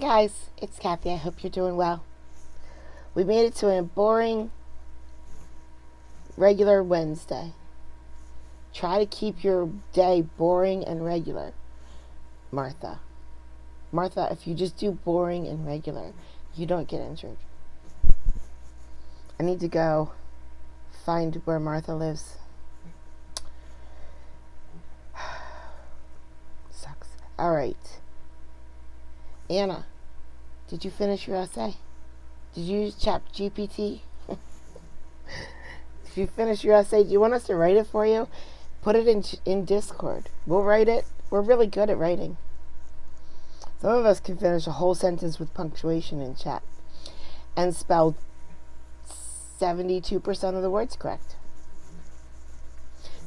guys, it's Kathy. I hope you're doing well. We made it to a boring, regular Wednesday. Try to keep your day boring and regular, Martha. Martha, if you just do boring and regular, you don't get injured. I need to go find where Martha lives. Sucks. All right. Anna, did you finish your essay? Did you use ChatGPT? Did you finish your essay? Do you want us to write it for you? Put it in Discord. We'll write it. We're really good at writing. Some of us can finish a whole sentence with punctuation in chat and spell 72% of the words correct.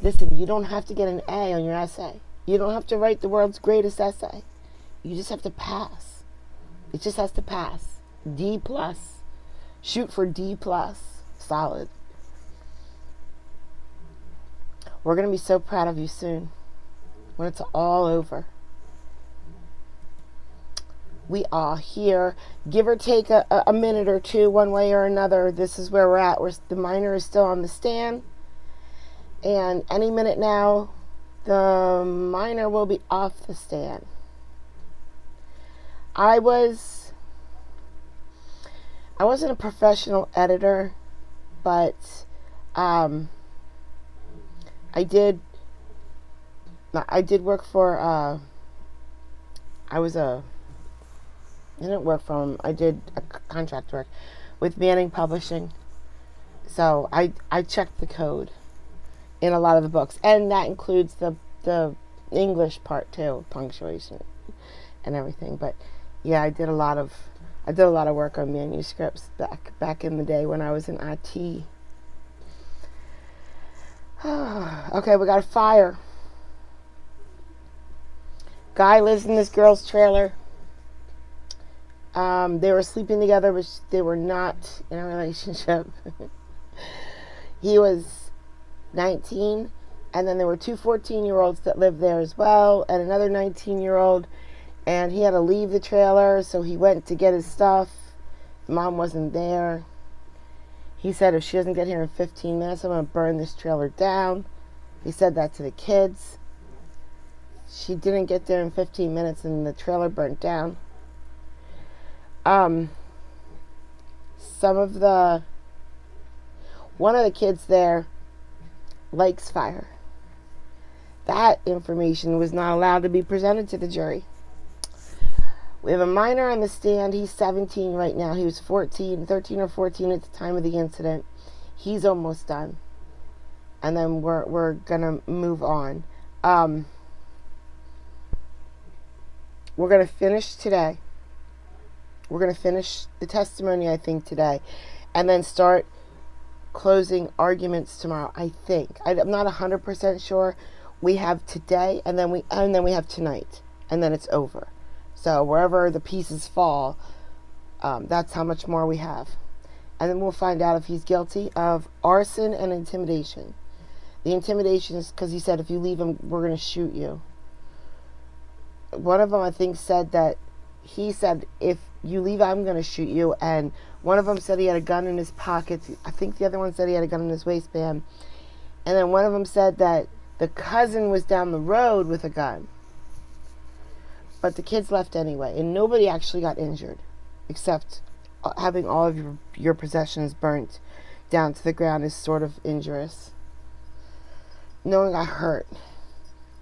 Listen, you don't have to get an A on your essay. You don't have to write the world's greatest essay. You just have to pass. It just has to pass. D+. Shoot for D+. Solid. We're going to be so proud of you soon when it's all over. We are here, give or take a minute or two, one way or another. This is where we're at. The minor is still on the stand. And any minute now, the minor will be off the stand. I wasn't a professional editor, but I did work for, I did a contract work with Manning Publishing. So I checked the code in a lot of the books, and that includes the English part too, punctuation and everything. But yeah, I did a lot of work on manuscripts back in the day when I was in IT. Okay, we got a fire. Guy lives in this girl's trailer. They were sleeping together, but they were not in a relationship. He was 19, and then there were two 14-year-olds that lived there as well, and another 19-year-old, and he had to leave the trailer, so he went to get his stuff. Mom wasn't there. He said, if she doesn't get here in 15 minutes, I'm going to burn this trailer down. He said that to the kids. She didn't get there in 15 minutes, and the trailer burnt down. One of the kids there likes fire. That information was not allowed to be presented to the jury. We have a minor on the stand. He's 17 right now. He was 13 or 14 at the time of the incident. He's almost done. And then we're gonna move on. We're gonna finish today. We're gonna finish the testimony, I think, today, and then start closing arguments tomorrow. I think. I'm not 100% sure. We have today, and then we have tonight, and then it's over. So wherever the pieces fall, that's how much more we have. And then we'll find out if he's guilty of arson and intimidation. The intimidation is because he said, if you leave him, we're going to shoot you. One of them, I think, said that he said, if you leave, I'm going to shoot you. And one of them said he had a gun in his pocket. I think the other one said he had a gun in his waistband. And then one of them said that the cousin was down the road with a gun. But the kids left anyway, and nobody actually got injured, except having all of your possessions burnt down to the ground is sort of injurious. No one got hurt,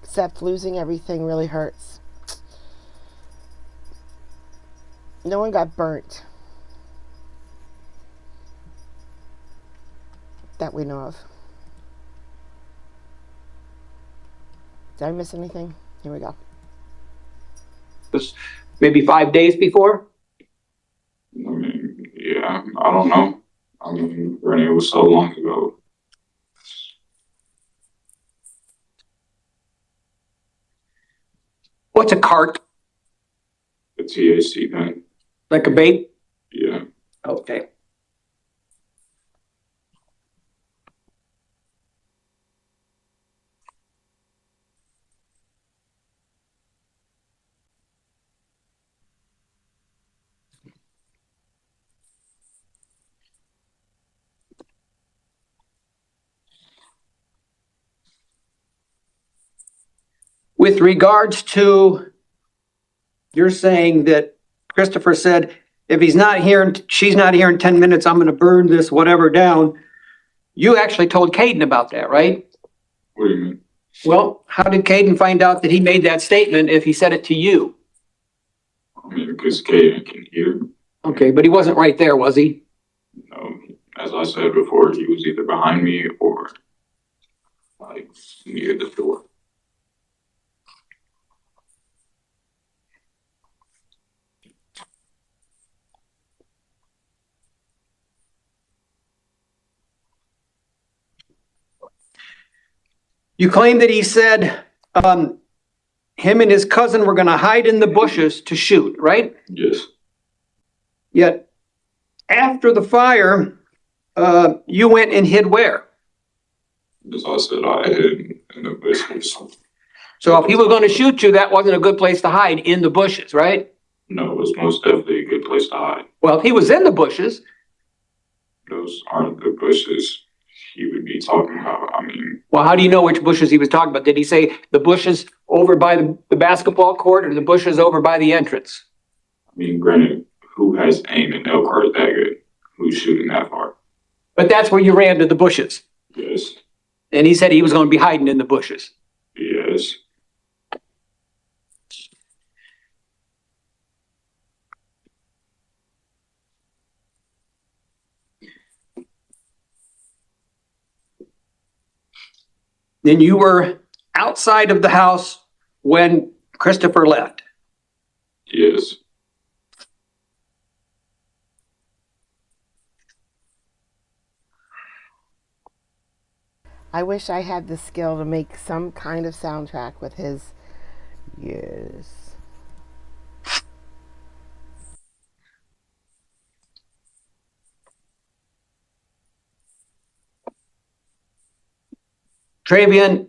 except losing everything really hurts. No one got burnt that we know of. Did I miss anything? Here we go. Was maybe 5 days before? Yeah, I don't know. I mean, Bernie, it was so long ago. What's a cart? The THC pen. Like a vape? Yeah. Okay. With regards to, you're saying that Christopher said, if he's not here, she's not here in 10 minutes, I'm going to burn this whatever down. You actually told Caden about that, right? What do you mean? Well, how did Caden find out that he made that statement if he said it to you? I mean, because Kaden can hear. Okay, but he wasn't right there, was he? No, as I said before, he was either behind me or like near the door. You You claim that he said him and his cousin were going to hide in the bushes to shoot, right? Yes. Yet after the fire, you went and hid where? As I said, I hid in the bushes. So if he was going to shoot you, that wasn't a good place to hide, in the bushes, right? No, it was most definitely a good place to hide. Well, if he was in the bushes, Those aren't the bushes he would be talking about. I mean, well, how do you know which bushes he was talking about? Did he say the bushes over by the basketball court or the bushes over by the entrance? granted, who has aim and Elkhart that good? Who's shooting that far? But that's where you ran to the bushes. Yes. And he said he was going to be hiding in the bushes. Yes. Then you were outside of the house when Christopher left. Yes. I wish I had the skill to make some kind of soundtrack with his yes. Travian,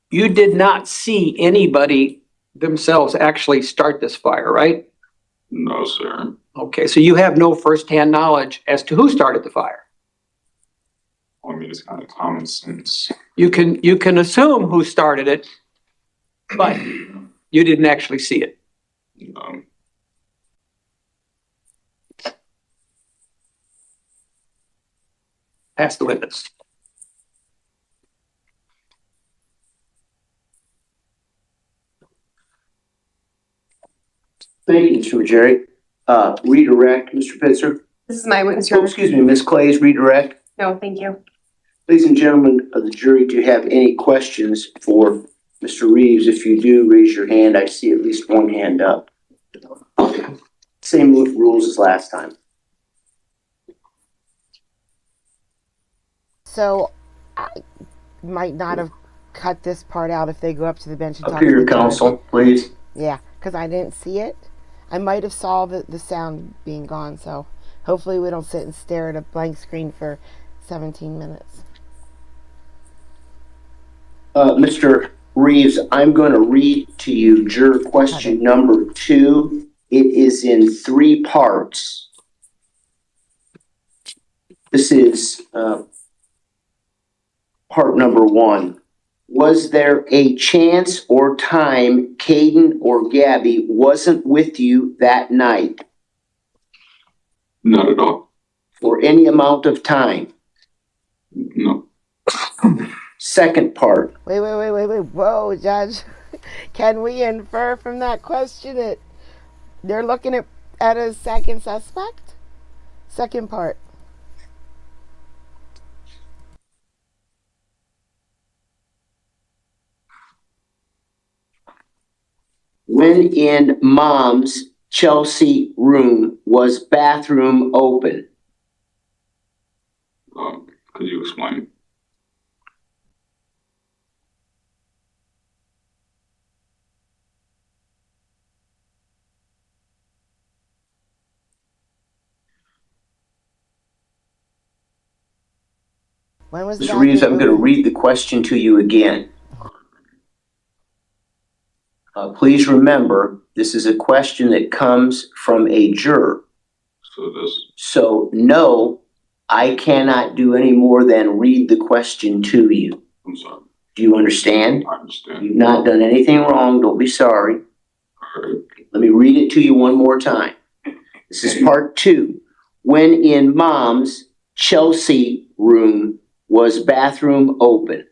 you did not see anybody themselves actually start this fire, right? No, sir. Okay, so you have no firsthand knowledge as to who started the fire. I mean, it's kind of common sense. You can assume who started it, but you didn't actually see it. No. Ask the witness. Thank you, Mr. Jerry. Redirect, Mr. Pitzer. This is my witness, Oh, Your Honor. excuse me, Ms. Clays, redirect. No, thank you. Ladies and gentlemen of the jury, do you have any questions for Mr. Reeves? If you do, raise your hand. I see at least one hand up. Same rules as last time. So I might not have cut this part out if they go up to the bench and talk Appear to your the judge. counsel, please. Yeah, because I didn't see it. I might have saw the sound being gone, so hopefully we don't sit and stare at a blank screen for 17 minutes. Mr. Reeves, I'm going to read to you juror question number 2. It is in 3 parts. This is part number 1. Was there a chance or time Caden or Gabby wasn't with you that night Not at all. for any amount of time? No. Second part. Wait. Whoa, Judge. Can we infer from that question that they're looking at a second suspect? Second part. When in Mom's Chelsea room, was bathroom open? Could you explain? When was the Mr. Reeves, I'm bathroom going to open? read the question to you again. Please remember, this is a question that comes from a juror. So this, So, no, I cannot do any more than read the question to you. I'm sorry. Do you understand? I understand. You've not done anything wrong. Don't be sorry. Alright. Let me read it to you one more time. This is part 2. When in mom's Chelsea room, was bathroom open?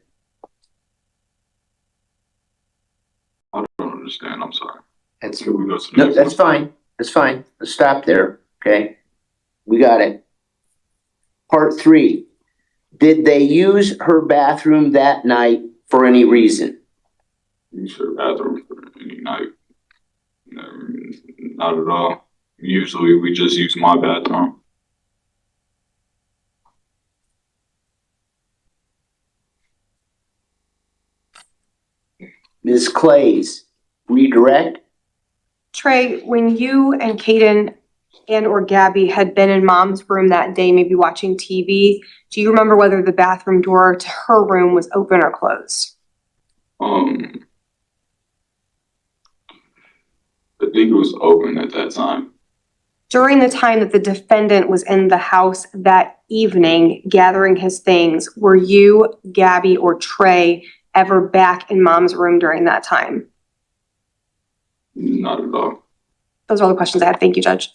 I don't understand. I'm sorry. That's, Can we go to the no, next that's one? fine. That's fine. Let's stop there. Okay. We got it. Part 3. Did they use her bathroom that night for any reason? Use your bathroom for any night? No, not at all. Usually we just use my bathroom. Ms. Clays, redirect? Trey, when you and Kaden and or Gabby had been in mom's room that day, maybe watching TV, do you remember whether the bathroom door to her room was open or closed? I think it was open at that time. During the time that the defendant was in the house that evening gathering his things, were you, Gabby, or Trey ever back in mom's room during that time? Not at all. Those are all the questions I had. Thank you, Judge.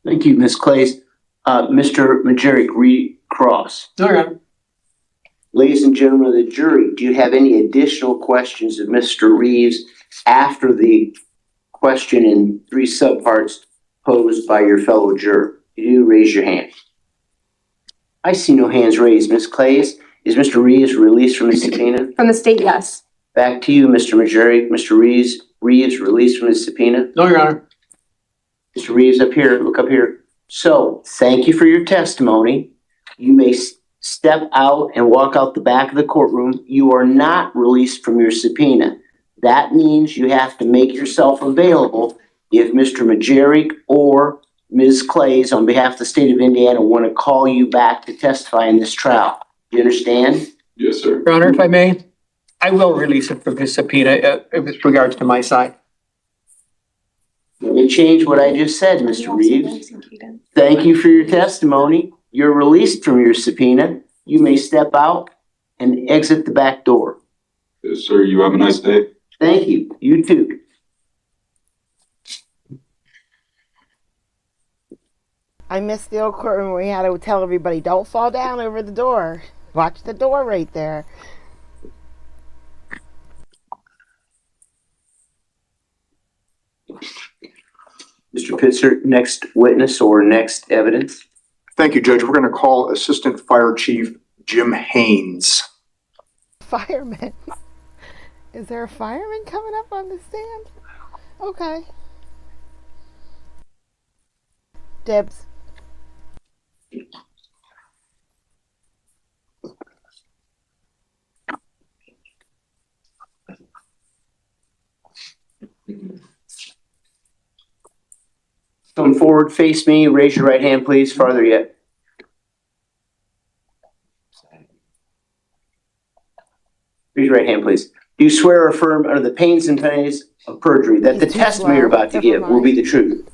Thank you, Ms. Clays. Mr. Majerick, recross. All right. Ladies and gentlemen of the jury, do you have any additional questions of Mr. Reeves after the question in 3 subparts posed by your fellow juror? If you do, raise your hand. I see no hands raised. Ms. Clays, is Mr. Reeves released from the subpoena? From the state, yes. Back to you, Mr. Majerick. Mr. Reeves released from his subpoena? No, Your Honor. Mr. Reeves, up here, look up here. So, thank you for your testimony. You may step out and walk out the back of the courtroom. You are not released from your subpoena. That means you have to make yourself available if Mr. Majerick or Ms. Clays, on behalf of the state of Indiana, want to call you back to testify in this trial. Do you understand? Yes, sir. Your Honor, if I may, I will release it from his subpoena with regards to my side. Let me change what I just said, Mr. Reeves. Releasing Kaden. Thank you for your testimony. You're released from your subpoena. You may step out and exit the back door. Yes, sir. You have a nice day. Thank you. You too. I missed the old courtroom where we had to tell everybody, don't fall down over the door. Watch the door right there. Mr. Pitzer, next witness or next evidence? Thank you, Judge. We're going to call Assistant Fire Chief Jim Haynes. Fireman. Is there a fireman coming up on the stand? Okay. Dibs. Come forward, face me, raise your right hand, please. Farther yet. Raise your right hand, please. Do you swear or affirm under the pains and penalties of perjury that the He's too testimony you're slow. about to Never give will mind. be the truth?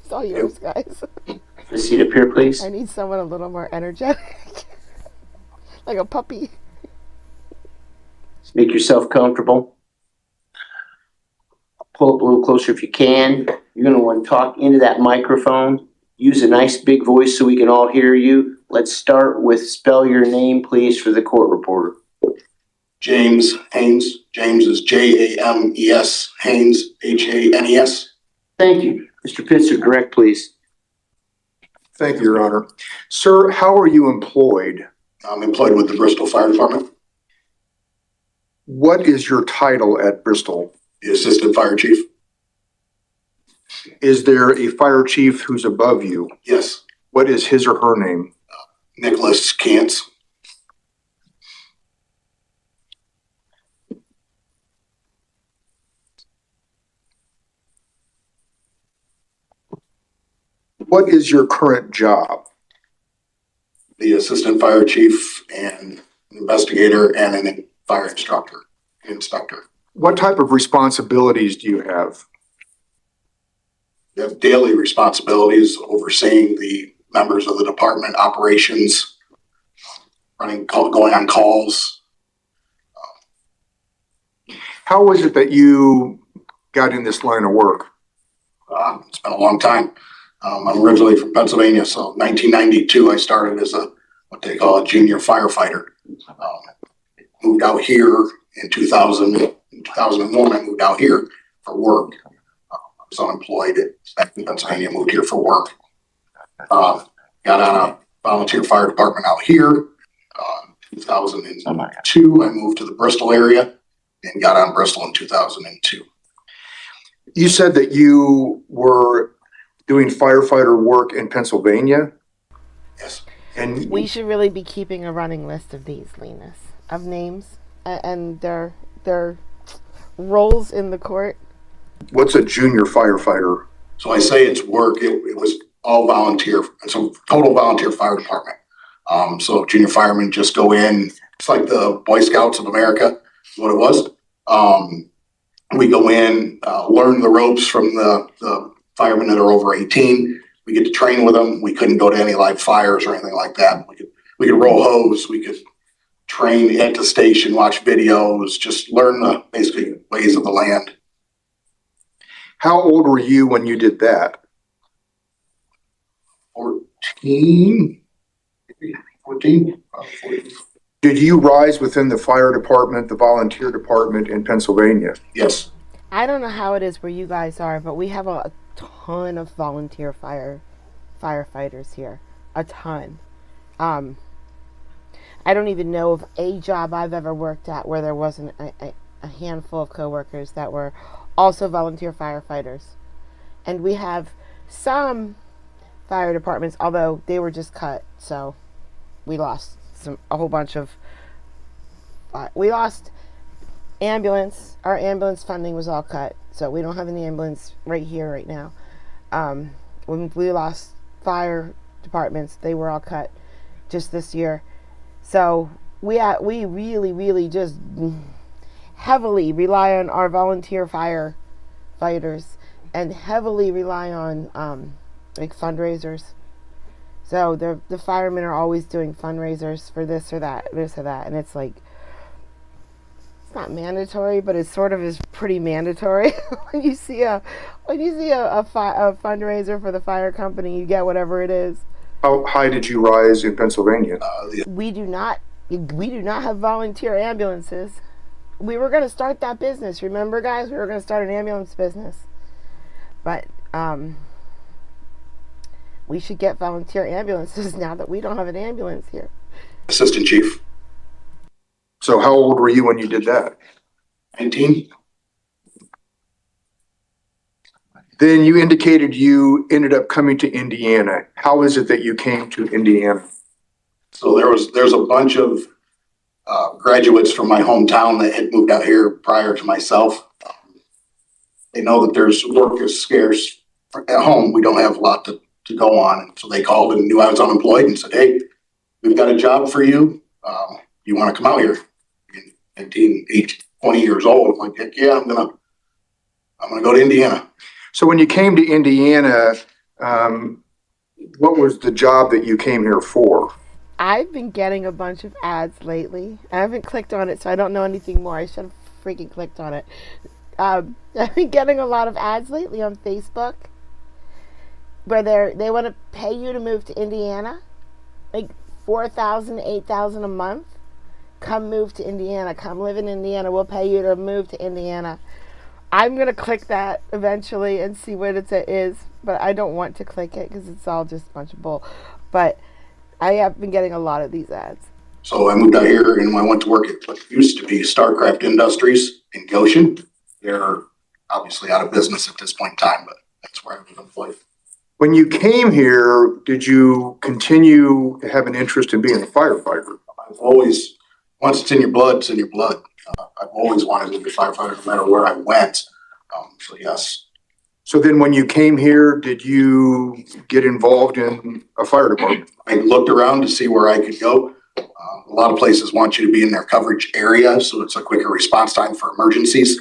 It's all yours, guys. Have a seat up here, please. I need someone a little more energetic. Like a puppy. Make yourself comfortable. Pull up a little closer if you can. You're going to want to talk into that microphone. Use a nice big voice so we can all hear you. Let's start with spell your name, please, for the court reporter. James Haynes. James is James. Haynes, Hanes. Thank you. Mr. Pitzer, direct, please. Thank you, Your Honor. Sir, how are you employed? I'm employed with the Bristol Fire Department, What is your title at Bristol? the Assistant Fire Chief. Is there a fire chief who's above you? Yes, What is his or her name? Nicholas Kantz. What is your current job? The Assistant Fire Chief and an investigator, and a fire inspector. What type of responsibilities do you have? We have daily responsibilities overseeing the members of the department operations, going on calls. How was it that you got in this line of work? It's been a long time. I'm originally from Pennsylvania, so 1992 I started as what they call a junior firefighter. Moved out here in 2000. In 2001, I moved out here for work. I was unemployed back in Pennsylvania, moved here for work. Got on a volunteer fire department out here. 2002, I moved to the Bristol area and got on Bristol in 2002. You said that you were doing firefighter work in Pennsylvania? Yes. And We should really be keeping a running list of these, Linus, of names and their roles in the court. what's a junior firefighter? So I say it's work. It was all volunteer. It's a total volunteer fire department. So junior firemen just go in. It's like the Boy Scouts of America is what it was. We go in, learn the ropes from the firemen that are over 18. We get to train with them. We couldn't go to any live fires or anything like that. We could roll hose. We could train at the station, watch videos, just learn the basically ways of the land. How old were you when you did that? 14, 14. Did you rise within the fire department, the volunteer department in Pennsylvania? Yes. I don't know how it is where you guys are, but we have a ton of volunteer firefighters here. A ton. I don't even know of a job I've ever worked at where there wasn't a handful of coworkers that were also volunteer firefighters. And we have some fire departments, although they were just cut, so we lost a whole bunch of we lost ambulance. Our ambulance funding was all cut, so we don't have any ambulance right here right now. When we lost fire departments, they were all cut just this year. So we really just heavily rely on our volunteer firefighters and heavily rely on like fundraisers. So the firemen are always doing fundraisers for this or that, and it's like, it's not mandatory, but it sort of is pretty mandatory. when you see a fundraiser for the fire company, you get whatever it is. How high did you rise in Pennsylvania? We do not have volunteer ambulances. We were going to start that business. Remember, guys, we were going to start an ambulance business, but we should get volunteer ambulances now that we don't have an ambulance here. Assistant chief. So how old were you when you did that? 19. Then you indicated you ended up coming to Indiana. How is it that you came to Indiana? So there's a bunch of graduates from my hometown that had moved out here prior to myself. They know that there's work is scarce. At home, we don't have a lot to go on. And so they called and knew I was unemployed and said, "Hey, we've got a job for you. You want to come out here?" 19, 18, 20 years old. I'm like, heck yeah, I'm gonna go to Indiana. So when you came to Indiana, what was the job that you came here for? I've been getting a bunch of ads lately. I haven't clicked on it, so I don't know anything more. I should have freaking clicked on it. I've been getting a lot of ads lately on Facebook where they want to pay you to move to Indiana, like $4,000, $8,000 a month. Come move to Indiana. Come live in Indiana. We'll pay you to move to Indiana. I'm going to click that eventually and see what it is, but I don't want to click it because it's all just a bunch of bull. But I have been getting a lot of these ads. So I moved out here and I went to work at what used to be Starcraft Industries in Goshen. They're obviously out of business at this point in time, but that's where I was employed. When you came here, did you continue to have an interest in being a firefighter? I've always, once it's in your blood, it's in your blood. I've always wanted to be a firefighter no matter where I went. So yes. So then when you came here, did you get involved in a fire department? I looked around to see where I could go. A lot of places want you to be in their coverage area, so it's a quicker response time for emergencies.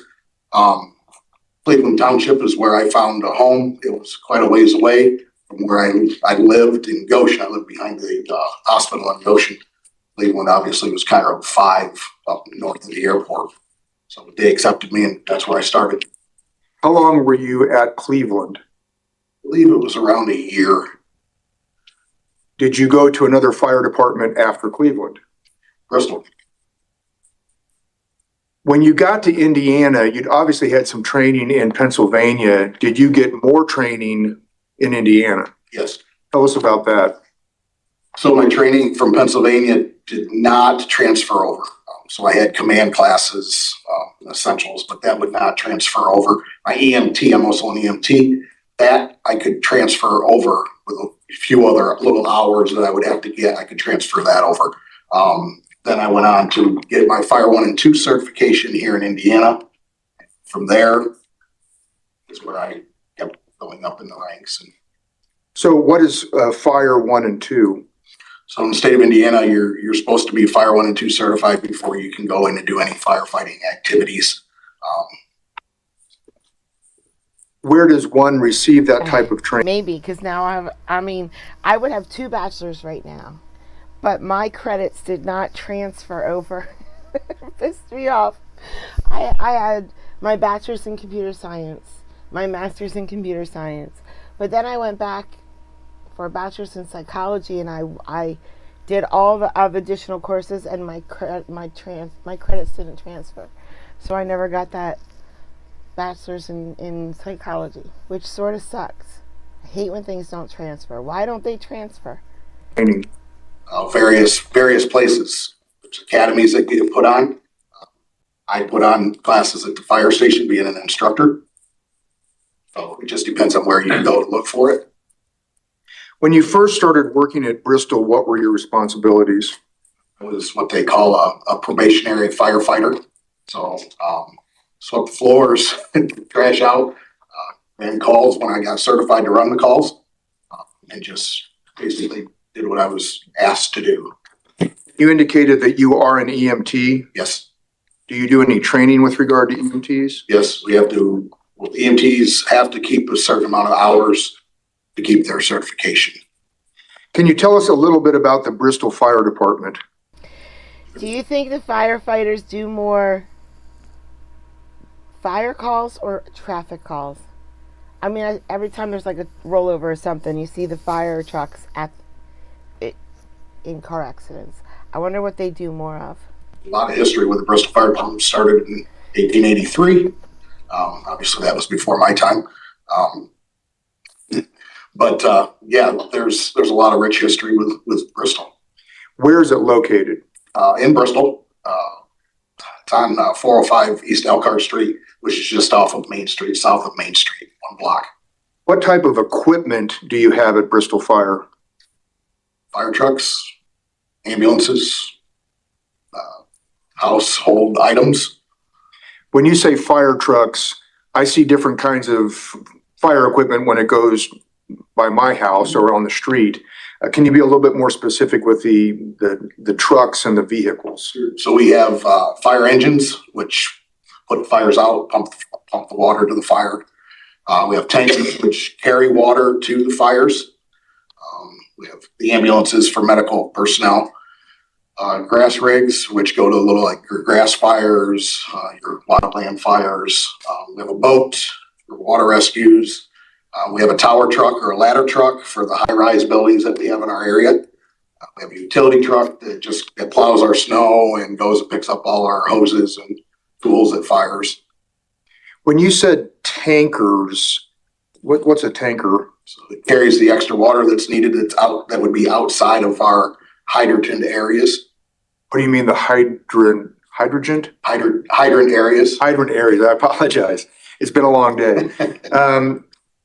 Cleveland Township is where I found a home. It was quite a ways away from where I lived in Goshen. I lived behind the hospital in Goshen. Cleveland obviously was Cairo 5 up north of the airport. So they accepted me, and that's where I started. How long were you at Cleveland? I believe it was around a year. Did you go to another fire department after Cleveland? Bristol. When you got to Indiana, you'd obviously had some training in Pennsylvania. Did you get more training in Indiana? Yes. Tell us about that. So my training from Pennsylvania did not transfer over. So I had command classes, essentials, but that would not transfer over. My EMT, I'm also an EMT, that I could transfer over with a few other little hours that I would have to get. I could transfer that over. Then I went on to get my Fire 1 and 2 certification here in Indiana. From there is where I kept going up in the ranks. And So what is Fire 1 and 2? so in the state of Indiana, you're supposed to be Fire 1 and 2 certified before you can go in and do any firefighting activities. Where does one receive that type of training? Maybe, because now I would have 2 bachelors right now, but my credits did not transfer over. Pissed me off. I had my bachelor's in computer science, my master's in computer science, but then I went back for a bachelor's in psychology, and I did all the additional courses, and my credits didn't transfer, so I never got that bachelor's in psychology, which sort of sucks. I hate when things don't transfer. Why don't they transfer? Training. Various places. There's academies that get put on. I put on classes at the fire station being an instructor. So it just depends on where you go to look for it. When you first started working at Bristol, what were your responsibilities? I was what they call a probationary firefighter. So swept floors, trash out, ran calls when I got certified to run the calls, and just basically did what I was asked to do. You indicated that you are an EMT. Yes, Do you do any training with regard to EMTs? yes, we have to, well, EMTs have to keep a certain amount of hours to keep their certification. Can you tell us a little bit about the Bristol Fire Department? Do you think the firefighters do more fire calls or traffic calls? I mean, every time there's like a rollover or something, you see the fire trucks in car accidents. I wonder what they do more of. A lot of history with the Bristol Fire Department. Started in 1883. Obviously that was before my time. Yeah, there's a lot of rich history with Bristol. Where is it located? In Bristol, it's on 405 East Elkhart Street, which is just off of Main Street, south of Main Street, 1 block. What type of equipment do you have at Bristol Fire? Fire trucks, ambulances, household items. When you say fire trucks, I see different kinds of fire equipment when it goes by my house or on the street. Can you be a little bit more specific with the trucks and the vehicles? So we have fire engines, which put fires out, pump the water to the fire. We have tanks which carry water to the fires. We have the ambulances for medical personnel. Grass rigs, which go to little like your grass fires, your wildland fires. We have a boat for water rescues. We have a tower truck or a ladder truck for the high-rise buildings that we have in our area. We have a utility truck that plows our snow and goes and picks up all our hoses and tools at fires. When you said tankers, what's a tanker? So it carries the extra water that's needed. That would be outside of our hydrant areas. What do you mean the hydrant? Hydrant areas. Hydrant areas, I apologize. It's been a long day.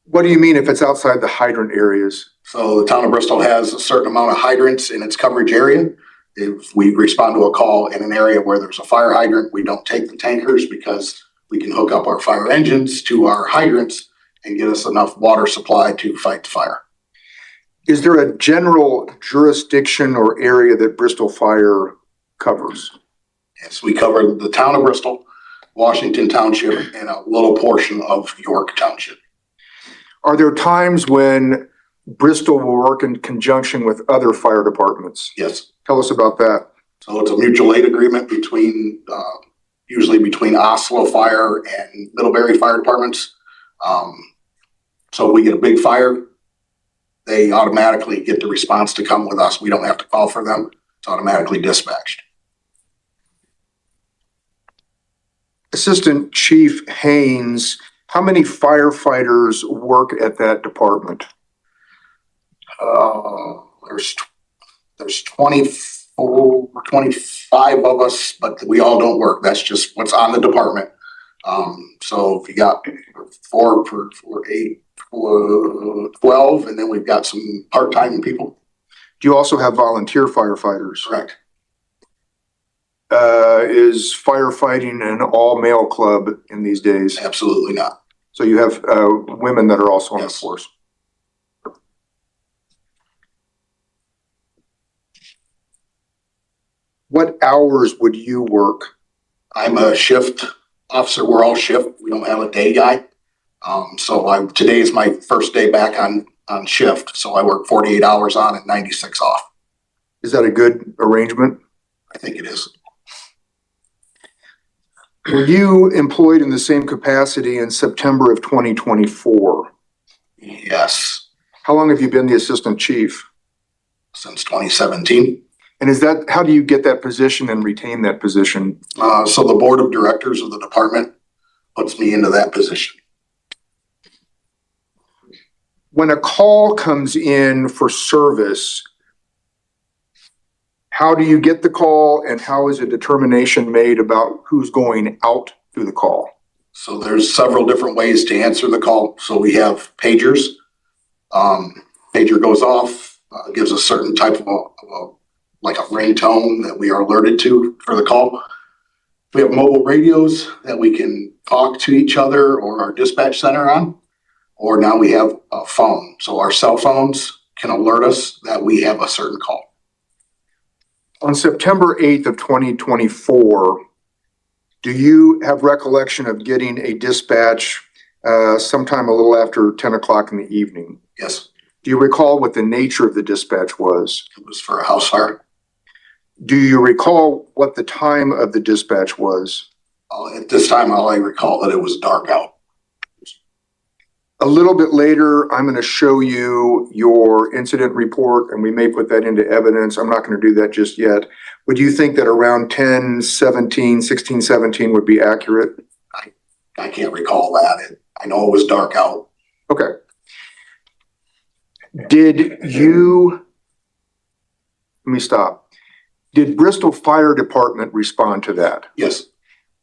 What do you mean if it's outside the hydrant areas? So the town of Bristol has a certain amount of hydrants in its coverage area. If we respond to a call in an area where there's a fire hydrant, we don't take the tankers because we can hook up our fire engines to our hydrants and get us enough water supply to fight the fire. Is there a general jurisdiction or area that Bristol Fire covers? Yes, we cover the town of Bristol, Washington Township, and a little portion of York Township. Are there times when Bristol will work in conjunction with other fire departments? Yes. Tell us about that. So it's a mutual aid agreement between, usually between Oslo Fire and Middlebury Fire Departments. So we get a big fire, they automatically get the response to come with us. We don't have to call for them. It's automatically dispatched. Assistant Chief Haynes, how many firefighters work at that department? There's 24, 25 of us, but we all don't work. That's just what's on the department. So if you got 4 per 8, 12, and then we've got some part-time people. Do you also have volunteer firefighters? Correct. Is firefighting an all-male club in these days? Absolutely not. So you have women that are also on the Yes. force? What hours would you work? I'm a shift officer. We're all shift. We don't have a day guy. Today is my first day back on shift. So I work 48 hours on and 96 off. Is that a good arrangement? I think it is. Were you employed in the same capacity in September of 2024? Yes, How long have you been the assistant chief? since 2017. And how do you get that position and retain that position? So the board of directors of the department puts me into that position. When a call comes in for service, how do you get the call and how is a determination made about who's going out through the call? So there's several different ways to answer the call. So we have pagers. Pager goes off, gives a certain type of like a ringtone that we are alerted to for the call. We have mobile radios that we can talk to each other or our dispatch center on, or now we have a phone. So our cell phones can alert us that we have a certain call. On September 8th of 2024, do you have recollection of getting a dispatch sometime a little after 10 o'clock in the evening? Yes, Do you recall what the nature of the dispatch was? it was for a house fire. Do you recall what the time of the dispatch was? At this time, all I recall that it was dark out. A little bit later, I'm going to show you your incident report and we may put that into evidence. I'm not going to do that just yet. Would you think that around 16:17 would be accurate? I can't recall that. I know it was dark out. Okay. Let me stop. Did Bristol Fire Department respond to that? Yes,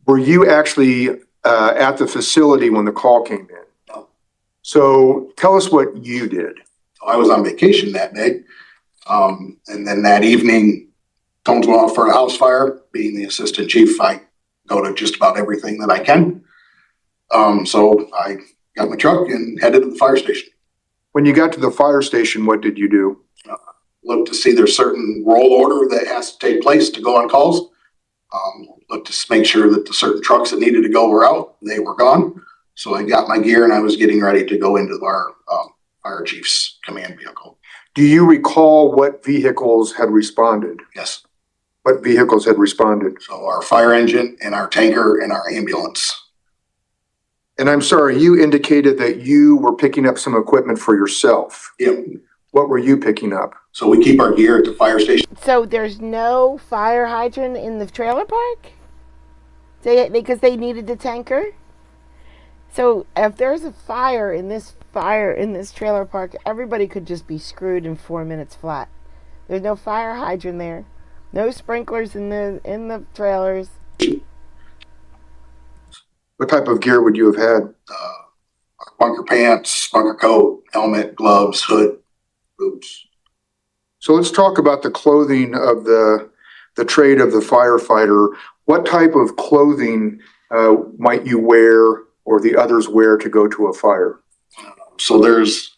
Were you actually at the facility when the call came in? No. So tell us what you did. I was on vacation that day. And then that evening, phones went off for a house fire. Being the assistant chief, I go to just about everything that I can. So I got my truck and headed to the fire station. When you got to the fire station, what did you do? Look to see there's certain roll order that has to take place to go on calls. Look to make sure that the certain trucks that needed to go were out. They were gone. So I got my gear and I was getting ready to go into our fire chief's command vehicle. Do you recall what vehicles had responded? Yes. What vehicles had responded? So our fire engine and our tanker and our ambulance. And I'm sorry, you indicated that you were picking up some equipment for yourself. Yep. What were you picking up? So we keep our gear at the fire station. So there's no fire hydrant in the trailer park? Because they needed the tanker? So if there's a fire in this trailer park, everybody could just be screwed in 4 minutes flat. There's no fire hydrant there. No sprinklers in the trailers. What type of gear would you have had? Our bunker pants, bunker coat, helmet, gloves, hood, boots. So let's talk about the clothing of the trade of the firefighter. What type of clothing might you wear or the others wear to go to a fire? So there's,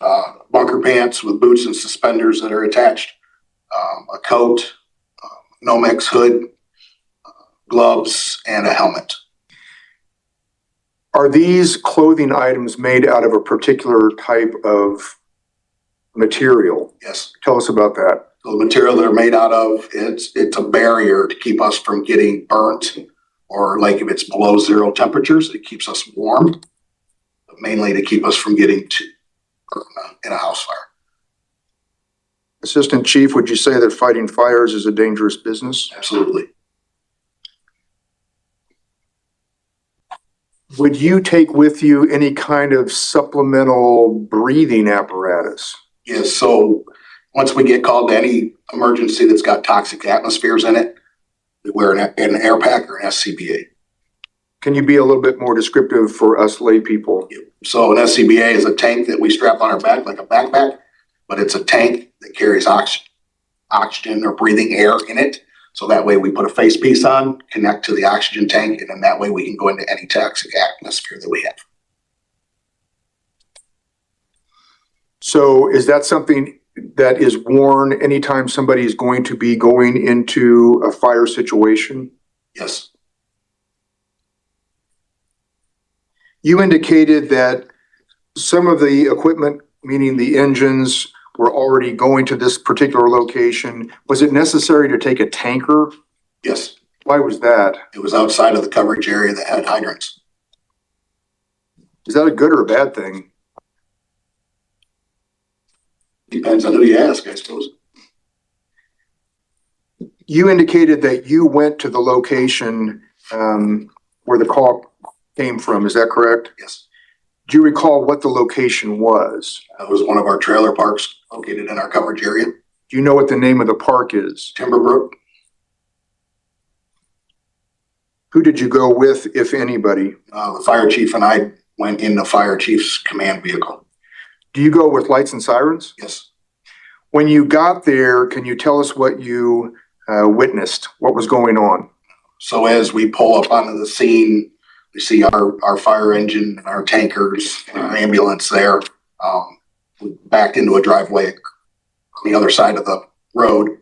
bunker pants with boots and suspenders that are attached, a coat, Nomex hood, gloves, and a helmet. Are these clothing items made out of a particular type of material? Yes. Tell us about that. So the material they're made out of, it's a barrier to keep us from getting burnt, or like if it's below 0 temperatures, it keeps us warm, but mainly to keep us from getting burnt in a house fire. Assistant Chief, would you say that fighting fires is a dangerous business? Absolutely. Would you take with you any kind of supplemental breathing apparatus? Yes, so once we get called to any emergency that's got toxic atmospheres in it, we wear an air pack or an SCBA. Can you be a little bit more descriptive for us lay people? So an SCBA is a tank that we strap on our back like a backpack, but it's a tank that carries oxygen or breathing air in it. So that way we put a face piece on, connect to the oxygen tank, and then that way we can go into any toxic atmosphere that we have. So is that something that is worn anytime somebody is going to be going into a fire situation? Yes. You indicated that some of the equipment, meaning the engines, were already going to this particular location. Was it necessary to take a tanker? Yes. Why was that? It was outside of the coverage area that had hydrants. Is that a good or a bad thing? Depends on who you ask, I suppose. You indicated that you went to the location where the call came from. Is that correct? Yes. Do you recall what the location was? That was one of our trailer parks located in our coverage area. Do you know what the name of the park is? Timberbrook. Who did you go with, if anybody? The fire chief and I went in the fire chief's command vehicle. Do you go with lights and sirens? Yes. When you got there, can you tell us what you witnessed? What was going on? So as we pull up onto the scene, we see our fire engine and our tankers and our ambulance there. We backed into a driveway on the other side of the road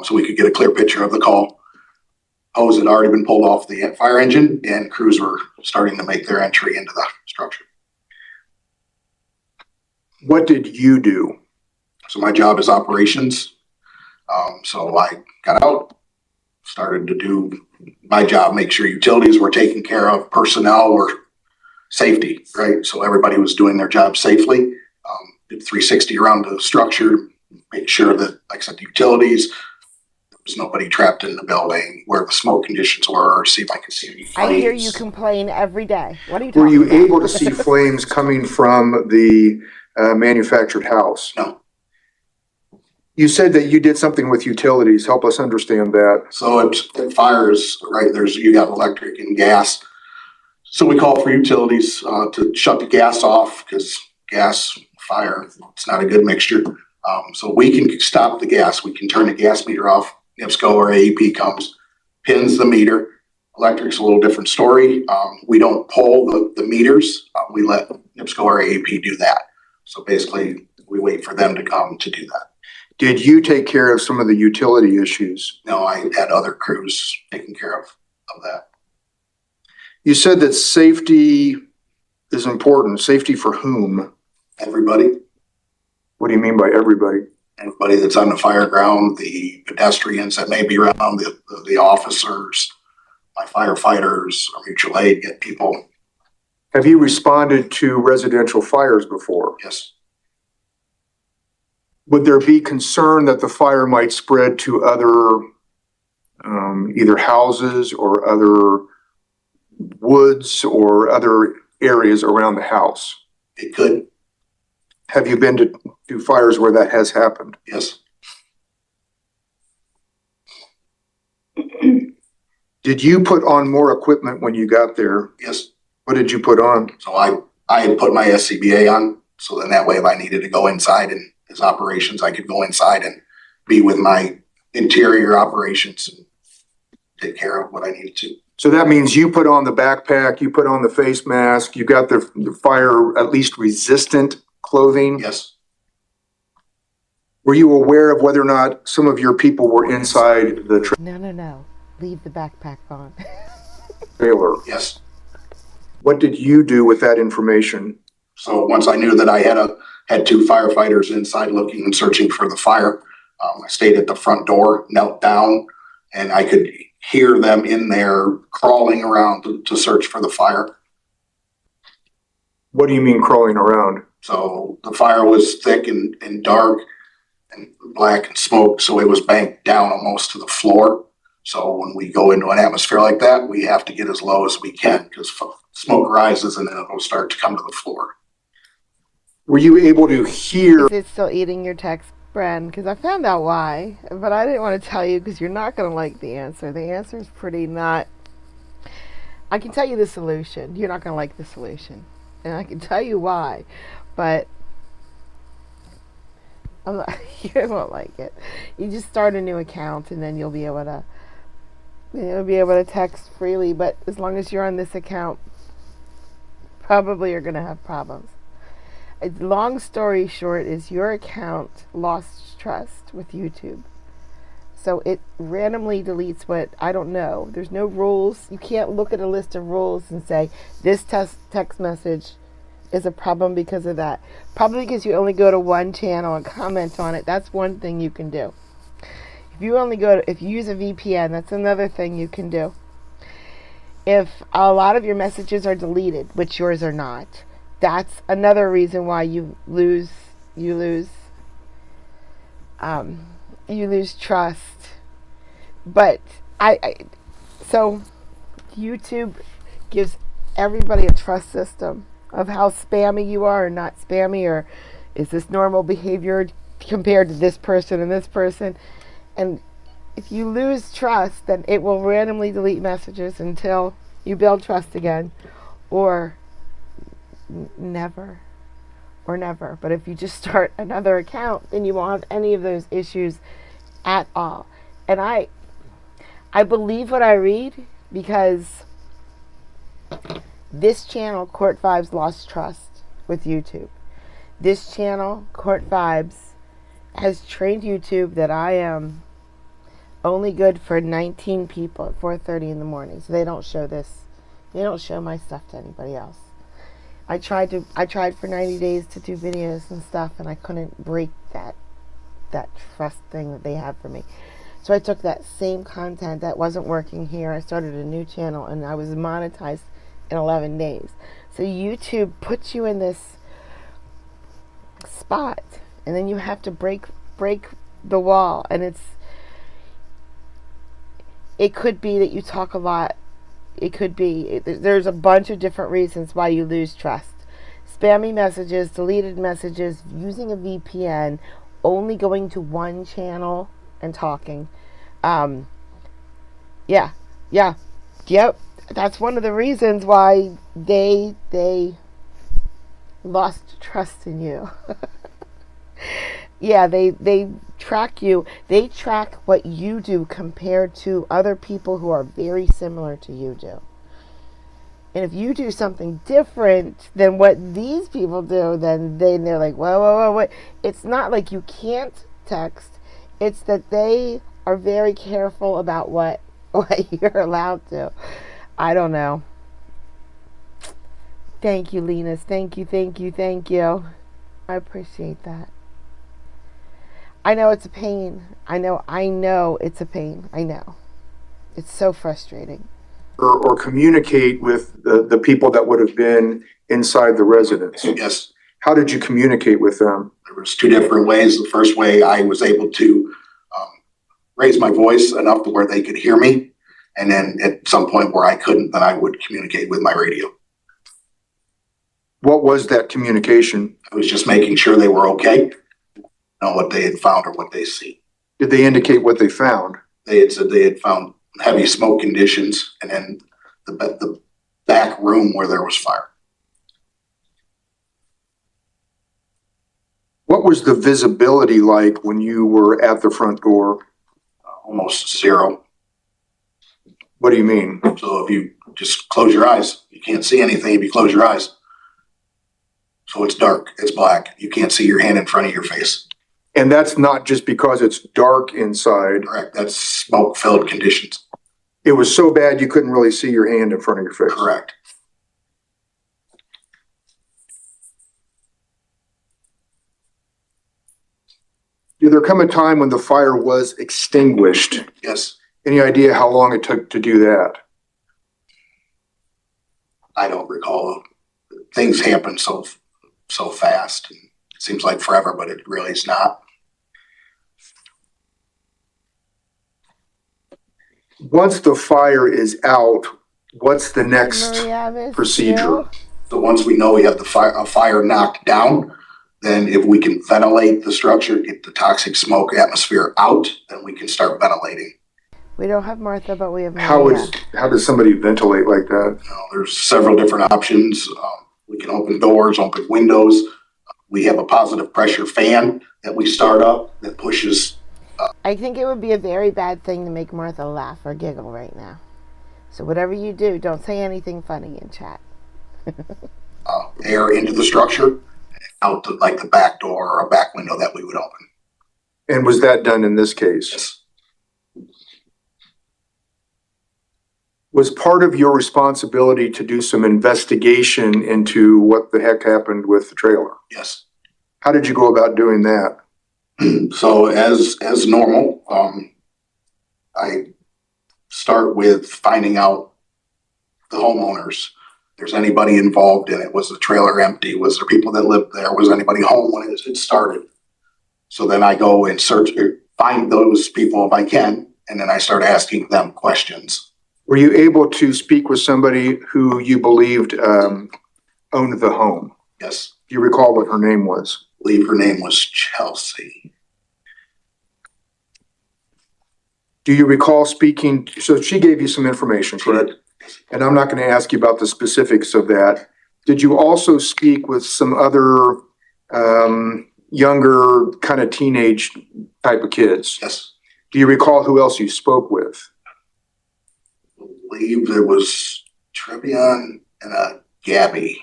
so we could get a clear picture of the call. Hose had already been pulled off the fire engine and crews were starting to make their entry into the structure. What did you do? So my job is operations. So I got out, started to do my job, make sure utilities were taken care of, personnel were safety, right? So everybody was doing their job safely. Did 360 around the structure, make sure that, like I said, the utilities, there was nobody trapped in the building, where the smoke conditions were, see if I could see any flames. I hear you complain every day. What are you talking Were you about? able to see flames coming from the manufactured house? No. You said that you did something with utilities. Help us understand that. So it fires, right? You got electric and gas. So we call for utilities to shut the gas off because gas, fire, it's not a good mixture. So we can stop the gas. We can turn the gas meter off. NIPSCO or AEP comes, pins the meter. Electric's a little different story. We don't pull the meters. We let NIPSCO or AEP do that. So basically, we wait for them to come to do that. Did you take care of some of the utility issues? No, I had other crews taking care of that. You said that safety is important. Safety for whom? Everybody. What do you mean by everybody? Everybody that's on the fire ground, the pedestrians that may be around, the officers, my firefighters, our mutual aid, get people. Have you responded to residential fires before? Yes. Would there be concern that the fire might spread to other either houses or other woods or other areas around the house? It could. Have you been to fires where that has happened? Yes. Did you put on more equipment when you got there? Yes. What did you put on? So I had put my SCBA on, so then that way if I needed to go inside and as operations, I could go inside and be with my interior operations and take care of what I needed to. So that means you put on the backpack, you put on the face mask, you got the fire at least resistant clothing? Yes, Were you aware of whether or not some of your people were inside the No. Leave the backpack on. trailer? yes. What did you do with that information? So once I knew that I had two firefighters inside looking and searching for the fire, I stayed at the front door, knelt down, and I could hear them in there crawling around to search for the fire. What do you mean crawling around? So the fire was thick and dark and black and smoke, so it was banked down almost to the floor. So when we go into an atmosphere like that, we have to get as low as we can because smoke rises and then it'll start to come to the floor. Were you able to hear? Is it still eating your text, Bren? Because I found out why, but I didn't want to tell you because you're not going to like the answer. The answer is pretty not. I can tell you the solution. You're not going to like the solution. And I can tell you why, but I'm not, you won't like it. You just start a new account and then you'll be able to text freely, but as long as you're on this account, probably you're going to have problems. Long story short is your account lost trust with YouTube. So it randomly deletes what, I don't know. There's no rules. You can't look at a list of rules and say, this text message is a problem because of that. Probably because you only go to one channel and comment on it. That's one thing you can do. If you use a VPN, that's another thing you can do. If a lot of your messages are deleted, which yours are not, that's another reason why you lose trust. But so YouTube gives everybody a trust system of how spammy you are or not spammy, or is this normal behavior compared to this person and this person. And if you lose trust, then it will randomly delete messages until you build trust again, or never. But if you just start another account, then you won't have any of those issues at all. And I believe what I read because this channel, Court Vibes, lost trust with YouTube. This channel, Court Vibes, has trained YouTube that I am only good for 19 people at 4:30 in the morning. So they don't show my stuff to anybody else. I tried for 90 days to do videos and stuff, and I couldn't break that trust thing that they have for me. So I took that same content that wasn't working here. I started a new channel, and I was monetized in 11 days. So YouTube puts you in this spot, and then you have to break the wall. And it could be that you talk a lot. It could be, there's a bunch of different reasons why you lose trust. Spammy messages, deleted messages, using a VPN, only going to one channel and talking. Yep. That's one of the reasons why they lost trust in you. Yeah, they track you. They track what you do compared to other people who are very similar to you do. And if you do something different than what these people do, then they're like, whoa, wait. It's not like you can't text. It's that they are very careful about what you're allowed to. I don't know. Thank you, Linus. Thank you. I appreciate that. I know it's a pain. I know it's a pain. I know. It's so frustrating. Or communicate with the people that would have been inside the residence? Yes. How did you communicate with them? There was two different ways. The first way, I was able to raise my voice enough to where they could hear me. And then at some point where I couldn't, then I would communicate with my radio. What was that communication? I was just making sure they were okay, know what they had found or what they see. Did they indicate what they found? They had said they had found heavy smoke conditions and then the back room where there was fire. What was the visibility like when you were at the front door? Almost zero. What do you mean? So if you just close your eyes, you can't see anything if you close your eyes. So it's dark, it's black. You can't see your hand in front of your face. And that's not just because it's dark inside. Correct. That's smoke-filled conditions. It was so bad you couldn't really see your hand in front of your face. Correct. Did there come a time when the fire was extinguished? Yes. Any idea how long it took to do that? I don't recall. Things happen so fast. It seems like forever, but it really is not. Once the fire is out, what's the next Maria, Miss procedure? Jill? So once we know we have a fire knocked down, then if we can ventilate the structure, get the toxic smoke atmosphere out, then we can start ventilating. We don't have Martha, but we have Maria. How does somebody ventilate like that? There's several different options. We can open doors, open windows. We have a positive pressure fan that we start up that pushes. I think it would be a very bad thing to make Martha laugh or giggle right now. So whatever you do, don't say anything funny in chat. Air into the structure, out to like the back door or a back window that we would open. And was that done in this case? Yes. Was part of your responsibility to do some investigation into what the heck happened with the trailer? Yes. How did you go about doing that? So as normal, I start with finding out the homeowners. If there's anybody involved in it. Was the trailer empty? Was there people that lived there? Was anybody home when it started? So then I go and find those people if I can, and then I start asking them questions. Were you able to speak with somebody who you believed owned the home? Yes. Do you recall what her name was? I believe her name was Chelsea. Do you recall speaking? So she gave you some information, correct? And I'm not going to ask you about the specifics of that. Did you also speak with some other younger kind of teenage type of kids? Yes. Do you recall who else you spoke with? I believe there was Trevion and Gabby.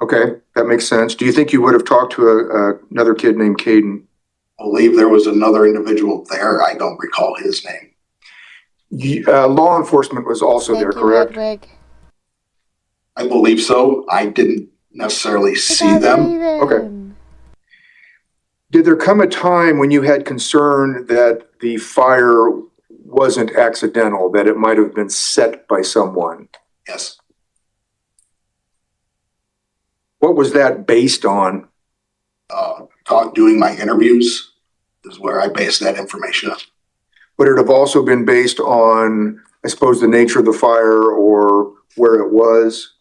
Okay, that makes sense. Do you think you would have talked to another kid named Caden? I believe there was another individual there. I don't recall his name. Law enforcement was also there, correct? Hedwig. I believe so. I didn't necessarily see them. Okay. Did there come a time when you had concern that the fire wasn't accidental, that it might have been set by someone? Yes. What was that based on? Doing my interviews is where I based that information on. Would it have also been based on, I suppose, the nature of the fire or where it was?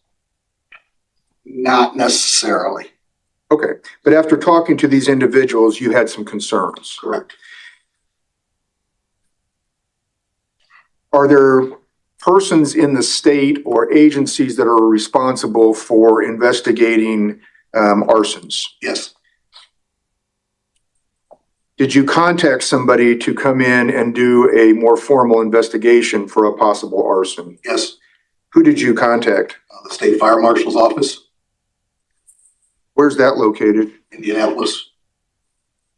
Not necessarily. Okay, but after talking to these individuals, you had some concerns. Correct. Are there persons in the state or agencies that are responsible for investigating arsons? Yes. Did you contact somebody to come in and do a more formal investigation for a possible arson? Yes. Who did you contact? The state fire marshal's office, Where's that located? Indianapolis.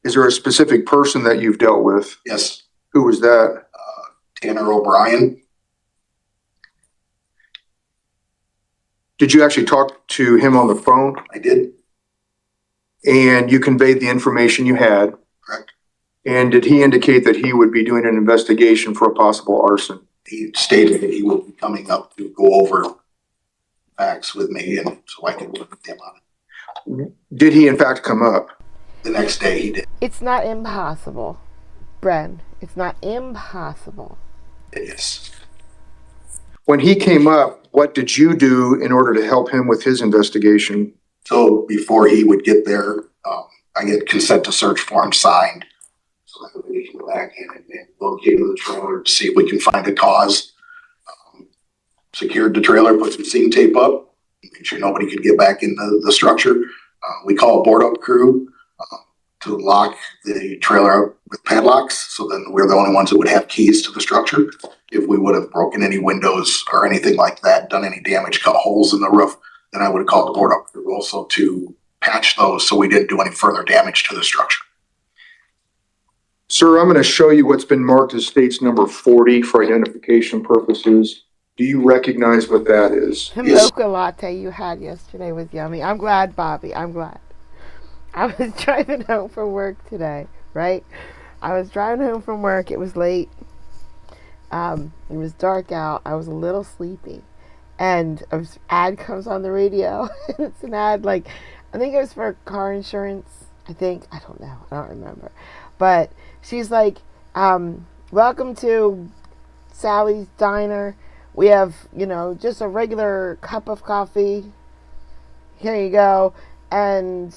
Is there a specific person that you've dealt with? Yes. Who was that? Tanner O'Brien. Did you actually talk to him on the phone? I did. And you conveyed the information you had? Correct. And did he indicate that he would be doing an investigation for a possible arson? He stated that he will be coming up to go over facts with me, and so I could work with him on it. Did he in fact come up? The next day he did. It's not impossible, Bren. It's not impossible. Yes. When he came up, what did you do in order to help him with his investigation? So before he would get there, I get consent to search form signed. So that we can go back in and locate the trailer to see if we can find a cause. Secured the trailer, put some scene tape up, made sure nobody could get back in the structure. We call a board up crew to lock the trailer up with padlocks. So then we're the only ones that would have keys to the structure. If we would have broken any windows or anything like that, done any damage, cut holes in the roof, then I would have called the board up also to patch those so we didn't do any further damage to the structure. Sir, I'm going to show you what's been marked as states number 40 for identification purposes. Do you recognize what that is? The Yes. mocha latte you had yesterday was yummy. I'm glad, Bobby. I'm glad. I was driving home from work today, right? I was driving home from work. It was late. It was dark out. I was a little sleepy. And an ad comes on the radio. It's an ad, like, I think it was for car insurance. I don't know. I don't remember. But she's like, welcome to Sally's Diner. We have, just a regular cup of coffee. Here you go. And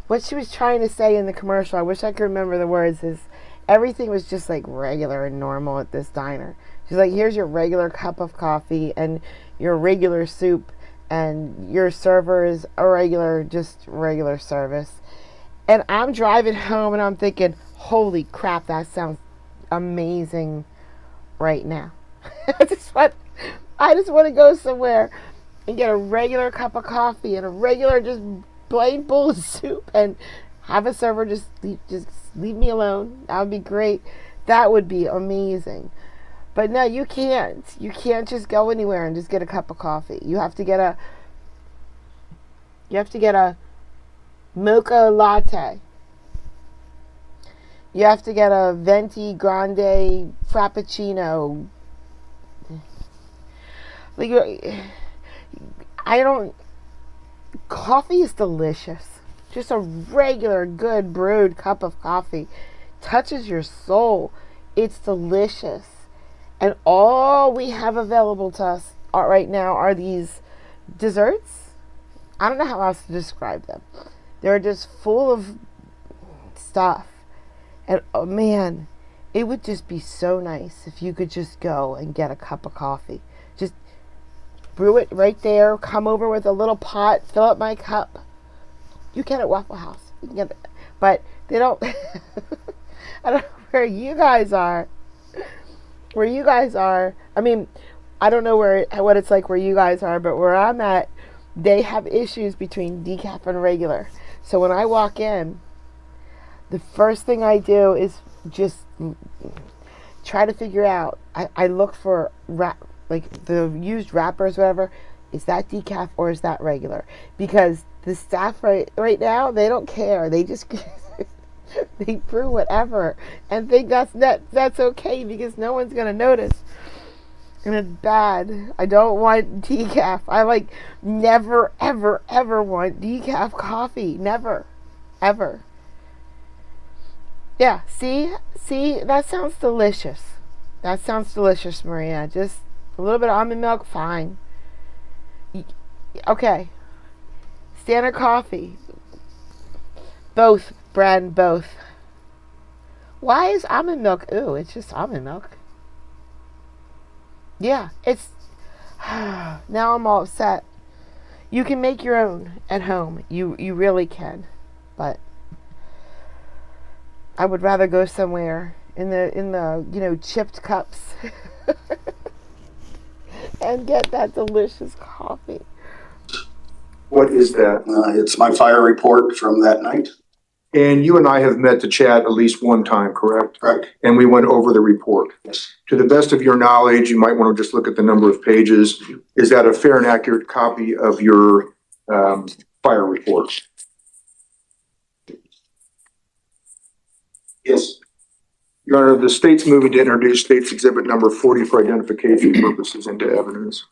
what she was trying to say in the commercial, I wish I could remember the words, is everything was just like regular and normal at this diner. She's like, here's your regular cup of coffee and your regular soup, and your server is a regular service. And I'm driving home and I'm thinking, holy crap, that sounds amazing right now. I just want to go somewhere and get a regular cup of coffee and a regular just plain bowl of soup and have a server just leave me alone. That would be great. That would be amazing. But no, you can't. You can't just go anywhere and just get a cup of coffee. You have to get a mocha latte. You have to get a venti grande frappuccino. Coffee is delicious. Just a regular good brewed cup of coffee touches your soul. It's delicious. And all we have available to us right now are these desserts. I don't know how else to describe them. They're just full of stuff. And oh man, it would just be so nice if you could just go and get a cup of coffee. Just brew it right there. Come over with a little pot. Fill up my cup. You can at Waffle House. You can get it. But they don't. I don't know where you guys are. I mean, I don't know what it's like where you guys are, but where I'm at, they have issues between decaf and regular. So when I walk in, the first thing I do is just try to figure out. I look for the used wrappers, whatever. Is that decaf or is that regular? Because the staff right now, they don't care. They just they brew whatever and think that's okay because no one's gonna notice. And it's bad. I don't want decaf. I never ever ever want decaf coffee. Never, ever. Yeah. See, that sounds delicious. Maria. Just a little bit of almond milk, fine. Okay. Standard coffee. Both brand, both. Why is almond milk? Ooh, it's just almond milk. Yeah, it's. Now I'm all upset. You can make your own at home. You really can, but I would rather go somewhere in the chipped cups and get that delicious coffee. What is that? It's my fire report from that night. And you and I have met to chat at least one time, correct? Correct. And we went over the report. Yes. To the best of your knowledge, you might want to just look at the number of pages. Is that a fair and accurate copy of your fire report? Yes. Your Honor, the state's moving to introduce state's exhibit number 40 for identification purposes into evidence.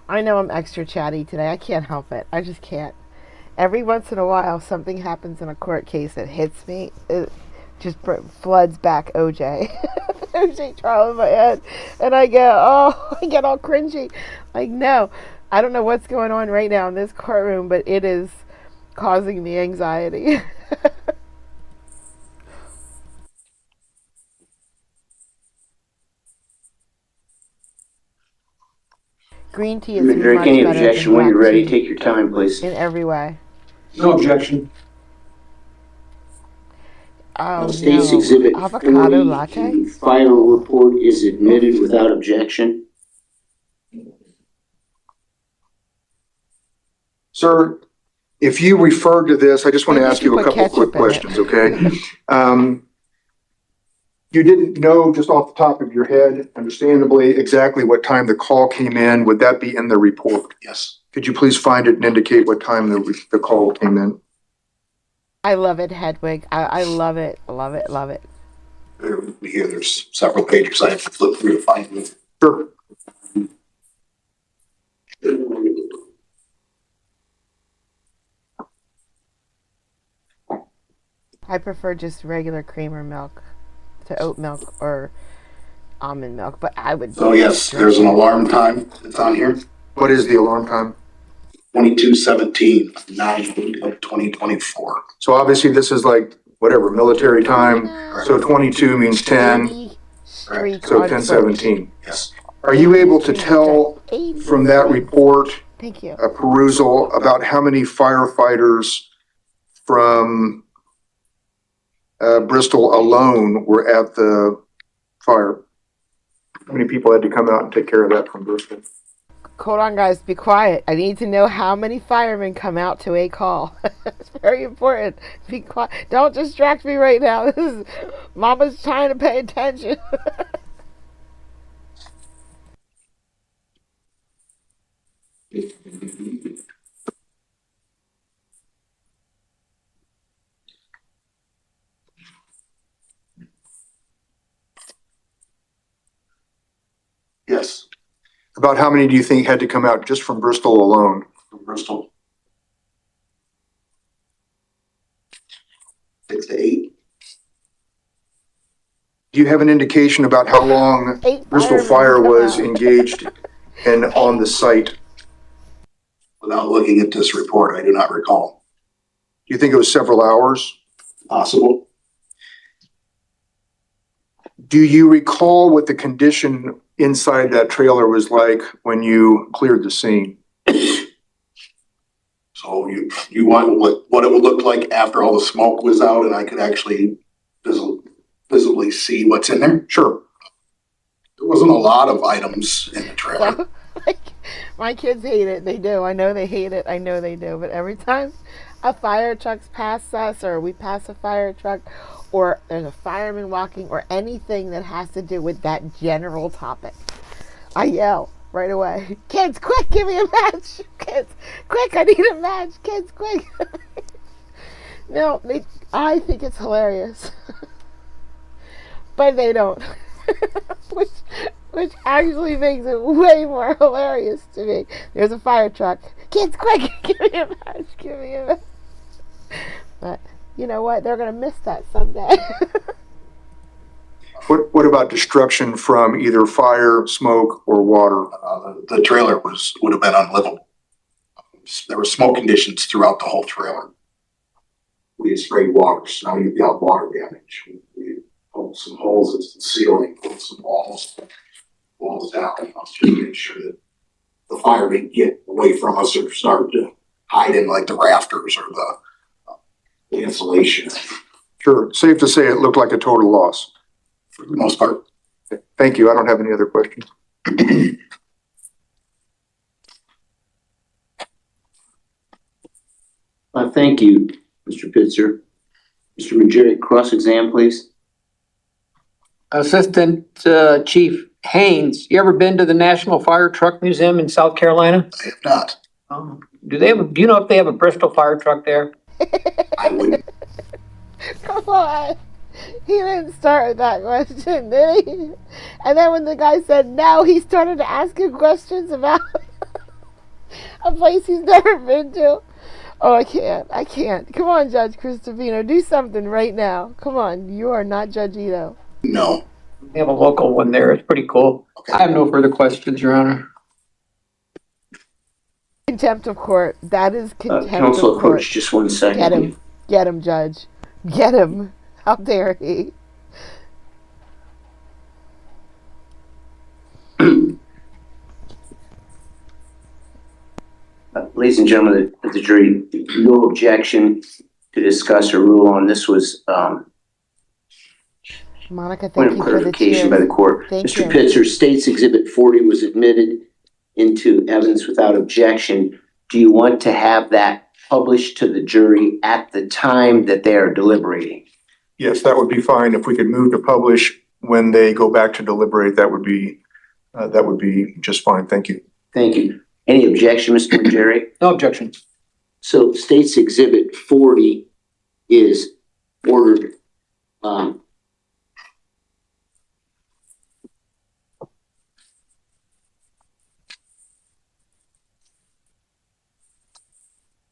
I know I'm extra chatty today. I can't help it. I just can't. Every once in a while, something happens in a court case that hits me. It just floods back OJ. OJ trial in my head. And I get all cringy. Like, no. I don't know what's going on right now in this courtroom, but it is causing me anxiety. Green tea is Mr. Drake, much any better objection than when you're black ready? tea Take your time, please. in every way. No objection. Oh State's no. Exhibit Avocado 40, latte? the fire report is admitted without objection. Sir, if you refer to this, I just want to Maybe ask you you a put couple quick ketchup in it. questions, okay? You didn't know just off the top of your head, understandably, exactly what time the call came in. Would that be in the report? Yes. Could you please find it and indicate what time the call came in? I love it, Hedwig. I love it. Love it. Love it. Here, there's several pages I have to flip through to find them. Sure. I prefer just regular creamer milk to oat milk or almond milk, but I would. So yes, there's an alarm time that's on here, What is the alarm time? 22:17, 9 of 2024. So obviously this is like, whatever, military time. So 22 means 10, Baby streak so on 10:17. Yes. Are you able to tell from that report, Thank you. a perusal, about how many firefighters from Bristol alone were at the fire? How many people had to come out and take care of that from Bristol? Hold on, guys. Be quiet. I need to know how many firemen come out to a call. It's very important. Be quiet. Don't distract me right now. This is Mama's trying to pay attention. Yes, About how many do you think had to come out just from Bristol alone? from Bristol. 6 to 8. Do you have an indication about how long 8 Bristol firemen Fire come was out. engaged and on the site? Without looking at this report, I do not recall. Do you think it was several hours? Possible. Do you recall what the condition inside that trailer was like when you cleared the scene? So you want what it would look like after all the smoke was out and I could actually visibly see what's in there? Sure. There wasn't a lot of items in the trailer. So, like, my kids hate it. They do. I know they hate it. I know they do. But every time a fire truck's past us, or we pass a fire truck, or there's a fireman walking, or anything that has to do with that general topic, I yell right away. Kids, quick, give me a match. Kids, quick, I need a match. Kids, quick. No, I think it's hilarious. But they don't. which actually makes it way more hilarious to me. There's a fire truck. Kids, quick, give me a match, give me a match. But you know what? They're going to miss that someday. What about destruction from either fire, smoke, or water? The trailer would have been unlivable. There were smoke conditions throughout the whole trailer. We had sprayed water, so now you've got water damage. We pulled some holes into the ceiling, pulled some walls down, just to make sure that the fire didn't get away from us or start to hide in like the rafters or the insulation. Sure. Safe to say it looked like a total loss. For the most part. Thank you. I don't have any other questions. Thank you, Mr. Pitzer. Mr. Majeric, cross-exam, please. Assistant Chief Haynes, you ever been to the National Fire Truck Museum in South Carolina? I have not. Do you know if they have a Bristol fire truck there? I wouldn't. Come on. He didn't start with that question, did he? And then when the guy said no, he started to ask him questions about a place he's never been to. Oh, I can't. Come on, Judge Cristofino, do something right now. Come on, you are not Judge Ito. No. They have a local one there. It's pretty cool. Okay. I have no further questions, Your Honor. Contempt of court. That is contempt Counsel of court. approach, just 1 second. Get him. Get him, Judge. Get him. How dare he? Ladies and gentlemen of the jury, no objection to discuss or rule on. This was Monica, Point thank of you for the clarification by the cheers. court. Thank Mr. you. Pitzer, State's Exhibit 40 was admitted into evidence without objection. Do you want to have that published to the jury at the time that they are deliberating? Yes, that would be fine. If we could move to publish when they go back to deliberate, that would be just fine. Thank you. Thank you. Any objection, Mr. Jerry? No objection. So State's Exhibit 40 is ordered,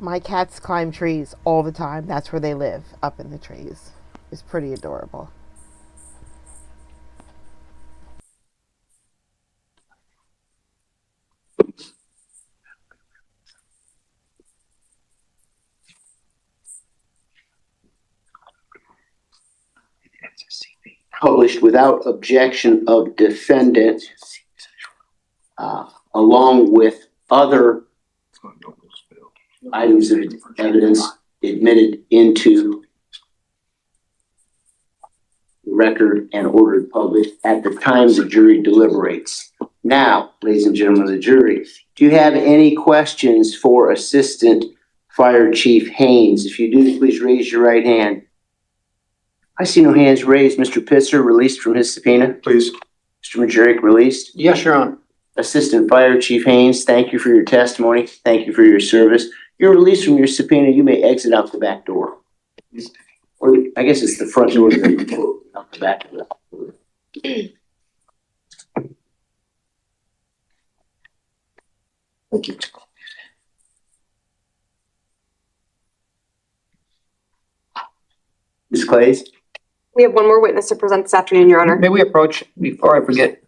My cats climb trees all the time. That's where they live, up in the trees. It's pretty adorable. published without objection of defendant, along with other items of evidence admitted into the record and ordered published at the time the jury deliberates. Now, ladies and gentlemen of the jury, do you have any questions for Assistant Fire Chief Haynes? If you do, please raise your right hand. I see no hands raised. Mr. Pitzer, released from his subpoena. Please. Mr. Majerick, released. Yes, Your Honor. Assistant Fire Chief Haynes, thank you for your testimony. Thank you for your service. You're released from your subpoena. You may exit out the back door. Or I guess it's the front door, out the back door. Thank you. Ms. Clays? We have one more witness to present this afternoon, Your Honor. May we approach before I forget?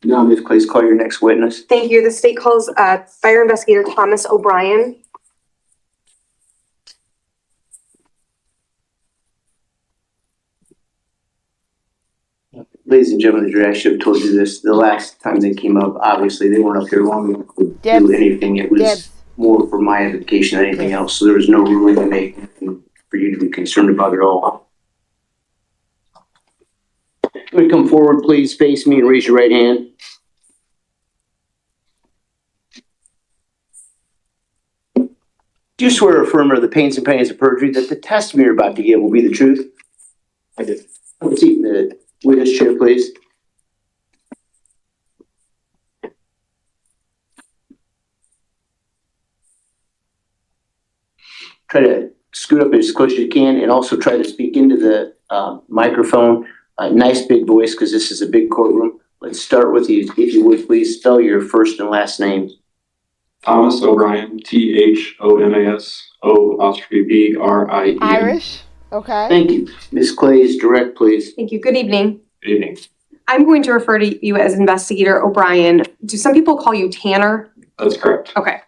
Now, Ms. Clays, call your next witness. Thank you. The state calls Fire Investigator Thomas O'Brien. Ladies and gentlemen, the jury, I should have told you this the last time they came up. Obviously, they weren't up here long enough to Debs. do anything. It was Debs. more for my education than anything else. So there was no ruling to make for you to be concerned about at all. Would you come forward, please, face me and raise your right hand. Do you swear or affirm under the pains and penalties of perjury that the testimony you're about to give will be the truth? I do. Let's see the witness chair, please. Try to scoot up as close as you can and also try to speak into the microphone. Nice big voice because this is a big courtroom. Let's start with you. If you would, please spell your first and last name. Thomas O'Brien, THOMAS, Irish? Okay. Thank you. Ms. Clays, direct, please. Thank you. Good evening. Good evening. I'm going to refer to you as Investigator O'Brien. Do some people call you Tanner? That's correct. Okay.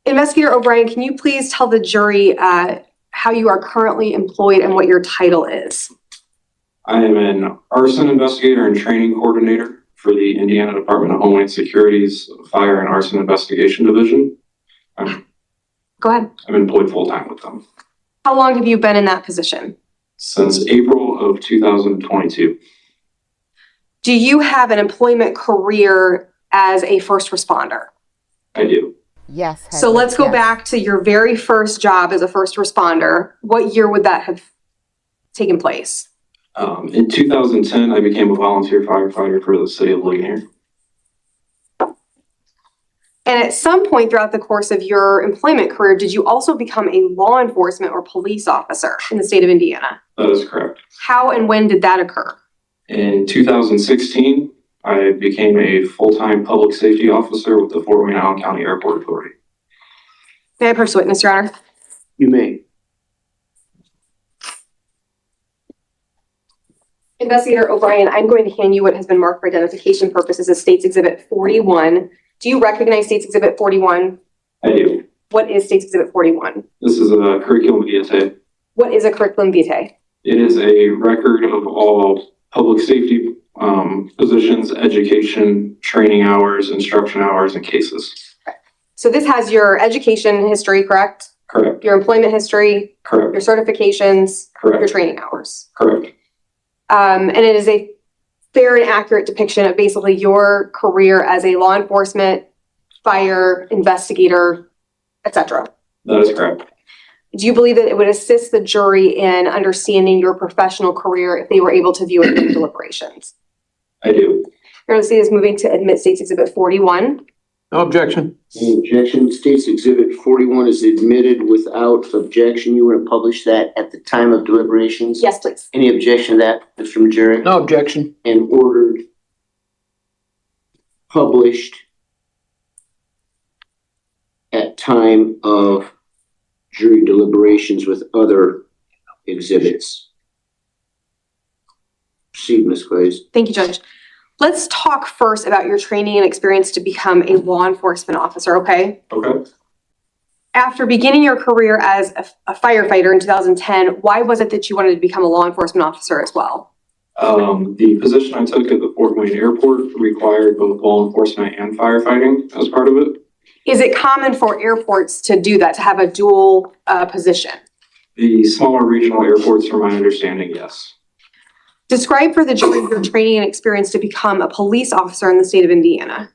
Investigator O'Brien, can you please tell the jury how you are currently employed and what your title is? I am an arson investigator and training coordinator for the Indiana Department of Homeland Security's Fire and Arson Investigation Division. Go ahead. I'm employed full-time with them How long have you been in that position? since April of 2022. Do you have an employment career as a first responder? I do. Yes. So Hedwig, let's go yes. back to your very first job as a first responder. What year would that have taken place? In 2010, I became a volunteer firefighter for the city of Ligonier. And at some point throughout the course of your employment career, did you also become a law enforcement or police officer in the state of Indiana? That is correct. How and when did that occur? In 2016, I became a full-time public safety officer with the Fort Wayne Allen County Airport Authority. May I approach the witness, Your Honor? You may. Investigator O'Brien, I'm going to hand you what has been marked for identification purposes as State's Exhibit 41. Do you recognize State's Exhibit 41? I do. What is State's Exhibit 41? This is a curriculum vitae. What is a curriculum vitae? It is a record of all public safety positions, education, training hours, instruction hours, and cases. So this has your education history, correct? Correct. Your employment history, Correct. your certifications, Correct. your training hours. Correct. And it is a fair and accurate depiction of basically your career as a law enforcement, fire, investigator, etc. That is correct. Do you believe that it would assist the jury in understanding your professional career if they were able to view it in deliberations? I do. Your Honor, is moving to admit State's Exhibit 41. No objection. Any objection? State's Exhibit 41 is admitted without objection. You want to publish that at the time of deliberations? Yes, please. Any objection to that, Mr. Majeri? No objection. And ordered, published at time of jury deliberations with other exhibits. Proceed, Ms. Glaze. Thank you, Judge. Let's talk first about your training and experience to become a law enforcement officer, okay? Okay. After beginning your career as a firefighter in 2010, why was it that you wanted to become a law enforcement officer as well? The position I took at the Fort Wayne Airport required both law enforcement and firefighting as part of it. Is it common for airports to do that, to have a dual position? The smaller regional airports, from my understanding, yes. Describe for the jury your training and experience to become a police officer in the state of Indiana.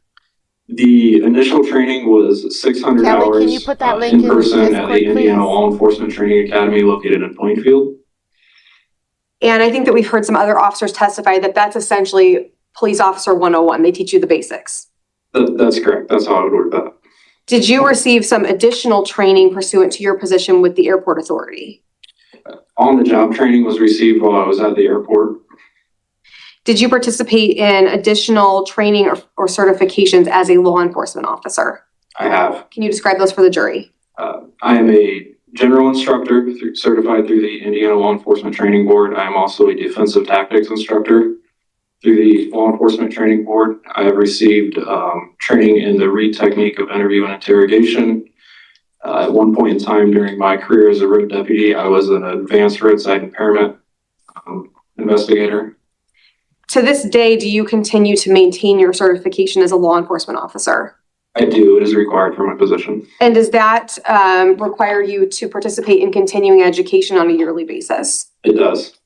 The initial training was 600 Kelly, hours can you put that link in in person at Discord, the Indiana please? Law Enforcement Training Academy located in Plainfield. And I think that we've heard some other officers testify that that's essentially Police Officer 101. They teach you the basics. That's correct. That's how I would word that. Did you receive some additional training pursuant to your position with the airport authority? On-the-job training was received while I was at the airport. Did you participate in additional training or certifications as a law enforcement officer? I have. Can you describe those for the jury? I am a general instructor certified through the Indiana Law Enforcement Training Board. I am also a defensive tactics instructor through the Law Enforcement Training Board. I have received training in the READ technique of interview and interrogation. At one point in time during my career as a road deputy, I was an advanced roadside impairment investigator. To this day, do you continue to maintain your certification as a law enforcement officer? I do. It is required for my position. And does that require you to participate in continuing education on a yearly basis? It does.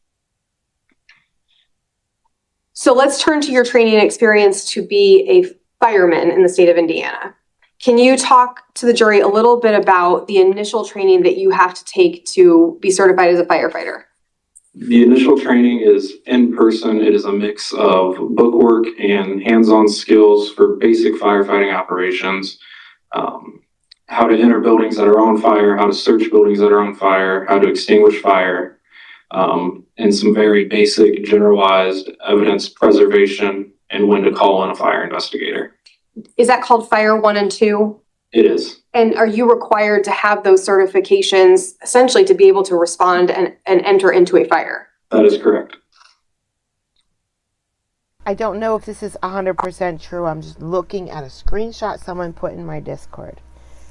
So let's turn to your training and experience to be a fireman in the state of Indiana. Can you talk to the jury a little bit about the initial training that you have to take to be certified as a firefighter? The initial training is in person. It is a mix of bookwork and hands-on skills for basic firefighting operations. How to enter buildings that are on fire, how to search buildings that are on fire, how to extinguish fire, and some very basic generalized evidence preservation and when to call in a fire investigator. Is that called Fire 1 and 2? It is. And are you required to have those certifications essentially to be able to respond and enter into a fire? That is correct. I don't know if this is 100% true. I'm just looking at a screenshot someone put in my Discord.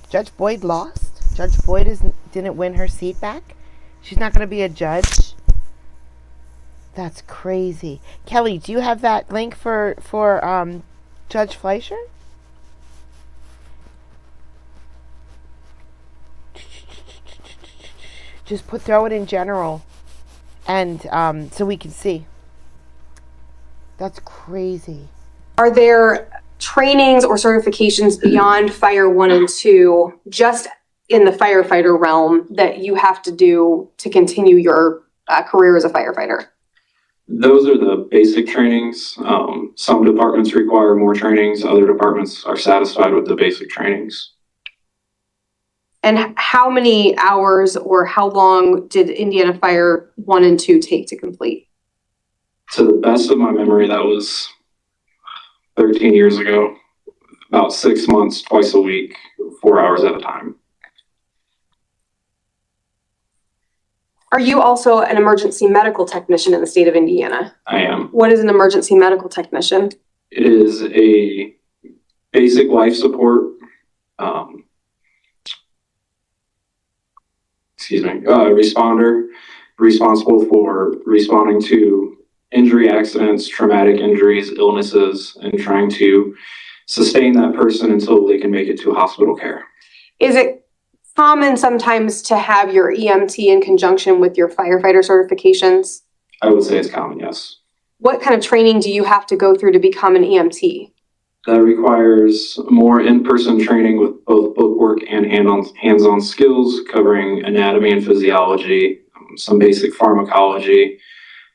Judge Boyd lost. Judge Boyd didn't win her seat back. She's not going to be a judge. That's crazy. Kelly, do you have that link for Judge Fleischer? Just throw it in general, and so we can see. That's crazy. Are there trainings or certifications beyond Fire 1 and 2 just in the firefighter realm that you have to do to continue your career as a firefighter? Those are the basic trainings. Some departments require more trainings. Other departments are satisfied with the basic trainings. And how many hours or how long did Indiana Fire 1 and 2 take to complete? To the best of my memory, that was 13 years ago. About 6 months, twice a week, 4 hours at a time. Are you also an emergency medical technician in the state of Indiana? I am. What is an emergency medical technician? It is a basic life support, responder responsible for responding to injury accidents, traumatic injuries, illnesses, and trying to sustain that person until they can make it to hospital care. Is it common sometimes to have your EMT in conjunction with your firefighter certifications? I would say it's common, yes. What kind of training do you have to go through to become an EMT? That requires more in-person training with both bookwork and hands-on skills, covering anatomy and physiology, some basic pharmacology,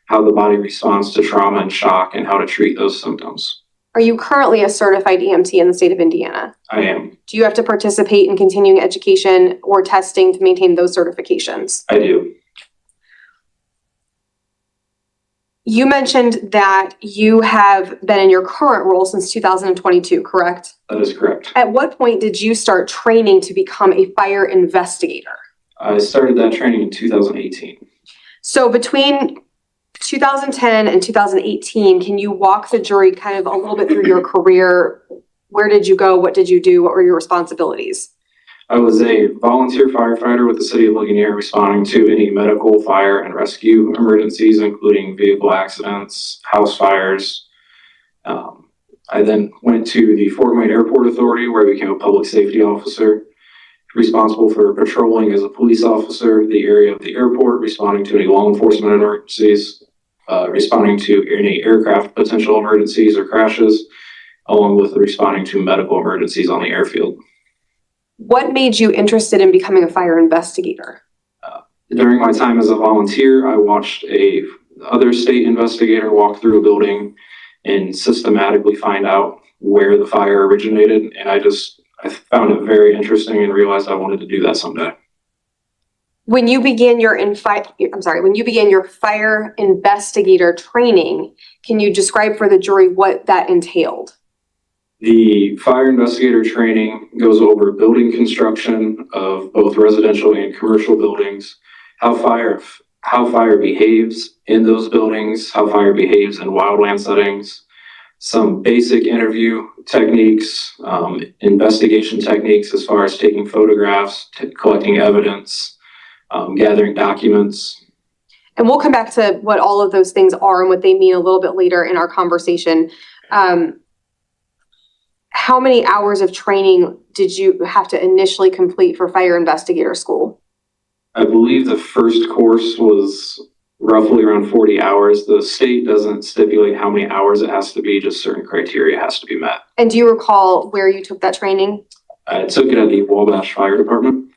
how the body responds to trauma and shock, and how to treat those symptoms. Are you currently a certified EMT in the state of Indiana? I am. Do you have to participate in continuing education or testing to maintain those certifications? I do. You mentioned that you have been in your current role since 2022, correct? That is correct. At what point did you start training to become a fire investigator? I started that training in 2018. So between 2010 and 2018, can you walk the jury kind of a little bit through your career? Where did you go? What did you do? What were your responsibilities? I was a volunteer firefighter with the city of Ligonier, responding to any medical, fire, and rescue emergencies, including vehicle accidents, house fires. I then went to the Fort Wayne Airport Authority, where I became a public safety officer, responsible for patrolling as a police officer the area of the airport, responding to any law enforcement emergencies, responding to any aircraft potential emergencies or crashes, along with responding to medical emergencies on the airfield. What made you interested in becoming a fire investigator? During my time as a volunteer, I watched other state investigator walk through a building and systematically find out where the fire originated, and I found it very interesting and realized I wanted to do that someday. When you began your fire investigator training, can you describe for the jury what that entailed? The fire investigator training goes over building construction of both residential and commercial buildings, how fire behaves in those buildings, how fire behaves in wildland settings, some basic interview techniques, investigation techniques as far as taking photographs, collecting evidence, gathering documents. And we'll come back to what all of those things are and what they mean a little bit later in our conversation. How many hours of training did you have to initially complete for fire investigator school? I believe the first course was roughly around 40 hours. The state doesn't stipulate how many hours it has to be, just certain criteria has to be met. And do you recall where you took that training? I took it at the Wabash Fire Department.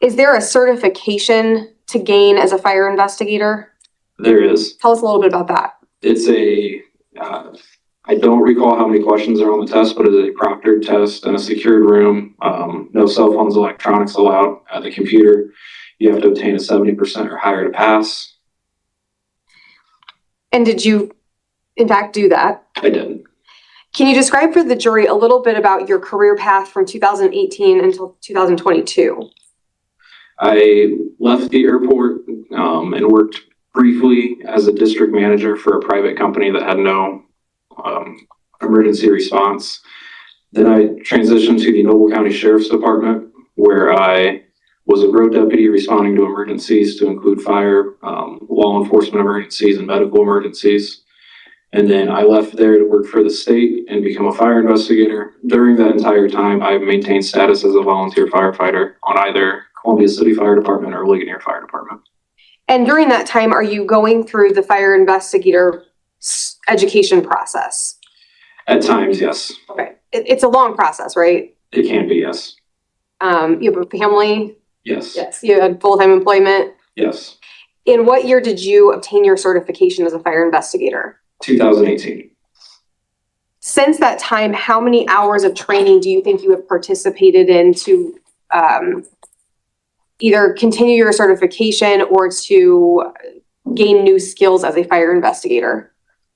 Is there a certification to gain as a fire investigator? There is. Tell us a little bit about that. It's I don't recall how many questions are on the test, but it's a proctored test in a secured room. No cell phones, electronics allowed at the computer. You have to obtain a 70% or higher to pass. And did you, in fact, do that? I did. Can you describe for the jury a little bit about your career path from 2018 until 2022? I left the airport and worked briefly as a district manager for a private company that had no emergency response. Then I transitioned to the Noble County Sheriff's Department, where I was a road deputy responding to emergencies to include fire, law enforcement emergencies, and medical emergencies. And then I left there to work for the state and become a fire investigator. During that entire time, I've maintained status as a volunteer firefighter on either Columbia City Fire Department or Ligonier Fire Department. And during that time, are you going through the fire investigator education process? At times, yes. Okay. It's a long process, right? It can be, yes. You have a family? Yes. Yes. You had full-time employment? Yes. In what year did you obtain your certification as a fire investigator? 2018. Since that time, how many hours of training do you think you have participated in to either continue your certification or to gain new skills as a fire investigator?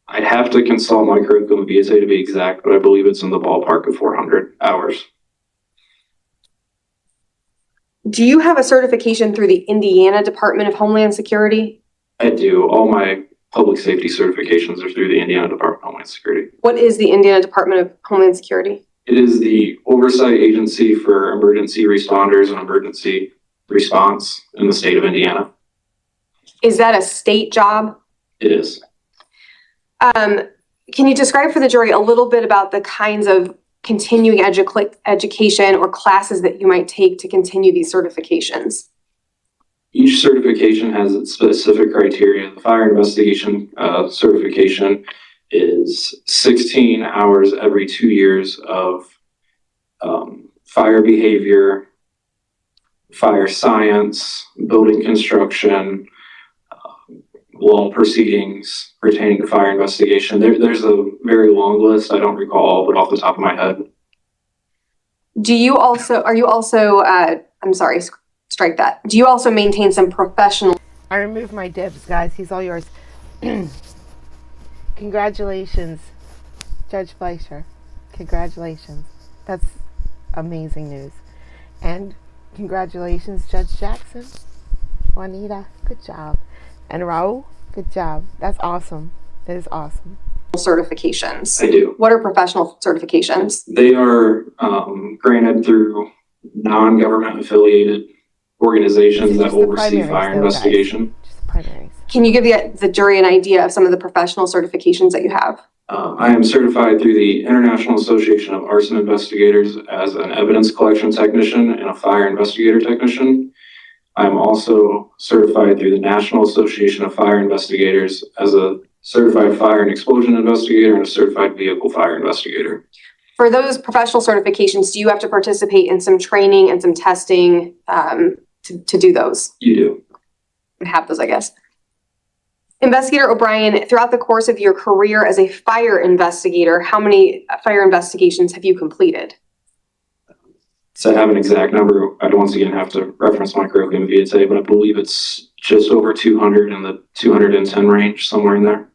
I'd have to consult my curriculum vitae to be exact, but I believe it's in the ballpark of 400 hours. Do you have a certification through the Indiana Department of Homeland Security? I do. All my public safety certifications are through the Indiana Department of Homeland Security. What is the Indiana Department of Homeland Security? It is the oversight agency for emergency responders and emergency response in the state of Indiana. Is that a state job? It is. Can you describe for the jury a little bit about the kinds of continuing education or classes that you might take to continue these certifications? Each certification has its specific criteria. The fire investigation certification is 16 hours every 2 years of fire behavior, fire science, building construction, law proceedings pertaining to fire investigation. There's a very long list. I don't recall all of it off the top of my head. Do you also, are you also, I'm sorry, strike that. Do you also maintain some professional? I removed my dibs, guys. He's all yours. Congratulations, Judge Fleischer. Congratulations. That's amazing news. And congratulations, Judge Jackson. Juanita, good job. And Raul, good job. That's awesome. That is awesome. Certifications? I do. What are professional certifications? They are granted through non-government affiliated organizations that oversee fire investigation. Just the primaries. Can you give the jury an idea of some of the professional certifications that you have? I am certified through the International Association of Arson Investigators as an evidence collection technician and a fire investigator technician. I'm also certified through the National Association of Fire Investigators as a certified fire and explosion investigator and a certified vehicle fire investigator. For those professional certifications, do you have to participate in some training and some testing to do those? You do. Have those, I guess. Investigator O'Brien, throughout the course of your career as a fire investigator, how many fire investigations have you completed? So I have an exact number. I'd once again have to reference my curriculum vitae, but I believe it's just over 200 in the 210 range, somewhere in there.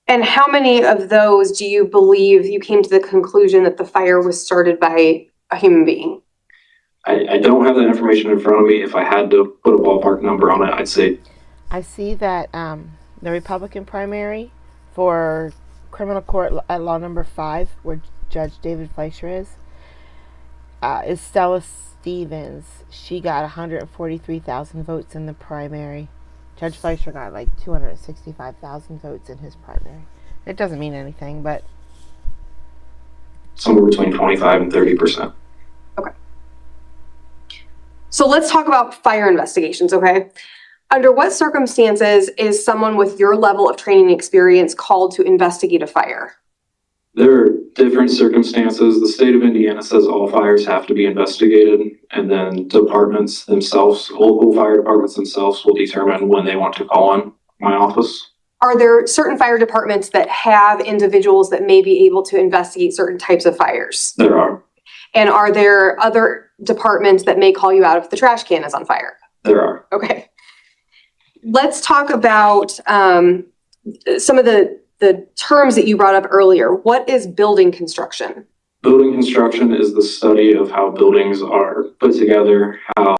And how many of those do you believe you came to the conclusion that the fire was started by a human being? I don't have that information in front of me. If I had to put a ballpark number on it, I'd say. I see that the Republican primary for criminal court at law number 5, where Judge David Fleischer is Stella Stevens. She got 143,000 votes in the primary. Judge Fleischer got like 265,000 votes in his primary. It doesn't mean anything, but Somewhere between 25 and 30%. Okay. So let's talk about fire investigations, okay? Under what circumstances is someone with your level of training and experience called to investigate a fire? There are different circumstances. The state of Indiana says all fires have to be investigated, and then departments themselves, local fire departments themselves, will determine when they want to call on my office. Are there certain fire departments that have individuals that may be able to investigate certain types of fires? There are. And are there other departments that may call you out if the trash can is on fire? There are. Okay. Let's talk about some of the terms that you brought up earlier. What is building construction? Building construction is the study of how buildings are put together, how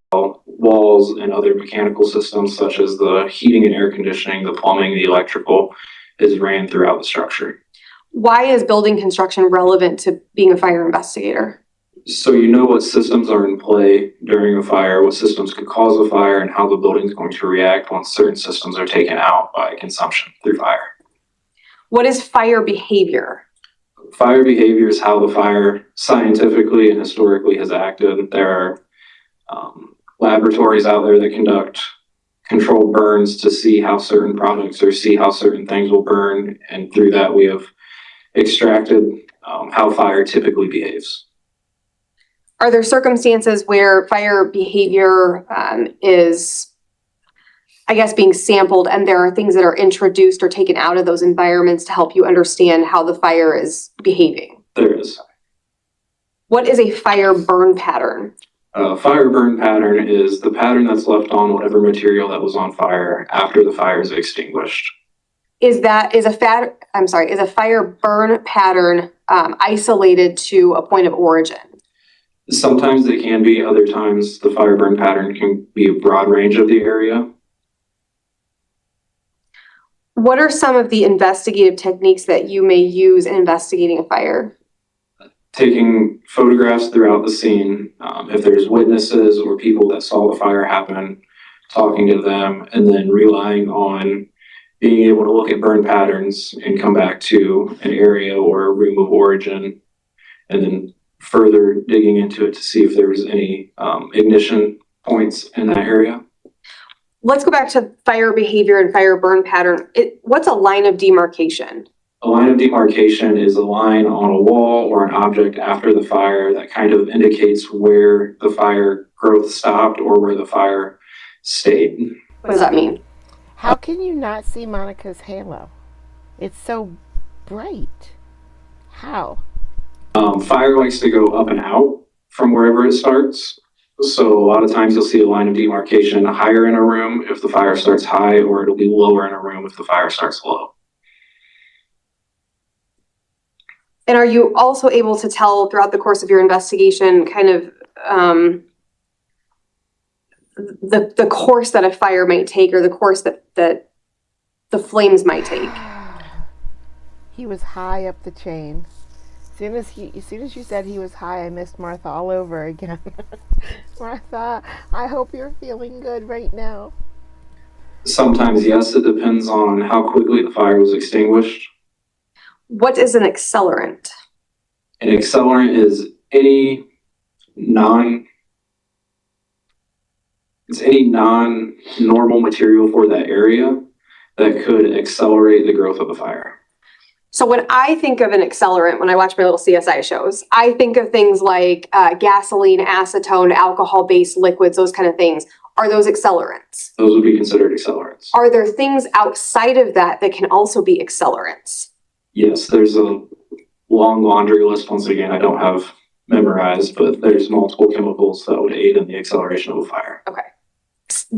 walls and other mechanical systems such as the heating and air conditioning, the plumbing, the electrical is ran throughout the structure. Why is building construction relevant to being a fire investigator? So you know what systems are in play during a fire, what systems could cause a fire, and how the building is going to react once certain systems are taken out by consumption through fire. What is fire behavior? Fire behavior is how the fire scientifically and historically has acted. There are laboratories out there that conduct controlled burns to see how certain products or see how certain things will burn. And through that, we have extracted how fire typically behaves. Are there circumstances where fire behavior is, I guess, being sampled, and there are things that are introduced or taken out of those environments to help you understand how the fire is behaving? There is. What is a fire burn pattern? Fire burn pattern is the pattern that's left on whatever material that was on fire after the fire is extinguished. Is a fire burn pattern isolated to a point of origin? Sometimes they can be, other times the fire burn pattern can be a broad range of the area. What are some of the investigative techniques that you may use in investigating a fire? Taking photographs throughout the scene, if there's witnesses or people that saw the fire happen, talking to them, and then relying on being able to look at burn patterns and come back to an area or a room of origin, and then further digging into it to see if there was any ignition points in that area. Let's go back to fire behavior and fire burn pattern. What's a line of demarcation? A line of demarcation is a line on a wall or an object after the fire that kind of indicates where the fire growth stopped or where the fire stayed. What does that mean? How can you not see Monica's halo? It's so bright. How? Fire likes to go up and out from wherever it starts. So a lot of times you'll see a line of demarcation higher in a room if the fire starts high, or it'll be lower in a room if the fire starts low. And are you also able to tell throughout the course of your investigation kind of the course that a fire might take, or the course that the flames might take? He was high up the chain. As soon as you said he was high, I missed Martha all over again. Martha, I hope you're feeling good right now. Sometimes, yes, it depends on how quickly the fire was extinguished. What is an accelerant? An accelerant is any non-normal material for that area that could accelerate the growth of a fire. So when I think of an accelerant, when I watch my little CSI shows, I think of things like gasoline, acetone, alcohol-based liquids, those kind of things. Are those accelerants? Those would be considered accelerants. Are there things outside of that that can also be accelerants? Yes, there's a long laundry list. Once again, I don't have memorized, but there's multiple chemicals that would aid in the acceleration of a fire. Okay.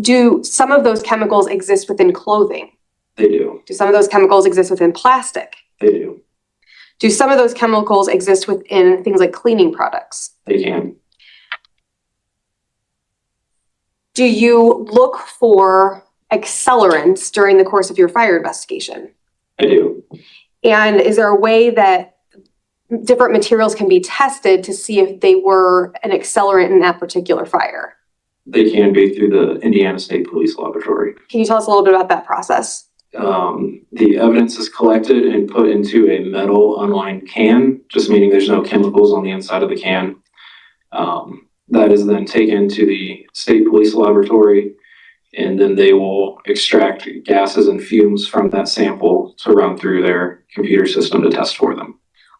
Do some of those chemicals exist within clothing? They do. Do some of those chemicals exist within plastic? They do. Do some of those chemicals exist within things like cleaning products? They can. Do you look for accelerants during the course of your fire investigation? I do. And is there a way that different materials can be tested to see if they were an accelerant in that particular fire? They can be through the Indiana State Police Laboratory. Can you tell us a little bit about that process? The evidence is collected and put into a metal unlined can, just meaning there's no chemicals on the inside of the can. That is then taken to the State Police Laboratory, and then they will extract gases and fumes from that sample to run through their computer system to test for them.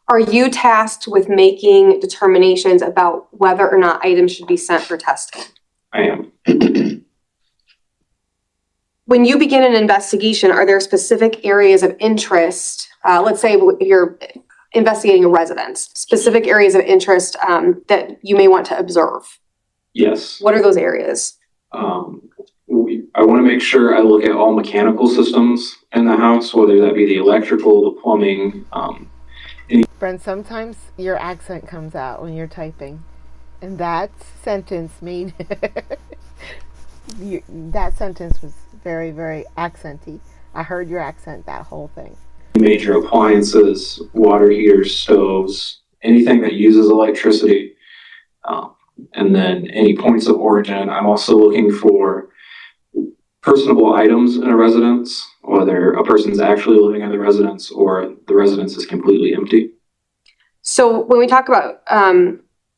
Are you tasked with making determinations about whether or not items should be sent for testing? I am. When you begin an investigation, are there specific areas of interest? Let's say if you're investigating a residence, specific areas of interest that you may want to observe. Yes. What are those areas? I want to make sure I look at all mechanical systems in the house, whether that be the electrical, the plumbing. Brent, sometimes your accent comes out when you're typing. And that sentence made... that sentence was very, very accenty. I heard your accent, that whole thing. Major appliances, water heaters, stoves, anything that uses electricity. And then any points of origin. I'm also looking for personable items in a residence, whether a person's actually living in the residence or the residence is completely empty. So when we talk about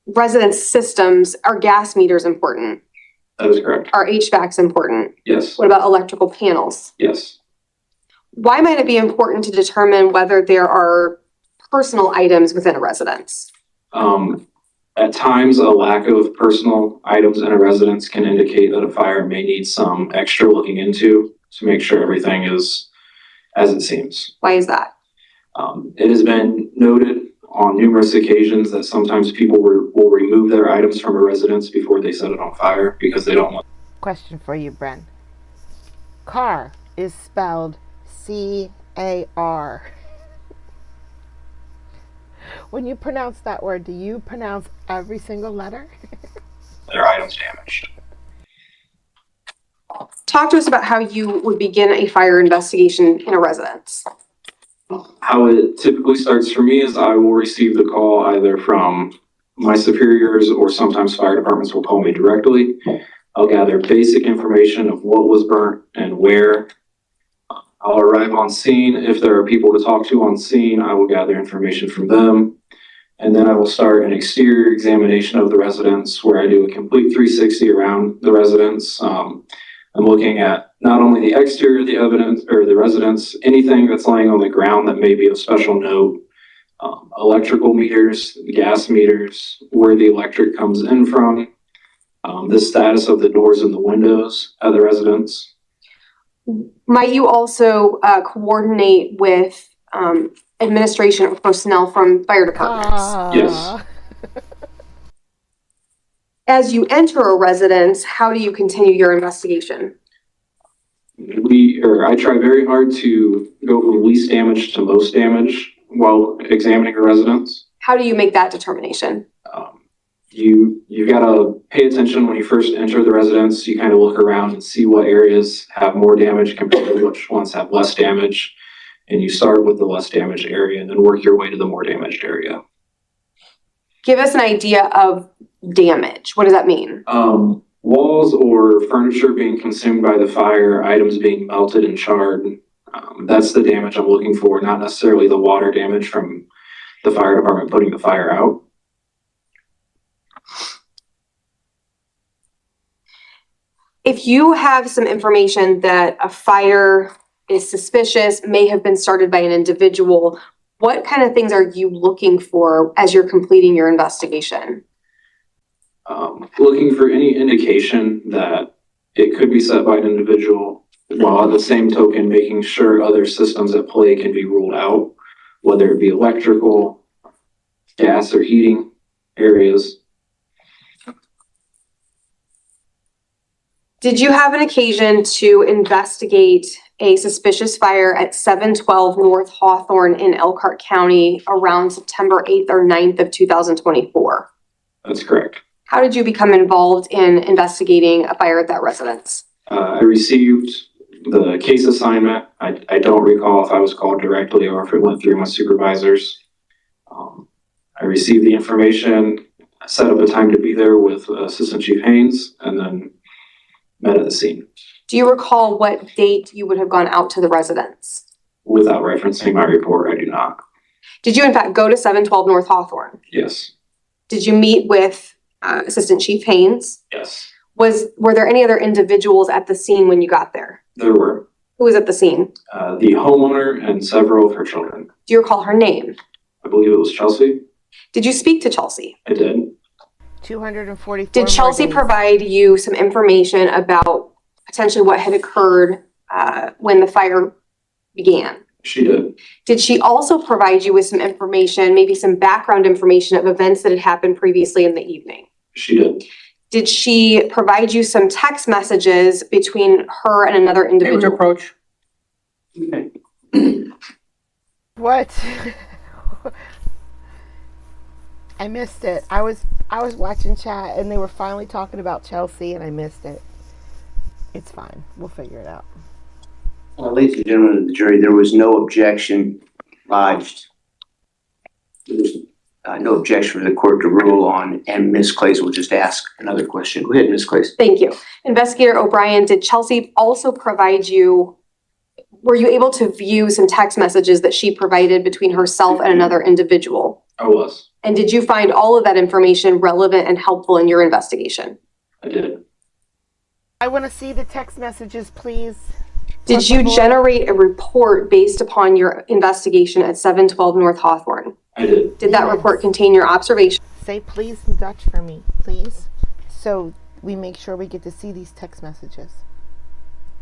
residence systems, are gas meters important? That is correct. Are HVACs important? Yes. What about electrical panels? Yes. Why might it be important to determine whether there are personal items within a residence? At times, a lack of personal items in a residence can indicate that a fire may need some extra looking into to make sure everything is as it seems. Why is that? It has been noted on numerous occasions that sometimes people will remove their items from a residence before they set it on fire because they don't want. Question for you, Bren. Car is spelled C-A-R. When you pronounce that word, do you pronounce every single letter? There are items damaged. Talk to us about how you would begin a fire investigation in a residence. How it typically starts for me is I will receive the call either from my superiors or sometimes fire departments will call me directly. I'll gather basic information of what was burnt and where. I'll arrive on scene. If there are people to talk to on scene, I will gather information from them. And then I will start an exterior examination of the residence where I do a complete 360 around the residence. I'm looking at not only the exterior of the evidence or the residence, anything that's laying on the ground that may be of special note, electrical meters, gas meters, where the electric comes in from, the status of the doors and the windows of the residence. Might you also coordinate with administration or personnel from fire departments? Yes. As you enter a residence, how do you continue your investigation? I try very hard to go from least damage to most damage while examining a residence. How do you make that determination? You've got to pay attention when you first enter the residence. You kind of look around and see what areas have more damage compared to which ones have less damage. And you start with the less damaged area and then work your way to the more damaged area. Give us an idea of damage. What does that mean? Walls or furniture being consumed by the fire, items being melted and charred. That's the damage I'm looking for, not necessarily the water damage from the fire department putting the fire out. If you have some information that a fire is suspicious, may have been started by an individual, what kind of things are you looking for as you're completing your investigation? Looking for any indication that it could be set by an individual, while at the same token making sure other systems at play can be ruled out, whether it be electrical, gas, or heating areas. Did you have an occasion to investigate a suspicious fire at 712 North Hawthorne in Elkhart County around September 8th or 9th of 2024? That's correct. How did you become involved in investigating a fire at that residence? I received the case assignment. I don't recall if I was called directly or if it went through my supervisors. I received the information, set up a time to be there with Assistant Chief Haynes, and then met at the scene. Do you recall what date you would have gone out to the residence? Without referencing my report, I do not. Did you in fact go to 712 North Hawthorne? Yes. Did you meet with Assistant Chief Haynes? Yes. Were there any other individuals at the scene when you got there? There were. Who was at the scene? The homeowner and several of her children. Do you recall her name? I believe it was Chelsea. Did you speak to Chelsea? I did. 244. Did Chelsea provide you some information about potentially what had occurred when the fire began? She did. Did she also provide you with some information, maybe some background information of events that had happened previously in the evening? She did. Did she provide you some text messages between her and another individual? Approach. What? I missed it. I was watching chat and they were finally talking about Chelsea and I missed it. It's fine. We'll figure it out. Well, ladies and gentlemen of the jury, there was no objection lodged. There was no objection for the court to rule on, and Ms. Clays will just ask another question. Go ahead, Ms. Clays. Thank you. Investigator O'Brien, did Chelsea also provide you, were you able to view some text messages that she provided between herself and another individual? I was. And did you find all of that information relevant and helpful in your investigation? I did. I want to see the text messages, please. Did you generate a report based upon your investigation at 712 North Hawthorne? I did. Did that report contain your observation? Say please in Dutch for me, please. So we make sure we get to see these text messages.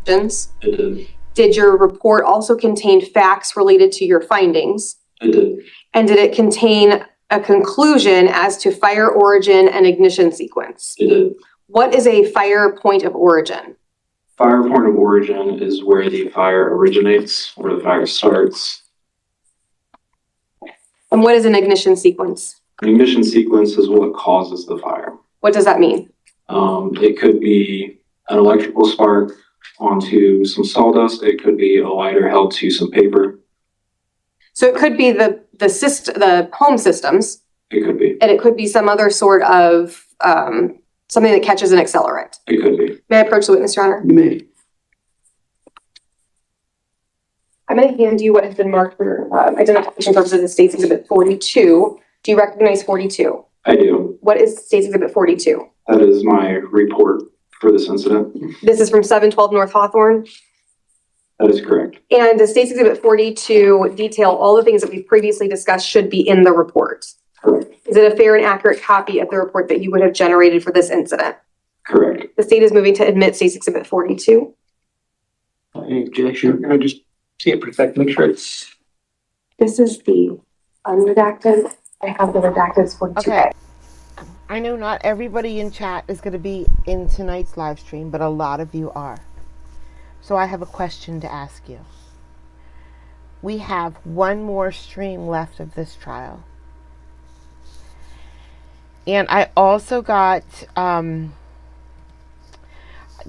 It did. Did your report also contain facts related to your findings? It did. And did it contain a conclusion as to fire origin and ignition sequence? It did. What is a fire point of origin? Fire point of origin is where the fire originates, where the fire starts. And what is an ignition sequence? An ignition sequence is what causes the fire. What does that mean? It could be an electrical spark onto some sawdust. It could be a lighter held to some paper. So it could be the home systems, It could be. and it could be some other sort of something that catches an accelerant. It could be. May I approach the witness, Your Honor? You may. I'm going to hand you what has been marked for identification purposes as State's Exhibit 42. Do you recognize 42? I do. What is State's Exhibit 42? That is my report for this incident. This is from 712 North Hawthorne. That is correct. And the State's Exhibit 42 detail all the things that we've previously discussed should be in the report. Correct. Is it a fair and accurate copy of the report that you would have generated for this incident? Correct. The state is moving to admit State's Exhibit 42. Any objection? Can I just see it for a second, make sure it's. This is the unredacted. I have the redacted as 42A. Okay. I know not everybody in chat is going to be in tonight's live stream, but a lot of you are. So I have a question to ask you. We have one more stream left of this trial. And I also got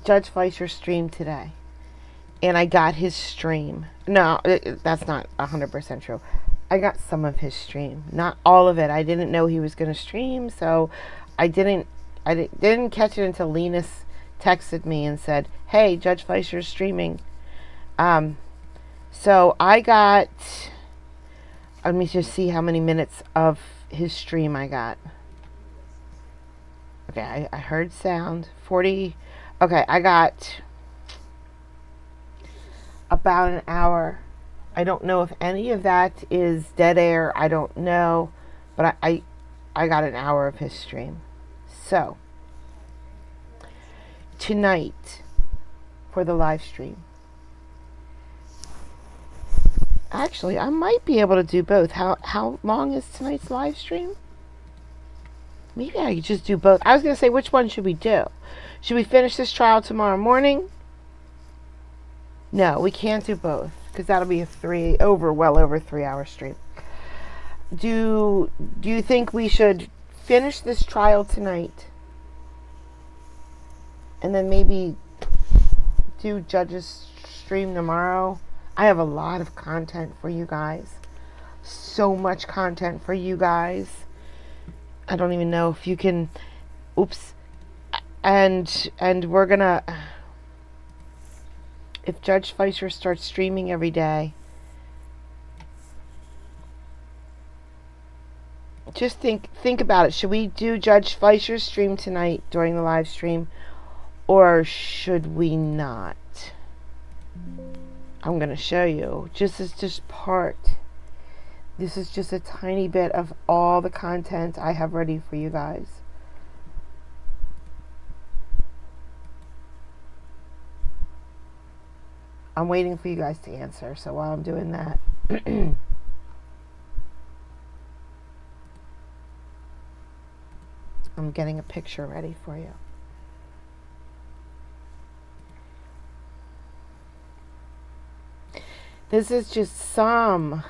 Judge Fleischer's stream today. And I got his stream. No, that's not 100% true. I got some of his stream, not all of it. I didn't know he was going to stream, so I didn't catch it until Linus texted me and said, "Hey, Judge Fleischer's streaming." So I got. Let me just see how many minutes of his stream I got. Okay, I heard sound. 40. Okay, I got about an hour. I don't know if any of that is dead air. I don't know. But I got an hour of his stream. So, tonight, for the live stream. Actually, I might be able to do both. How long is tonight's live stream? Maybe I could just do both. I was going to say, which one should we do? Should we finish this trial tomorrow morning? No, we can't do both, because that'll be well over 3 hour stream. Do you think we should finish this trial tonight and then maybe do Judge's stream tomorrow? I have a lot of content for you guys. So much content for you guys. I don't even know if you can. Oops. And we're gonna. If Judge Fleischer starts streaming every day, just think about it. Should we do Judge Fleischer's stream tonight during the live stream, or should we not? I'm gonna show you. This is just a tiny bit of all the content I have ready for you guys. I'm waiting for you guys to answer, so while I'm doing that, I'm getting a picture ready for you. This is just some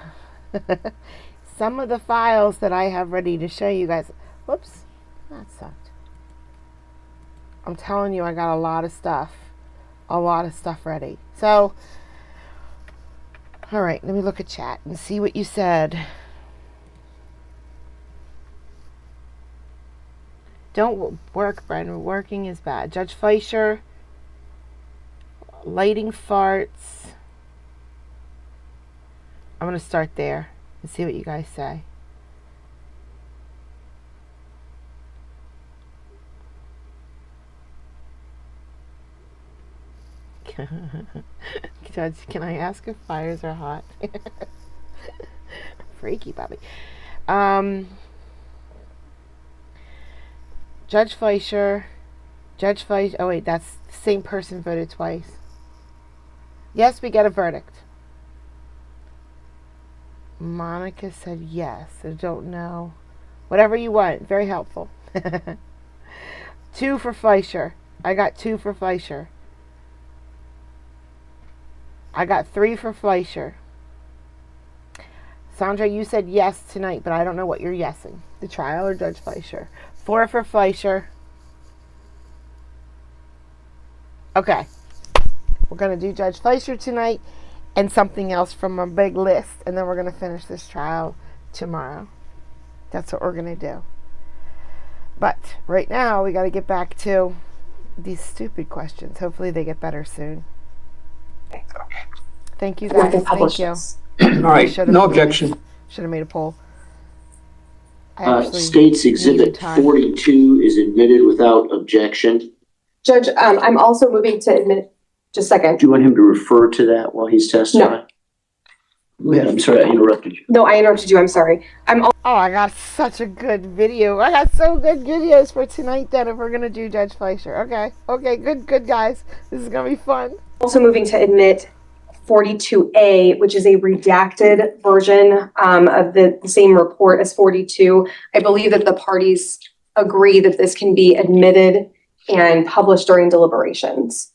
of the files that I have ready to show you guys. Whoops, that sucked. I'm telling you, I got a lot of stuff ready. So, all right, let me look at chat and see what you said. Don't work, Brendan. Working is bad. Judge Fleischer, lighting farts. I'm going to start there and see what you guys say. Judge, can I ask if fires are hot? Freaky, Bobby. Judge Fleischer. Oh wait, that's the same person voted twice. Yes, we get a verdict. Monica said yes. I don't know. Whatever you want. Very helpful. 2 for Fleischer. I got 2 for Fleischer. I got 3 for Fleischer. Sandra, you said yes tonight, but I don't know what you're yesing. The trial or Judge Fleischer? 4 for Fleischer. Okay. We're going to do Judge Fleischer tonight and something else from a big list, and then we're going to finish this trial tomorrow. That's what we're going to do. But right now, we got to get back to these stupid questions. Hopefully they get better soon. Thank you, guys. Thank you. All right, no objection. Should have made a poll. I actually States needed Exhibit time. 42 is admitted without objection. Judge, I'm also moving to admit, just a second. Do you want him to refer to that while he's testifying? Go ahead, I'm sorry I interrupted you. No, I interrupted you, I'm sorry. Oh, I got such a good video. I got so good videos for tonight then if we're going to do Judge Fleischer. Okay, good guys. This is going to be fun. Also moving to admit 42A, which is a redacted version of the same report as 42. I believe that the parties agree that this can be admitted and published during deliberations.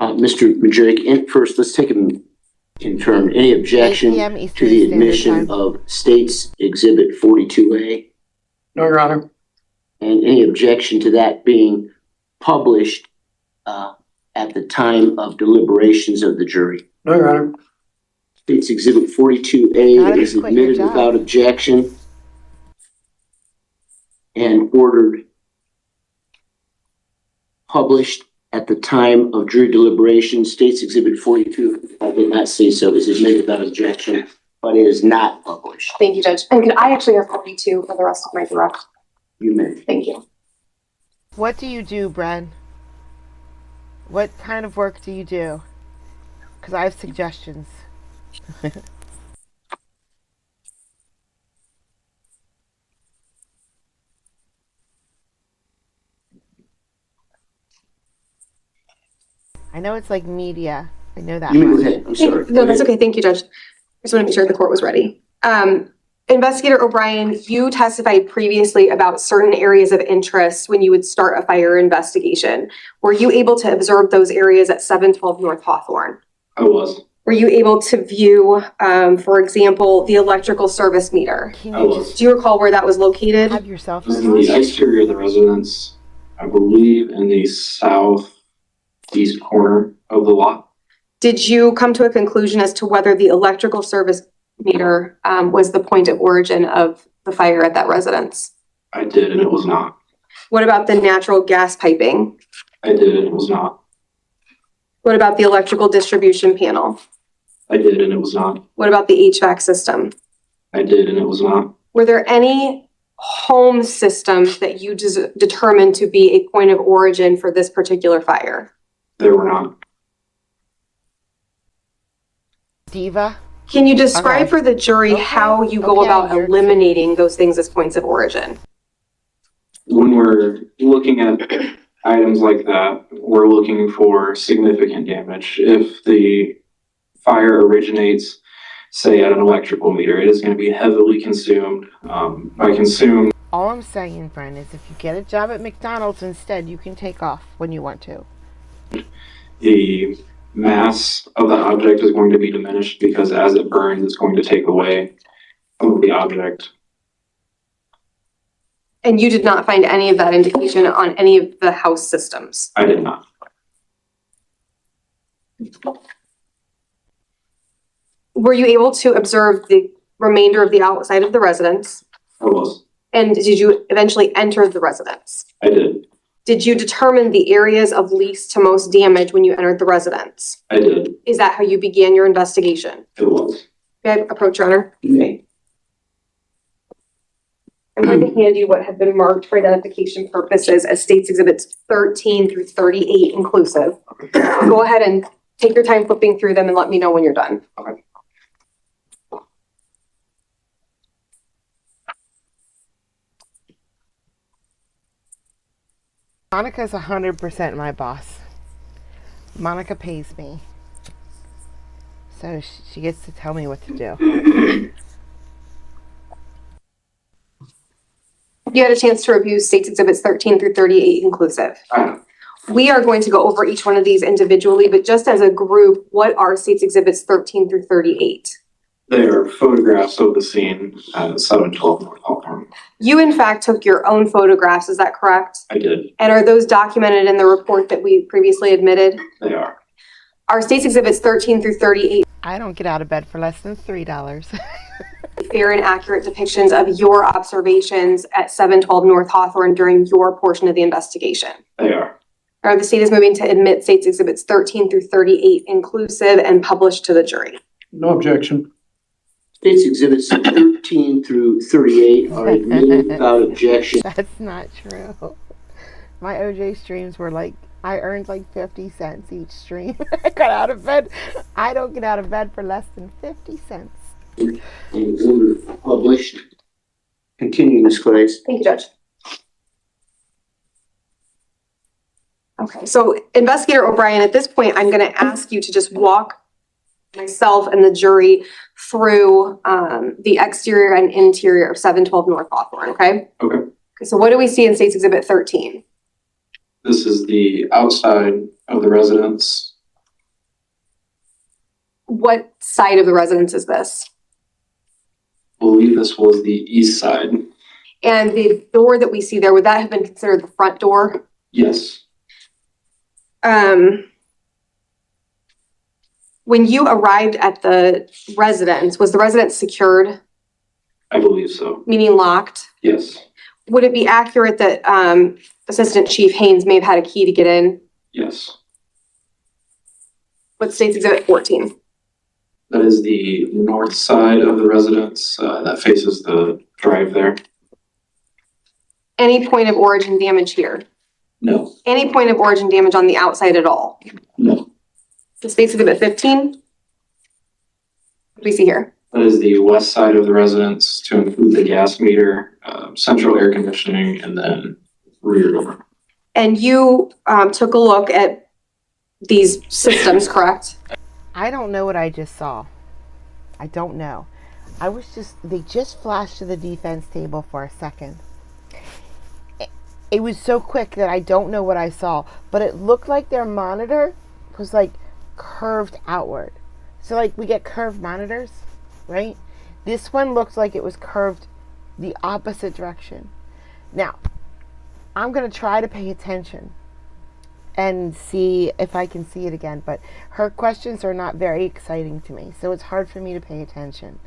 Mr. Majeric, first, let's take him in turn. Any objection 8 p.m. to Eastern the Standard admission Time. of States Exhibit 42A? No, Your Honor. And any objection to that being published at the time of deliberations of the jury? No, Your Honor. States Exhibit 42A How did is you quit your admitted job? without objection and ordered published at the time of jury deliberation. States Exhibit 42, I did not say so, is admitted without objection, but it is not published. Thank you, Judge. And could I actually have 42 for the rest of my direct? You may. Thank you. What do you do, Bren? What kind of work do you do? Because I have suggestions. I know it's like media. I know that You may go much. ahead, I'm sorry. No, that's okay. Thank you, Judge. I just want to make sure the court was ready. Investigator O'Brien, you testified previously about certain areas of interest when you would start a fire investigation. Were you able to observe those areas at 712 North Hawthorne? I was. Were you able to view, for example, the electrical service meter? Can I you was. just Do you recall where that was located? have your cell It was phone in the on? exterior of the residence, I believe in the southeast corner of the lot. Did you come to a conclusion as to whether the electrical service meter was the point of origin of the fire at that residence? I did, and it was not. What about the natural gas piping? I did, and it was not. What about the electrical distribution panel? I did, and it was not. What about the HVAC system? I did, and it was not. Were there any home systems that you determined to be a point of origin for this particular fire? There were not. Diva? Can you describe Okay. for the jury Okay. how you go Okay, about you're- eliminating those things as points of origin? When we're looking at items like that, we're looking for significant damage. If the fire originates, say, at an electrical meter, it is going to be heavily consumed. By consumed, All I'm saying, Bren, is if you get a job at McDonald's instead, you can take off when you want to. the mass of the object is going to be diminished because as it burns, it's going to take away some of the object. And you did not find any of that indication on any of the house systems? I did not. Were you able to observe the remainder of the outside of the residence? I was. And did you eventually enter the residence? I did. Did you determine the areas of least to most damage when you entered the residence? I did. Is that how you began your investigation? It was. May I approach, Your Honor? Okay. I'm going to hand you what have been marked for identification purposes as States Exhibits 13 through 38 inclusive. Go ahead and take your time flipping through them and let me know when you're done. Okay. Monica's 100% my boss. Monica pays me. So she gets to tell me what to do. You had a chance to review States Exhibits 13 through 38 inclusive. We are going to go over each one of these individually, but just as a group, what are States Exhibits 13 through 38? They are photographs of the scene at 712 North Hawthorne. You in fact took your own photographs, is that correct? I did. And are those documented in the report that we previously admitted? They are. Are States Exhibits 13 through 38 I don't get out of bed for less than $3. fair and accurate depictions of your observations at 712 North Hawthorne during your portion of the investigation? They are. Or the state is moving to admit States Exhibits 13 through 38 inclusive and published to the jury. No objection. States Exhibits 13 through 38 are admitted without objection. That's not true. My OJ streams were like, I earned like 50 cents each stream. I got out of bed. I don't get out of bed for less than 50 cents. And order published. Continue, Ms. Clays. Thank you, Judge. Okay, so Investigator O'Brien, at this point, I'm going to ask you to just walk myself and the jury through the exterior and interior of 712 North Hawthorne, okay? Okay. So what do we see in States Exhibit 13? This is the outside of the residence. What side of the residence is this? I believe this was the east side. And the door that we see there, would that have been considered the front door? Yes. When you arrived at the residence, was the residence secured, I believe so. meaning locked? Yes. Would it be accurate that Assistant Chief Haynes may have had a key to get in? Yes. What's States Exhibit 14? That is the north side of the residence that faces the drive there. Any point of origin damage here? No. Any point of origin damage on the outside at all? No. The States Exhibit 15? What do we see here? That is the west side of the residence to include the gas meter, central air conditioning, and then rear door. And you took a look at these systems, correct? I don't know what I just saw. I don't know. They just flashed to the defense table for a second. It was so quick that I don't know what I saw, but it looked like their monitor was like curved outward. So like we get curved monitors, right? This one looked like it was curved the opposite direction. Now, I'm going to try to pay attention and see if I can see it again, but her questions are not very exciting to me, so it's hard for me to pay attention.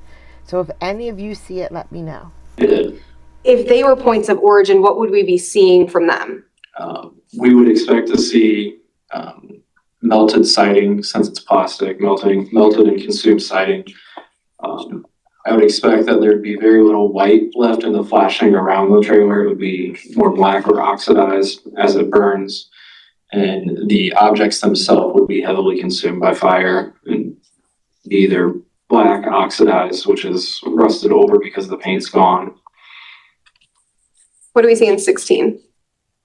So if any of you see it, let me know. I did. If they were points of origin, what would we be seeing from them? We would expect to see melted siding, since it's plastic, melted and consumed siding. I would expect that there'd be very little white left in the flashing around the trailer. It would be more black or oxidized as it burns. And the objects themselves would be heavily consumed by fire and be either black, oxidized, which is rusted over because the paint's gone. What do we see in 16?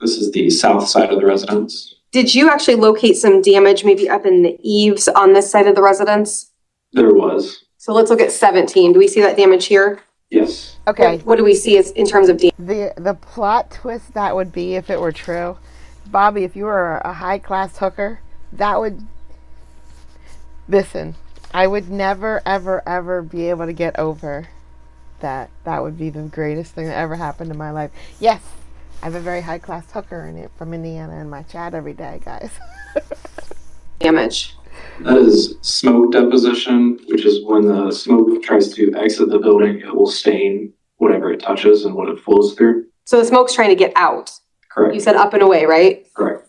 This is the south side of the residence. Did you actually locate some damage maybe up in the eaves on this side of the residence? There was. So let's look at 17. Do we see that damage here? Yes. Okay. What do we see as in terms of damage? The plot twist that would be if it were true, Bobby, if you were a high class hooker, that would, listen, I would never, ever, ever be able to get over that. That would be the greatest thing that ever happened in my life. Yes, I have a very high class hooker in it from Indiana in my chat every day, guys. Damage. That is smoke deposition, which is when the smoke tries to exit the building, it will stain whatever it touches and what it flows through. So the smoke's trying to get out. Correct. You said up and away, right? Correct.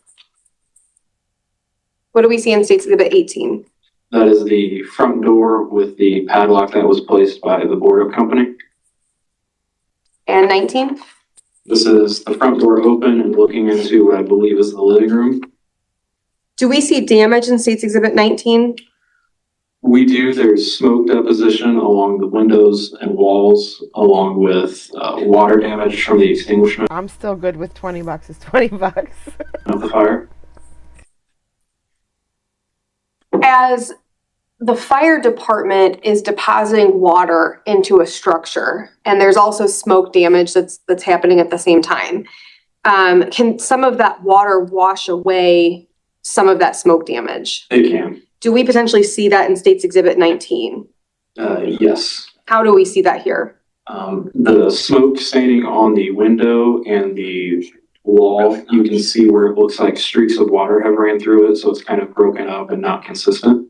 What do we see in States Exhibit 18? That is the front door with the padlock that was placed by the board-up company. And 19? This is the front door open and looking into what I believe is the living room. Do we see damage in States Exhibit 19? We do. There's smoke deposition along the windows and walls, along with water damage from the extinguishment I'm still good with $20 is $20. of the fire. As the fire department is depositing water into a structure, and there's also smoke damage that's happening at the same time. Can some of that water wash away some of that smoke damage? It can. Do we potentially see that in State's Exhibit 19? Yes. How do we see that here? The smoke staining on the window and the wall, you can see where it looks like streaks of water have ran through it, so it's kind of broken up and not consistent.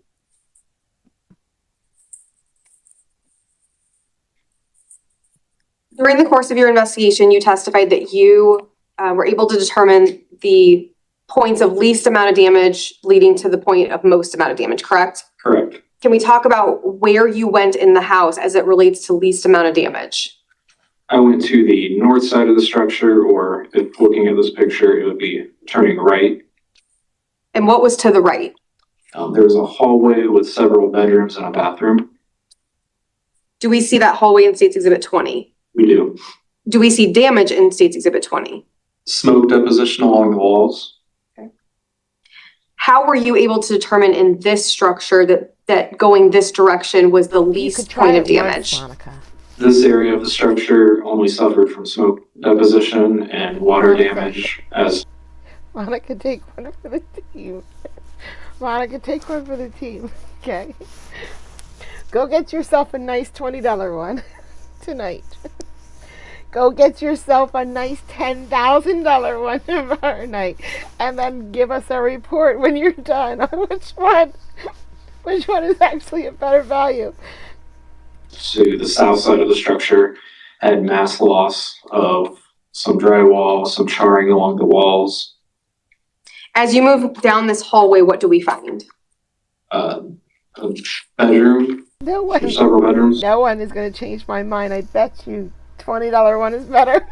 During the course of your investigation, you testified that you were able to determine the points of least amount of damage leading to the point of most amount of damage, correct? Correct. Can we talk about where you went in the house as it relates to least amount of damage? I went to the north side of the structure, or if looking at this picture, it would be turning right. And what was to the right? There was a hallway with several bedrooms and a bathroom. Do we see that hallway in State's Exhibit 20? We do. Do we see damage in State's Exhibit 20? Smoke deposition along the walls. How were you able to determine in this structure that going this direction was the least point of damage? This area of the structure only suffered from smoke deposition and water damage as... Monica, take one for the team. Monica, take one for the team. Okay. Go get yourself a nice $20 one tonight. Go get yourself a nice $10,000 one tomorrow night, and then give us a report when you're done on which one is actually a better value. To the south side of the structure had mass loss of some drywall, some charring along the walls. As you move down this hallway, what do we find? A bedroom. There's several bedrooms. No one is going to change my mind. I bet you $20 one is better.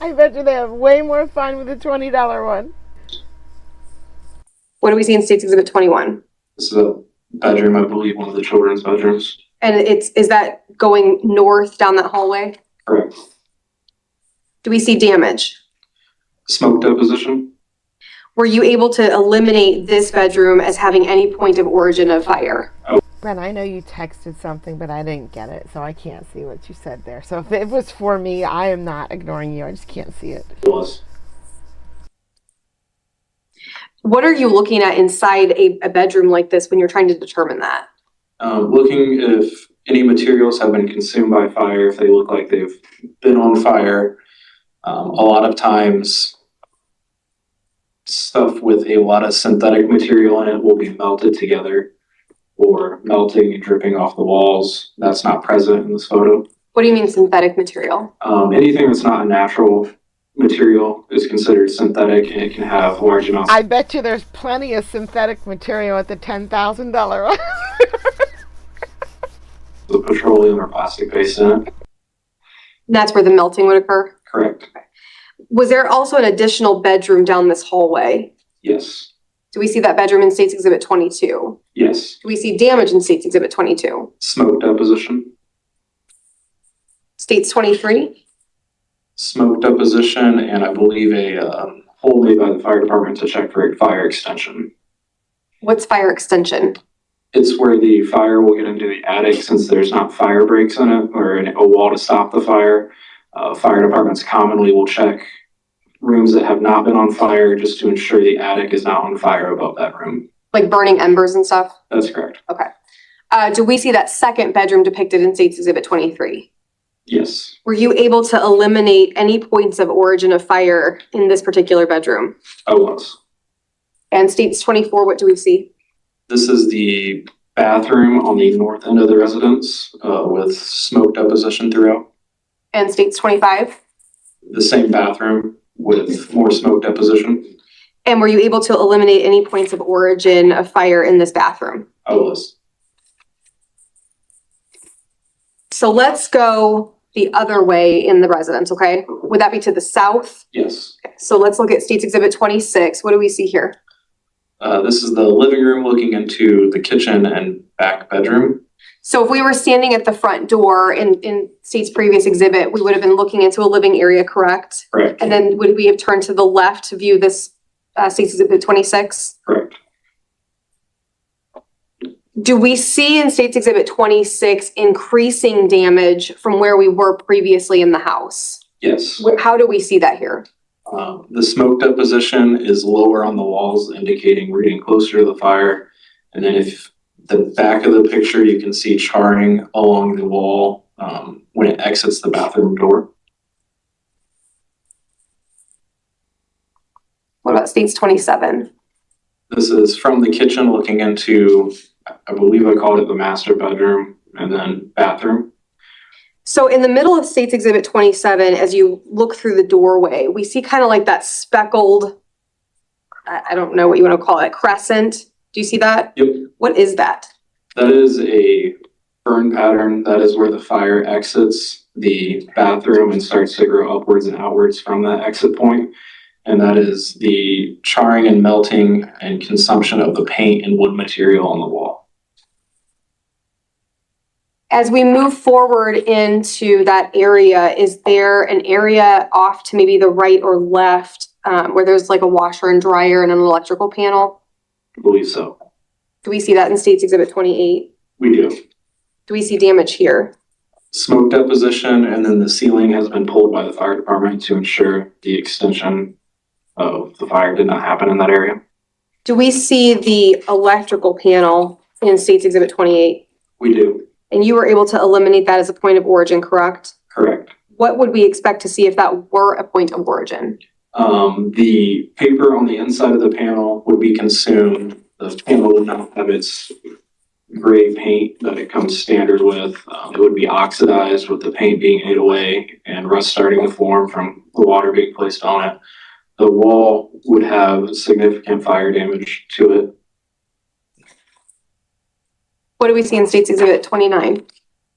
I bet you they have way more fun with the $20 one. What do we see in State's Exhibit 21? This is a bedroom, I believe, one of the children's bedrooms. And is that going north down that hallway? Correct. Do we see damage? Smoke deposition. Were you able to eliminate this bedroom as having any point of origin of fire? Brent, I know you texted something, but I didn't get it, so I can't see what you said there. So if it was for me, I am not ignoring you. I just can't see it. It was. What are you looking at inside a bedroom like this when you're trying to determine that? Looking if any materials have been consumed by fire, if they look like they've been on fire. A lot of times, stuff with a lot of synthetic material in it will be melted together or melting and dripping off the walls. That's not present in this photo. What do you mean synthetic material? Anything that's not a natural material is considered synthetic, and it can have large amounts. I bet you there's plenty of synthetic material at the $10,000 one. The petroleum or plastic base in it. And that's where the melting would occur? Correct. Was there also an additional bedroom down this hallway? Yes. Do we see that bedroom in State's Exhibit 22? Yes. Do we see damage in State's Exhibit 22? Smoke deposition. State's 23? Smoke deposition, and I believe a hole made by the fire department to check for a fire extension. What's fire extension? It's where the fire will get into the attic since there's not fire breaks in it or a wall to stop the fire. Fire departments commonly will check rooms that have not been on fire just to ensure the attic is not on fire above that room. Like burning embers and stuff? That's correct. Okay. Do we see that second bedroom depicted in State's Exhibit 23? Yes. Were you able to eliminate any points of origin of fire in this particular bedroom? I was. And State's 24, what do we see? This is the bathroom on the north end of the residence with smoke deposition throughout. And State's 25? The same bathroom with more smoke deposition. And were you able to eliminate any points of origin of fire in this bathroom? I was. So let's go the other way in the residence, okay? Would that be to the south? Yes. So let's look at State's Exhibit 26. What do we see here? This is the living room looking into the kitchen and back bedroom. So if we were standing at the front door in State's previous exhibit, we would have been looking into a living area, correct? Correct. And then would we have turned to the left to view this State's Exhibit 26? Correct. Do we see in State's Exhibit 26 increasing damage from where we were previously in the house? Yes. How do we see that here? The smoke deposition is lower on the walls, indicating we're getting closer to the fire. And then if the back of the picture, you can see charring along the wall when it exits the bathroom door. What about State's 27? This is from the kitchen looking into, I believe I called it the master bedroom and then bathroom. So in the middle of State's Exhibit 27, as you look through the doorway, we see kind of like that speckled, I don't know what you want to call it, crescent. Do you see that? Yep. What is that? That is a burn pattern. That is where the fire exits the bathroom and starts to grow upwards and outwards from that exit point. And that is the charring and melting and consumption of the paint and wood material on the wall. As we move forward into that area, is there an area off to maybe the right or left where there's like a washer and dryer and an electrical panel? I believe so. Do we see that in State's Exhibit 28? We do. Do we see damage here? Smoke deposition, and then the ceiling has been pulled by the fire department to ensure the extension of the fire did not happen in that area. Do we see the electrical panel in State's Exhibit 28? We do. And you were able to eliminate that as a point of origin, correct? Correct. What would we expect to see if that were a point of origin? The paper on the inside of the panel would be consumed. The panel would not have its gray paint that it comes standard with. It would be oxidized with the paint being ate away and rust starting to form from the water being placed on it. The wall would have significant fire damage to it. What do we see in State's Exhibit 29?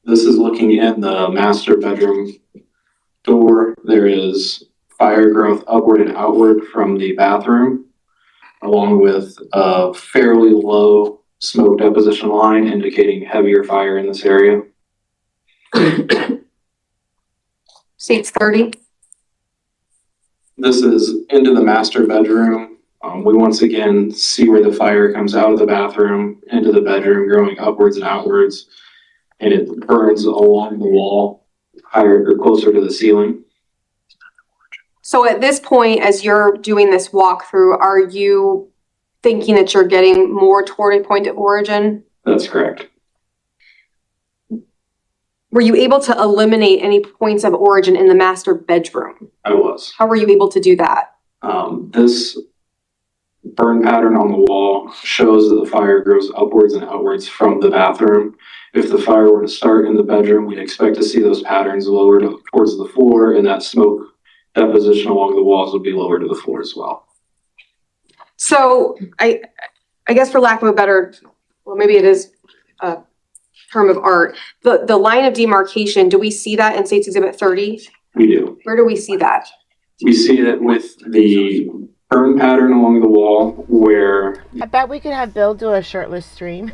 This is looking in the master bedroom door. There is fire growth upward and outward from the bathroom, along with a fairly low smoke deposition line indicating heavier fire in this area. State's 30? This is into the master bedroom. We once again see where the fire comes out of the bathroom into the bedroom, growing upwards and outwards, and it burns along the wall, higher or closer to the ceiling. So at this point, as you're doing this walkthrough, are you thinking that you're getting more toward a point of origin? That's correct. Were you able to eliminate any points of origin in the master bedroom? I was. How were you able to do that? This burn pattern on the wall shows that the fire grows upwards and outwards from the bathroom. If the fire were to start in the bedroom, we'd expect to see those patterns lowered towards the floor, and that smoke deposition along the walls would be lower to the floor as well. So I guess for lack of a better, well, maybe it is a term of art, the line of demarcation, do we see that in State's Exhibit 30? We do. Where do we see that? We see it with the burn pattern along the wall where I bet we could have Bill do a shirtless stream.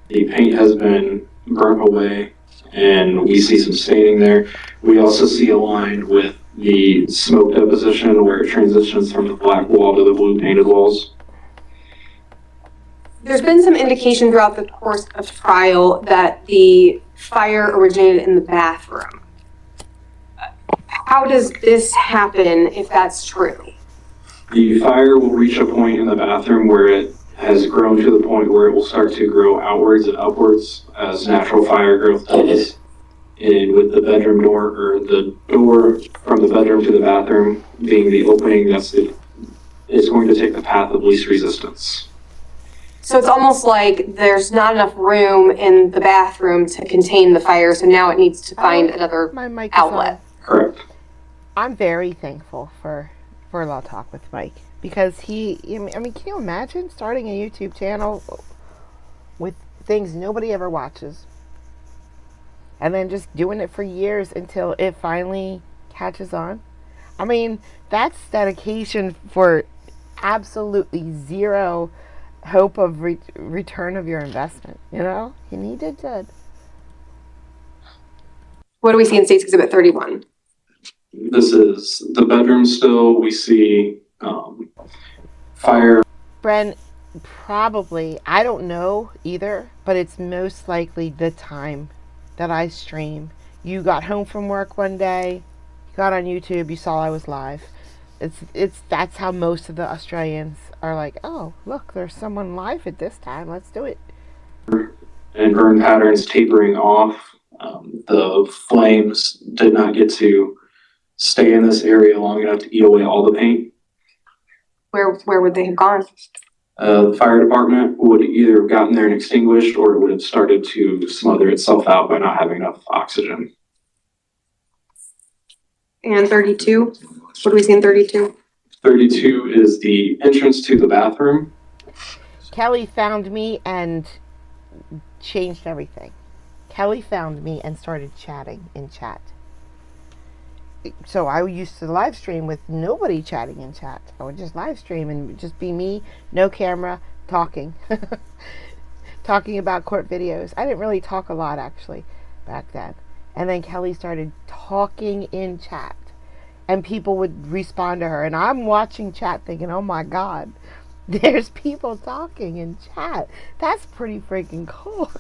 the paint has been burnt away and we see some staining there. We also see a line with the smoke deposition where it transitions from the black wall to the blue painted walls. There's been some indication throughout the course of trial that the fire originated in the bathroom. How does this happen if that's true? The fire will reach a point in the bathroom where it has grown to the point where it will start to grow outwards and upwards as natural fire growth does. And with the bedroom door, or the door from the bedroom to the bathroom being the opening, it's going to take the path of least resistance. So it's almost like there's not enough room in the bathroom to contain the fire, so now it needs to find another My mic is outlet. on. Correct. I'm very thankful for Law Talk with Mike, because I mean, can you imagine starting a YouTube channel with things nobody ever watches? And then just doing it for years until it finally catches on? I mean, that's dedication for absolutely zero hope of return of your investment, you know? And he did good. What do we see in State's Exhibit 31? This is the bedroom still. We see fire. Bren, Probably. I don't know either, but it's most likely the time that I stream. You got home from work one day, you got on YouTube, you saw I was live. That's how most of the Australians are like, oh, look, there's someone live at this time. Let's do it. And burn patterns tapering off. The flames did not get to stay in this area long enough to eat away all the paint. Where would they have gone? The fire department would either have gotten there and extinguished, or it would have started to smother itself out by not having enough oxygen. And 32? What do we see in 32? 32 is the entrance to the bathroom. Kelly found me and changed everything. Kelly found me and started chatting in chat. So I used to live stream with nobody chatting in chat. I would just live stream and just be me, no camera, talking. Talking about court videos. I didn't really talk a lot actually back then. And then Kelly started talking in chat. And people would respond to her. And I'm watching chat thinking, oh my God, there's people talking in chat. That's pretty freaking cool.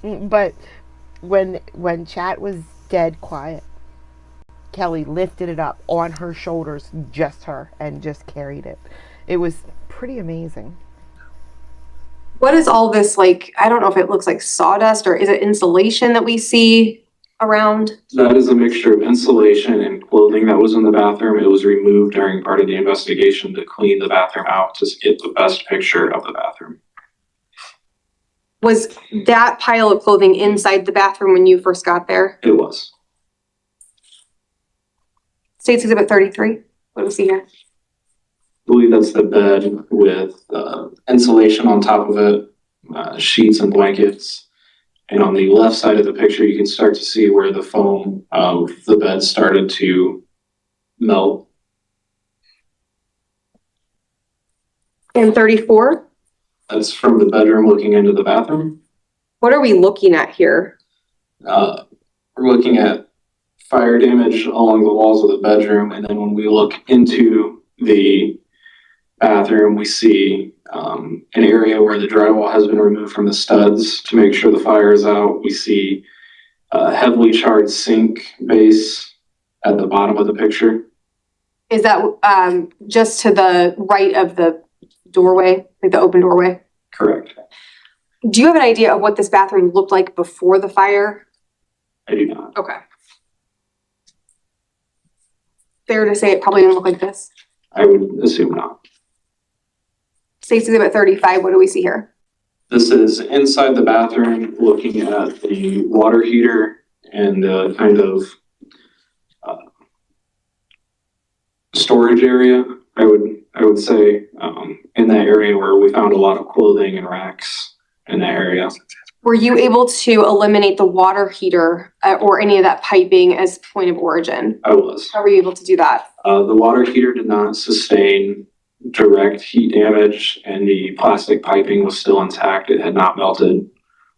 But when chat was dead quiet, Kelly lifted it up on her shoulders, just her, and just carried it. It was pretty amazing. What is all this like? I don't know if it looks like sawdust or is it insulation that we see around? That is a mixture of insulation and clothing that was in the bathroom. It was removed during part of the investigation to clean the bathroom out to get the best picture of the bathroom. Was that pile of clothing inside the bathroom when you first got there? It was. State's Exhibit 33. What do we see here? I believe that's the bed with insulation on top of it, sheets and blankets. And on the left side of the picture, you can start to see where the foam of the bed started to melt. And 34? That's from the bedroom looking into the bathroom. What are we looking at here? We're looking at fire damage along the walls of the bedroom. And then when we look into the bathroom, we see an area where the drywall has been removed from the studs to make sure the fire is out. We see a heavily charred sink base at the bottom of the picture. Is that just to the right of the doorway, like the open doorway? Correct. Do you have an idea of what this bathroom looked like before the fire? I do not. Okay. Fair to say it probably didn't look like this? I would assume not. State's Exhibit 35, what do we see here? This is inside the bathroom looking at the water heater and the kind of storage area. I would say in that area where we found a lot of clothing and racks in that area. Were you able to eliminate the water heater or any of that piping as point of origin? I was. How were you able to do that? The water heater did not sustain direct heat damage, and the plastic piping was still intact. It had not melted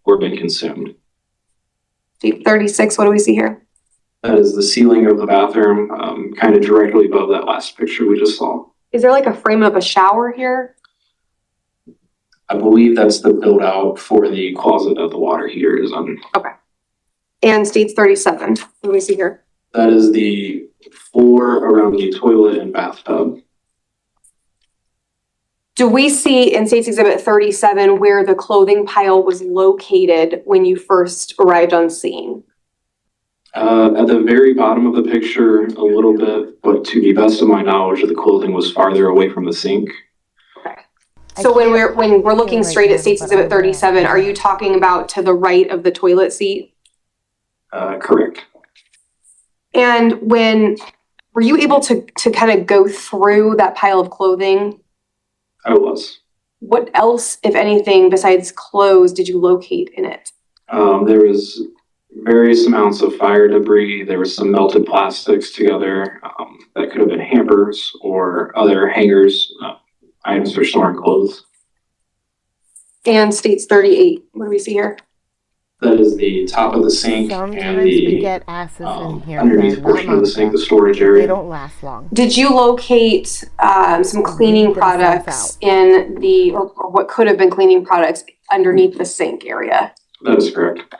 or been consumed. State 36, what do we see here? That is the ceiling of the bathroom, kind of directly above that last picture we just saw. Is there like a frame of a shower here? I believe that's the build out for the closet that the water heater is on. Okay. And State's 37, what do we see here? That is the floor around the toilet and bathtub. Do we see in State's Exhibit 37 where the clothing pile was located when you first arrived on scene? At the very bottom of the picture, a little bit, but to the best of my knowledge, the clothing was farther away from the sink. Okay. So when we're looking straight at State's Exhibit 37, are you talking about to the right of the toilet seat? Correct. And were you able to kind of go through that pile of clothing? I was. What else, if anything, besides clothes did you locate in it? There was various amounts of fire debris. There was some melted plastics together that could have been hampers or other hangers, items for storing clothes. And State's 38, what do we see here? That is the top of the sink and Sometimes we the get asses in here, underneath Ben, portion not of the sink, Monica. the storage They area. don't last long. Did you locate some cleaning Get a sense products in the, or what could have been cleaning products underneath the sink area? That is correct.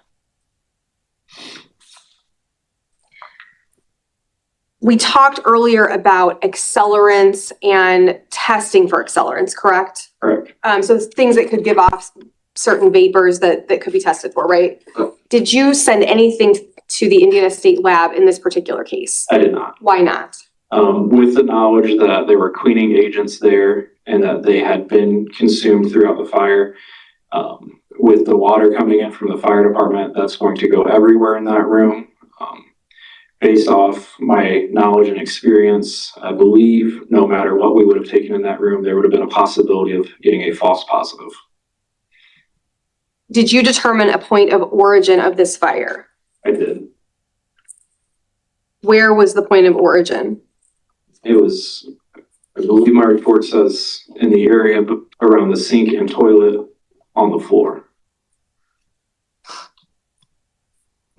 We talked earlier about accelerants and testing for accelerants, correct? Correct. So things that could give off certain vapors that could be tested for, right? Did you send anything to the Indiana State Lab in this particular case? I did not. Why not? With the knowledge that there were cleaning agents there and that they had been consumed throughout the fire, with the water coming in from the fire department, that's going to go everywhere in that room. Based off my knowledge and experience, I believe no matter what we would have taken in that room, there would have been a possibility of getting a false positive. Did you determine a point of origin of this fire? I did. Where was the point of origin? It was, I believe my report says, in the area around the sink and toilet on the floor.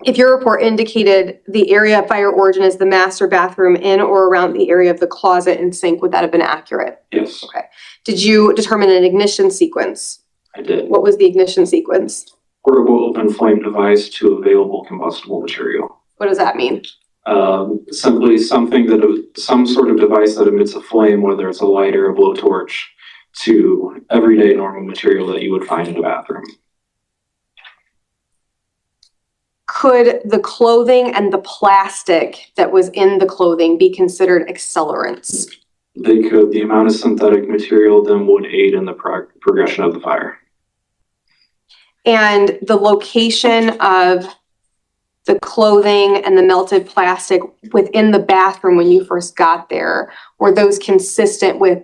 If your report indicated the area of fire origin is the master bathroom in or around the area of the closet and sink, would that have been accurate? Yes. Okay. Did you determine an ignition sequence? I did. What was the ignition sequence? Portable open flame device to available combustible material. What does that mean? Simply some sort of device that emits a flame, whether it's a lighter, a blowtorch, to everyday normal material that you would find in a bathroom. Could the clothing and the plastic that was in the clothing be considered accelerants? They could. The amount of synthetic material then would aid in the progression of the fire. And the location of the clothing and the melted plastic within the bathroom when you first got there, were those consistent with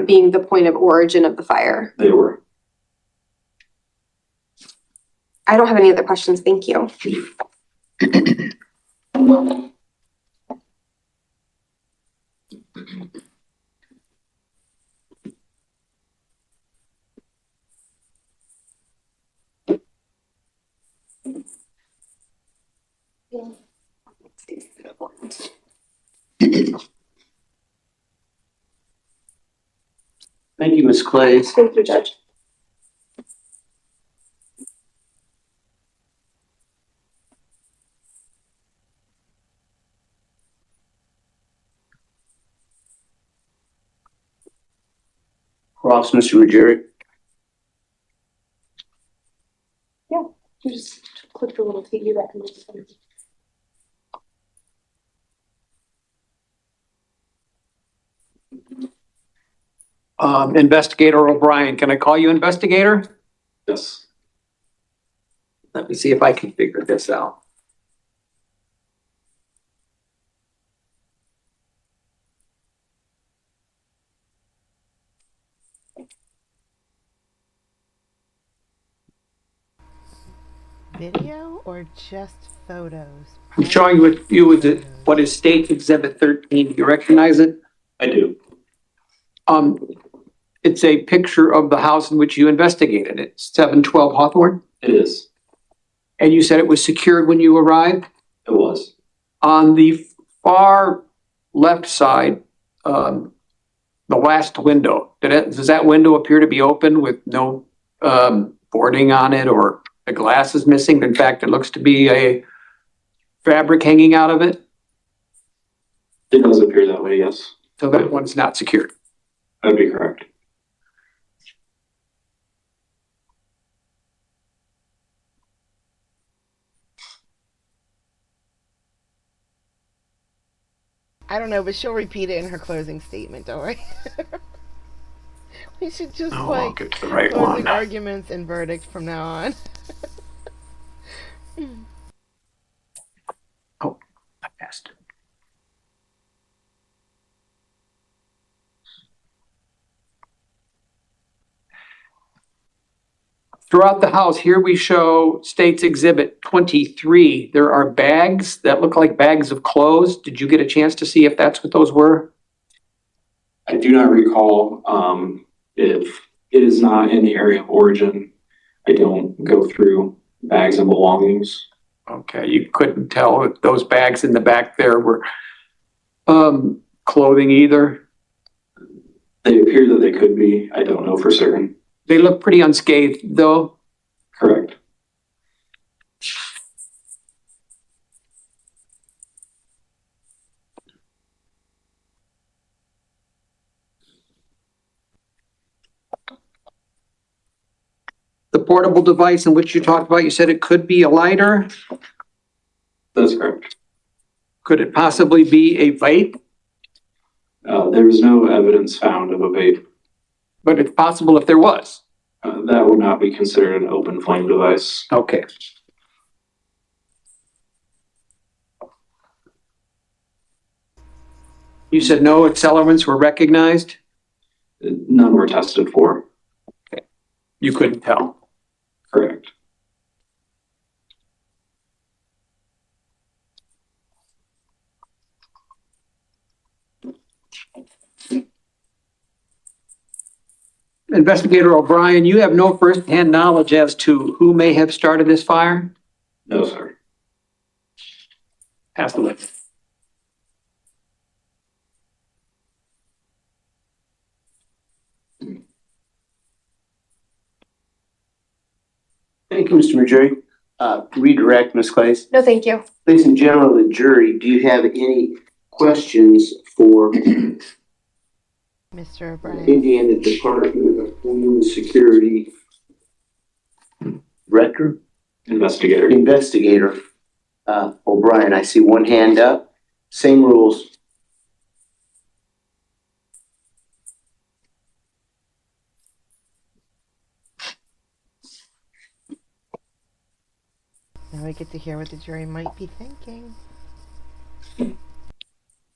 being the point of origin of the fire? They were. I don't have any other questions. Thank you. Thank you, Ms. Clays. Thank you, Judge. Cross, Mr. Ruggieri. You just click the little TV button. Investigator O'Brien, can I call you investigator? Yes. Let me see if I can figure this out. Video or just photos? I'm showing what is State Exhibit 13. Do you recognize it? I do. It's a picture of the house in which you investigated it, 712 Hawthorne. It is. And you said it was secured when you arrived? It was. On the far left side, the last window, does that window appear to be open with no boarding on it, or the glass is missing? In fact, it looks to be a fabric hanging out of it. It does appear that way, yes. So that one's not secured. That'd be correct. I don't know, but she'll repeat it in her closing statement, don't worry. We should just I'll get to the right closing one. arguments and verdict from now on. Oh, I passed it. Throughout the house, here we show State's Exhibit 23. There are bags that look like bags of clothes. Did you get a chance to see if that's what those were? I do not recall if it is not in the area of origin. I don't go through Bags and belongings. Okay, you couldn't tell if those bags in the back there were clothing either? They appear that they could be. I don't know for certain. They look pretty unscathed though. Correct. The portable device in which you talked about, you said it could be a lighter? That's correct. Could it possibly be a vape? There was no evidence found of a vape. But it's possible if there was. That would not be considered an open flame device. Okay. You said no accelerants were recognized? None were tested for. You couldn't tell. Correct. Investigator O'Brien, you have no firsthand knowledge as to who may have started this fire? No, sir. Pass the witness. Thank you, Mr. Majori. Redirect, Ms. Clays. No, thank you. Ladies and gentlemen of the jury, do you have any questions for Mr. O'Brien. Indiana Department of Homeland Security Director? Investigator O'Brien? I see one hand up. Same rules. Now we get to hear what the jury might be thinking.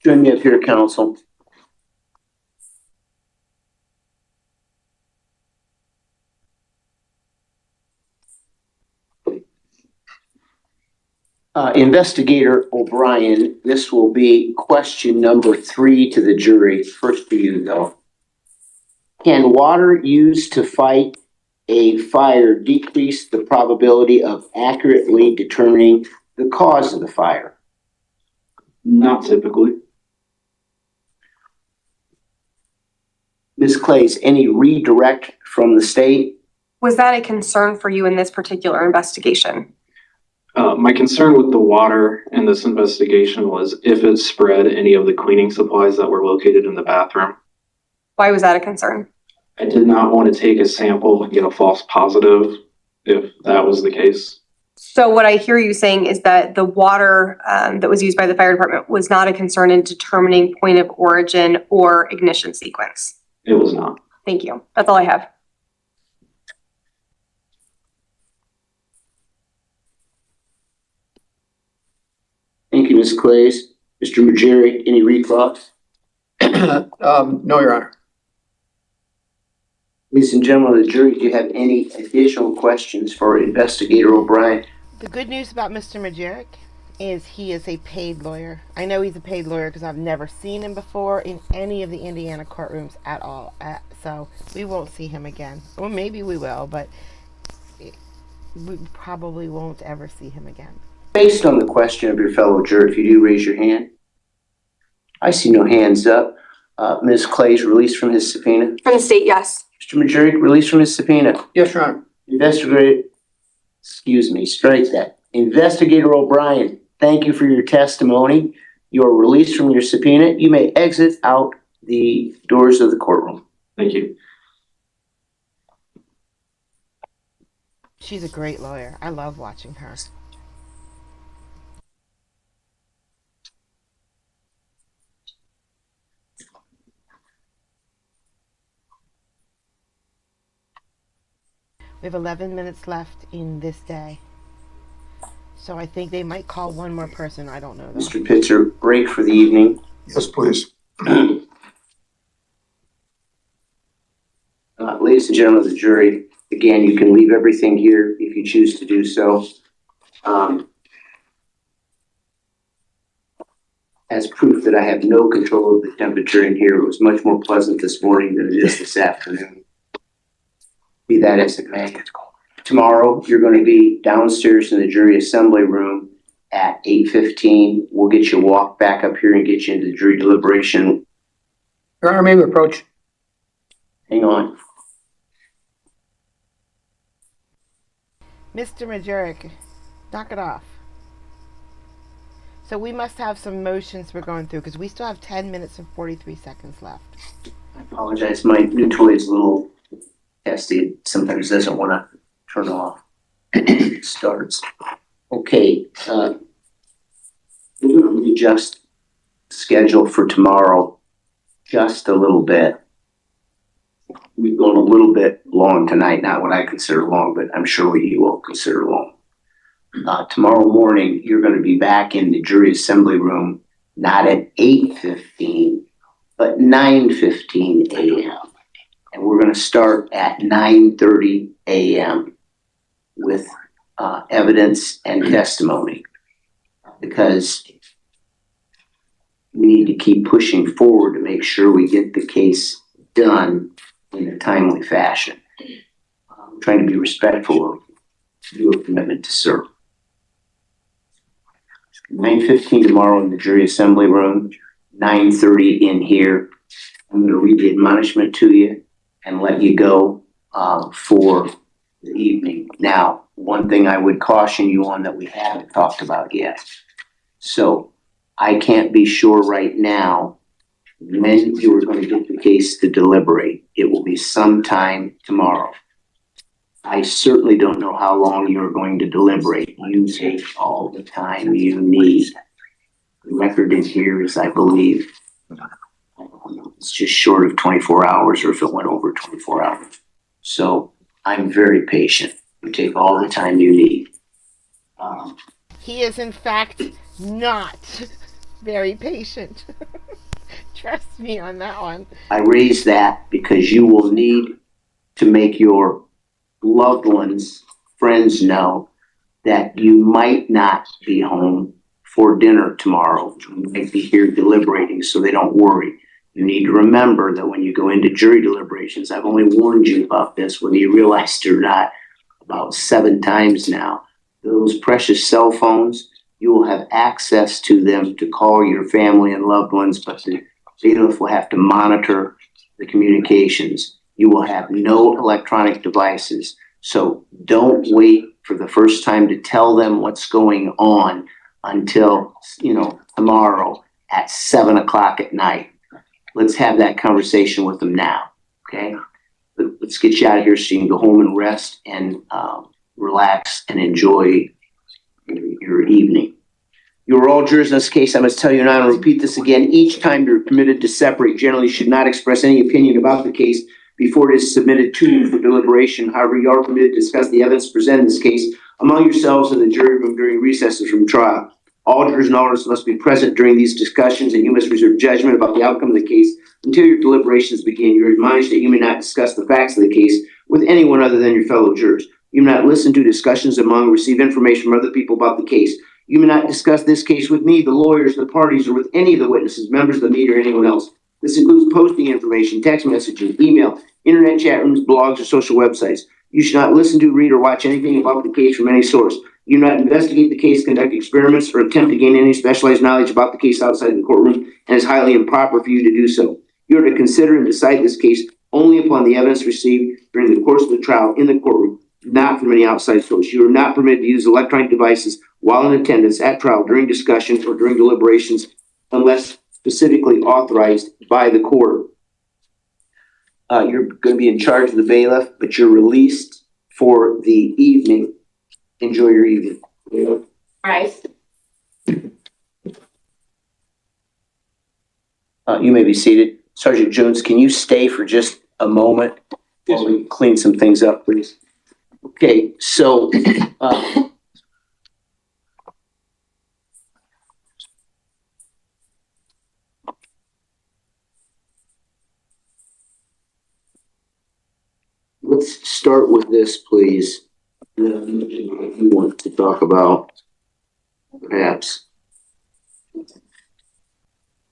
Join me up here, counsel. Investigator O'Brien, this will be question number 3 to the jury. First for you, though. Can water used to fight a fire decrease the probability of accurately determining the cause of the fire? Not typically. Ms. Clays, any redirect from the state? Was that a concern for you in this particular investigation? My concern with the water in this investigation was if it spread any of the cleaning supplies that were located in the bathroom. Why was that a concern? I did not want to take a sample and get a false positive if that was the case. So what I hear you saying is that the water that was used by the fire department was not a concern in determining point of origin or ignition sequence. It was not. Thank you. That's all I have. Thank you, Ms. Clays. Mr. Majeri, any reclaws? No, Your Honor. Ladies and gentlemen of the jury, do you have any additional questions for Investigator O'Brien? The good news about Mr. Majerick is he is a paid lawyer. I know he's a paid lawyer because I've never seen him before in any of the Indiana courtrooms at all. So we won't see him again. Or maybe we will, but we probably won't ever see him again. Based on the question of your fellow juror, if you do raise your hand. I see no hands up. Ms. Clays, released from his subpoena. From the state, yes. Mr. Majeri, released from his subpoena. Yes, Your Honor. Strike that. Investigator O'Brien, thank you for your testimony. You are released from your subpoena. You may exit out the doors of the courtroom. Thank you. She's a great lawyer. I love watching her. We have 11 minutes left in this day. So I think they might call one more person. I don't know though. Mr. Pitzer, break for the evening. Yes, please. Ladies and gentlemen of the jury, again, you can leave everything here if you choose to do so. As proof that I have no control of the temperature in here, it was much more pleasant this morning than it is this afternoon. Be that as it may. tomorrow, you're gonna be downstairs in the jury assembly room at 8:15. We'll get you walked back up here and get you into the jury deliberation. Your Honor, may we approach? Hang on. Mr. Majerick, knock it off. So we must have some motions we're going through because we still have 10 minutes and 43 seconds left. I apologize, my new toy is a little testy. It sometimes doesn't wanna turn off. It starts. Okay, we're gonna readjust the schedule for tomorrow just a little bit. We've gone a little bit long tonight, not what I consider long, but I'm sure what you will consider long. Tomorrow morning, you're gonna be back in the jury assembly room, not at 8:15, but 9:15 a.m. And we're gonna start at 9:30 a.m. with evidence and testimony. Because we need to keep pushing forward to make sure we get the case done in a timely fashion. I'm trying to be respectful of your commitment to serve. 9:15 tomorrow in the jury assembly room, 9:30 in here. I'm gonna read the admonishment to you and let you go for the evening. Now, one thing I would caution you on that we haven't talked about yet. So I can't be sure right now when you are going to get the case to deliberate. It will be sometime tomorrow. I certainly don't know how long you're going to deliberate. You take all the time you need. The record in here is, I believe, it's just short of 24 hours, or if it went over 24 hours. So I'm very patient. You take all the time you need. He is, in fact, not very patient. Trust me on that one. I raise that because you will need to make your loved ones, friends know that you might not be home for dinner tomorrow. You might be here deliberating, so they don't worry. You need to remember that when you go into jury deliberations, I've only warned you about this, whether you realized it or not, about 7 times now. Those precious cell phones, you will have access to them to call your family and loved ones, but the bailiff will have to monitor the communications. You will have no electronic devices. So don't wait for the first time to tell them what's going on until, tomorrow at 7 o'clock at night. Let's have that conversation with them now, okay? Let's get you out of here so you can go home and rest and relax and enjoy your evening. You are all jurors in this case. I must tell you, and I will repeat this again, each time you're permitted to separate, generally should not express any opinion about the case before it is submitted to you for deliberation. However, you are permitted to discuss the evidence presented in this case among yourselves in the jury room during recesses from trial. All jurors and auditors must be present during these discussions, and you must reserve judgment about the outcome of the case until your deliberations begin. You're admonished that you may not discuss the facts of the case with anyone other than your fellow jurors. You may not listen to discussions among or receive information from other people about the case. You may not discuss this case with me, the lawyers, the parties, or with any of the witnesses, members of the media, or anyone else. This includes posting information, text messaging, email, internet chat rooms, blogs, or social websites. You should not listen to, read, or watch anything about the case from any source. You do not investigate the case, conduct experiments, or attempt to gain any specialized knowledge about the case outside the courtroom, and it is highly improper for you to do so. You are to consider and decide this case only upon the evidence received during the course of the trial in the courtroom, not from any outside source. You are not permitted to use electronic devices while in attendance at trial, during discussions, or during deliberations unless specifically authorized by the court. You're going to be in charge of the bailiff, but you're released for the evening. Enjoy your evening. Right. You may be seated. Sergeant Jones, can you stay for just a moment while we clean some things up, please? Okay, so let's start with this, please. You want to talk about, perhaps.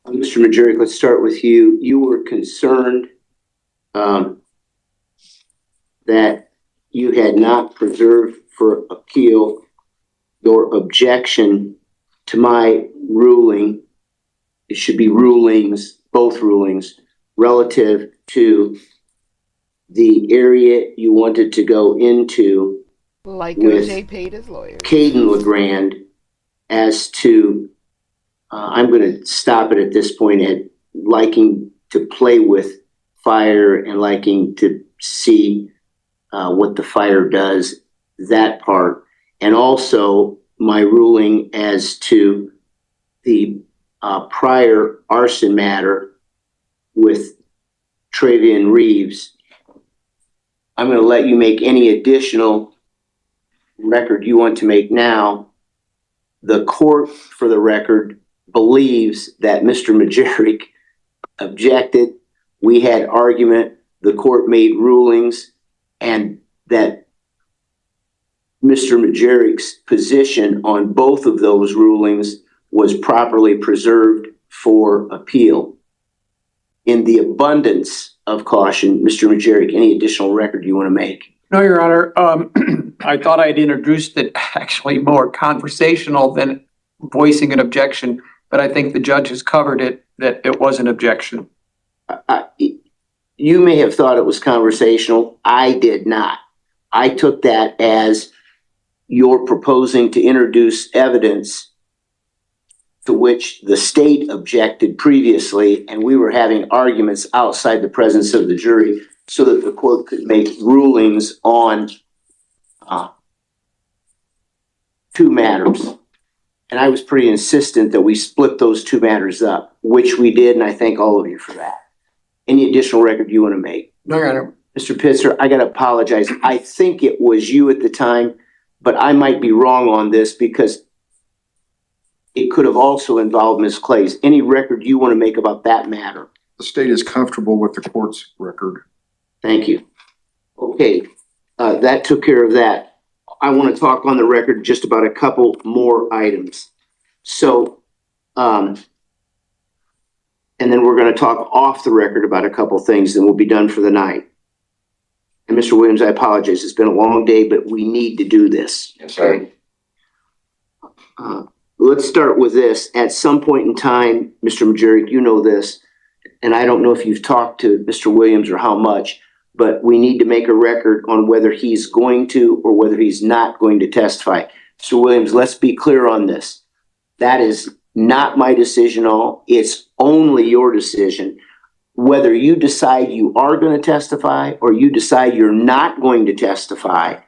Mr. Majerick, let's start with you. You were concerned that you had not preserved for appeal your objection to my ruling. It should be rulings, both rulings, relative to the area you wanted to go into Like with OJ paid his lawyers. Caden LeGrand as to, I'm going to stop it at this point at liking to play with fire and liking to see what the fire does, that part. And also my ruling as to the prior arson matter with Travian Reeves. I'm going to let you make any additional record you want to make now. The court, for the record, believes that Mr. Majeric objected. We had argument. The court made rulings, and that Mr. Majeric's position on both of those rulings was properly preserved for appeal. In the abundance of caution, Mr. Majeric, any additional record you want to make? No, Your Honor. I thought I'd introduced it actually more conversational than voicing an objection, but I think the judge has covered it, that it was an objection. You may have thought it was conversational. I did not. I took that as you're proposing to introduce evidence to which the state objected previously, and we were having arguments outside the presence of the jury so that the court could make rulings on two matters. And I was pretty insistent that we split those two matters up, which we did, and I thank all of you for that. Any additional record you want to make? No, Your Honor. Mr. Pitzer, I got to apologize. I think it was you at the time, but I might be wrong on this because it could have also involved Ms. Clays. Any record you want to make about that matter? The state is comfortable with the court's record. Thank you. Okay, that took care of that. I want to talk on the record just about a couple more items. So, and then we're going to talk off the record about a couple things, then we'll be done for the night. And Mr. Williams, I apologize. It's been a long day, but we need to do this. Yes, sir. Let's start with this. At some point in time, Mr. Majeric, you know this, and I don't know if you've talked to Mr. Williams or how much, but we need to make a record on whether he's going to or whether he's not going to testify. Mr. Williams, let's be clear on this. That is not my decision. It's only your decision. Whether you decide you are going to testify or you decide you're not going to testify,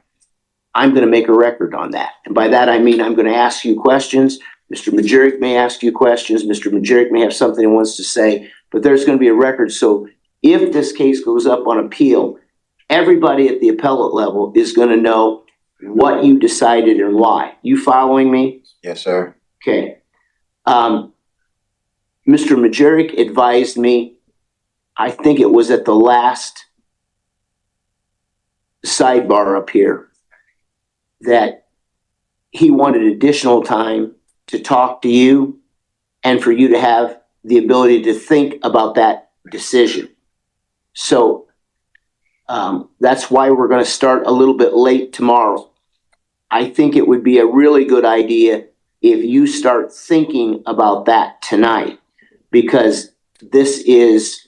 I'm going to make a record on that. And by that, I mean, I'm going to ask you questions. Mr. Majeric may ask you questions. Mr. Majeric may have something he wants to say, but there's going to be a record. So if this case goes up on appeal, everybody at the appellate level is going to know what you decided and why. You following me? Yes, sir. Okay. Mr. Majeric advised me, I think it was at the last sidebar up here, that he wanted additional time to talk to you and for you to have the ability to think about that decision. So that's why we're going to start a little bit late tomorrow. I think it would be a really good idea if you start thinking about that tonight, because this is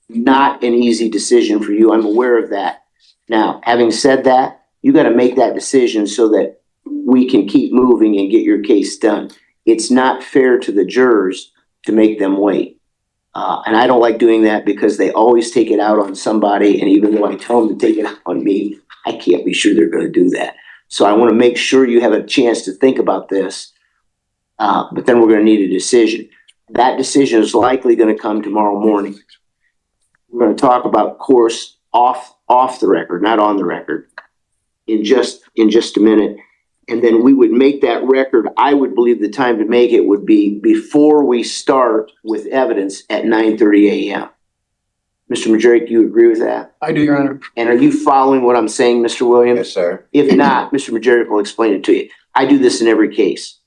not an easy decision for you. I'm aware of that. Now, having said that, you got to make that decision so that we can keep moving and get your case done. It's not fair to the jurors to make them wait. And I don't like doing that because they always take it out on somebody. And even though I tell them to take it out on me, I can't be sure they're going to do that. So I want to make sure you have a chance to think about this. But then we're going to need a decision. That decision is likely going to come tomorrow morning. We're going to talk about course off the record, not on the record, in just a minute. And then we would make that record. I would believe the time to make it would be before we start with evidence at 9:30 a.m. Mr. Majeric, do you agree with that? I do, Your Honor. And are you following what I'm saying, Mr. Williams? Yes, sir. If not, Mr. Majeric will explain it to you. I do this in every case.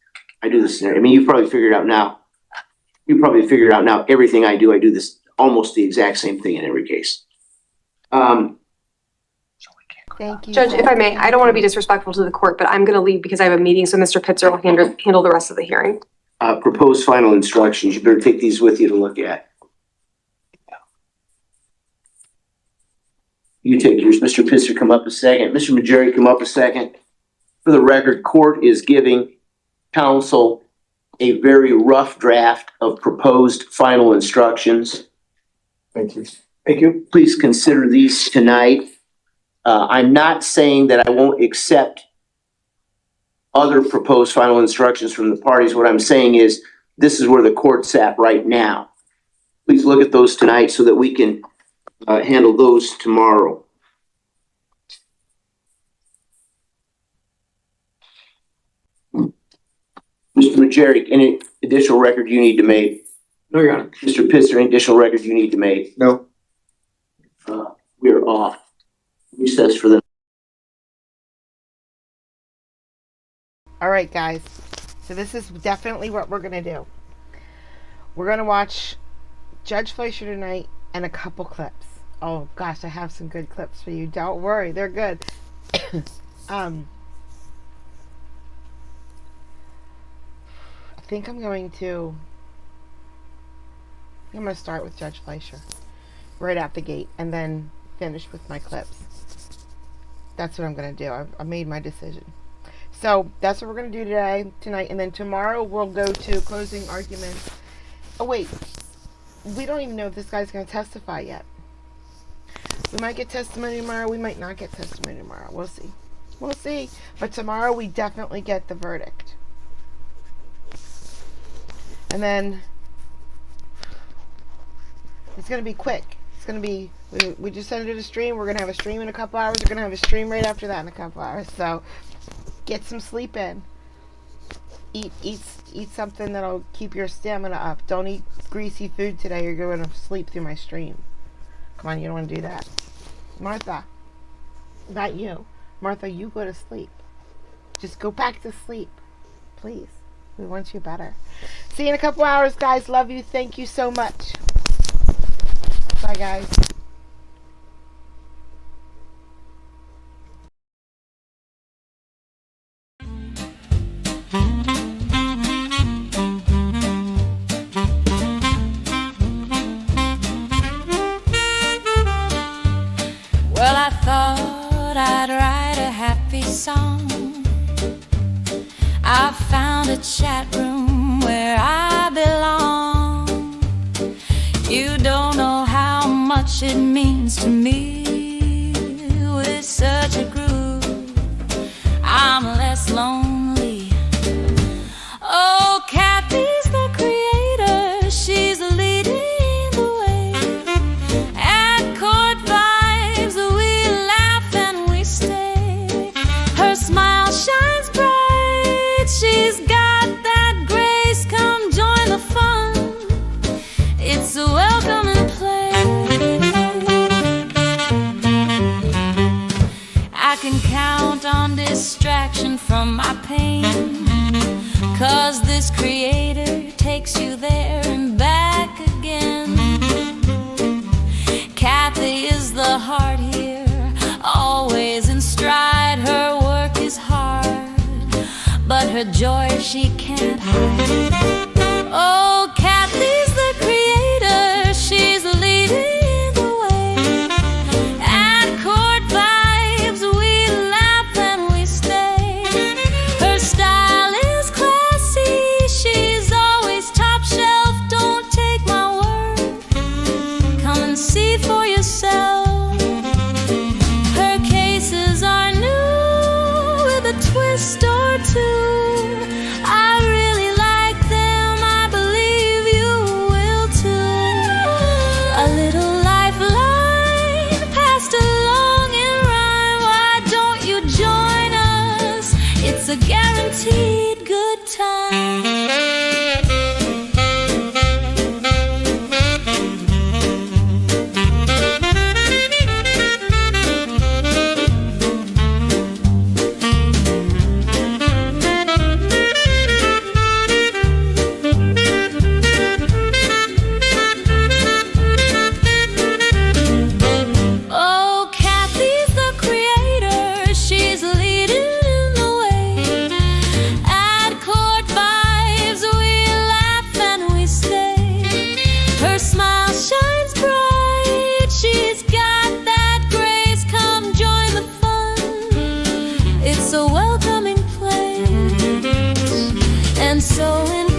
I mean, you've probably figured out now. Everything I do this almost the exact same thing in every case. Thank you. Judge, if I may, I don't want to be disrespectful to the court, but I'm going to leave because I have a meeting, so Mr. Pitzer will handle the rest of the hearing. Proposed final instructions, you better take these with you to look at. You take yours. Mr. Pitzer, come up a second. Mr. Majeri, come up a second. For the record, court is giving counsel a very rough draft of proposed final instructions. Thank you. Thank you. Please consider these tonight. I'm not saying that I won't accept other proposed final instructions from the parties. What I'm saying is this is where the court's at right now. Please look at those tonight so that we can handle those tomorrow. Mr. Majeri, any additional record you need to make? No, Your Honor. Mr. Pitzer, any additional record you need to make? No. We are off. Recess for the. All right, guys. So this is definitely what we're going to do. We're going to watch Judge Fleischer tonight and a couple clips. Oh, gosh, I have some good clips for you. Don't worry. They're good. I think I'm going to start with Judge Fleischer right out the gate and then finish with my clips. That's what I'm going to do. I've made my decision. So that's what we're going to do tonight, and then tomorrow we'll go to closing arguments. Oh wait, we don't even know if this guy's going to testify yet. We might get testimony tomorrow. We might not get testimony tomorrow. We'll see. We'll see. But tomorrow we definitely get the verdict. And then it's going to be quick. It's going to be, we just ended a stream. We're going to have a stream in a couple hours. We're going to have a stream right after that in a couple hours. So get some sleep in. Eat something that'll keep your stamina up. Don't eat greasy food today. You're going to sleep through my stream. Come on, you don't want to do that. Martha, not you. Martha, you go to sleep. Just go back to sleep. Please. We want you better. See you in a couple hours, guys. Love you. Thank you so much. Bye, guys. Well, I thought I'd write a happy song. I found a chat room where I belong. You don't know how much it means to me. With such a groove, I'm less lonely. Oh, Kathy's the creator. She's leading the way. At Court Vibes, we laugh and we stay. Her smile shines bright. She's got that grace. Come join the fun. It's a welcome and play. I can count on distraction from my pain, 'cause this creator takes you there and back again. Kathy is the heart here, always in stride. Her work is hard, but her joy she can't hide. Oh, Kathy's the creator, she's leading the way. At Court Vibes, we laugh and we stay. Her style is classy, she's always top shelf. Don't take my word, come and see for yourself. Her cases are new with a twist or two. I really like them, I believe you will too. A little lifeline passed along in rhyme. Why don't you join us? It's a guaranteed good time. Oh, Kathy's the creator. and so in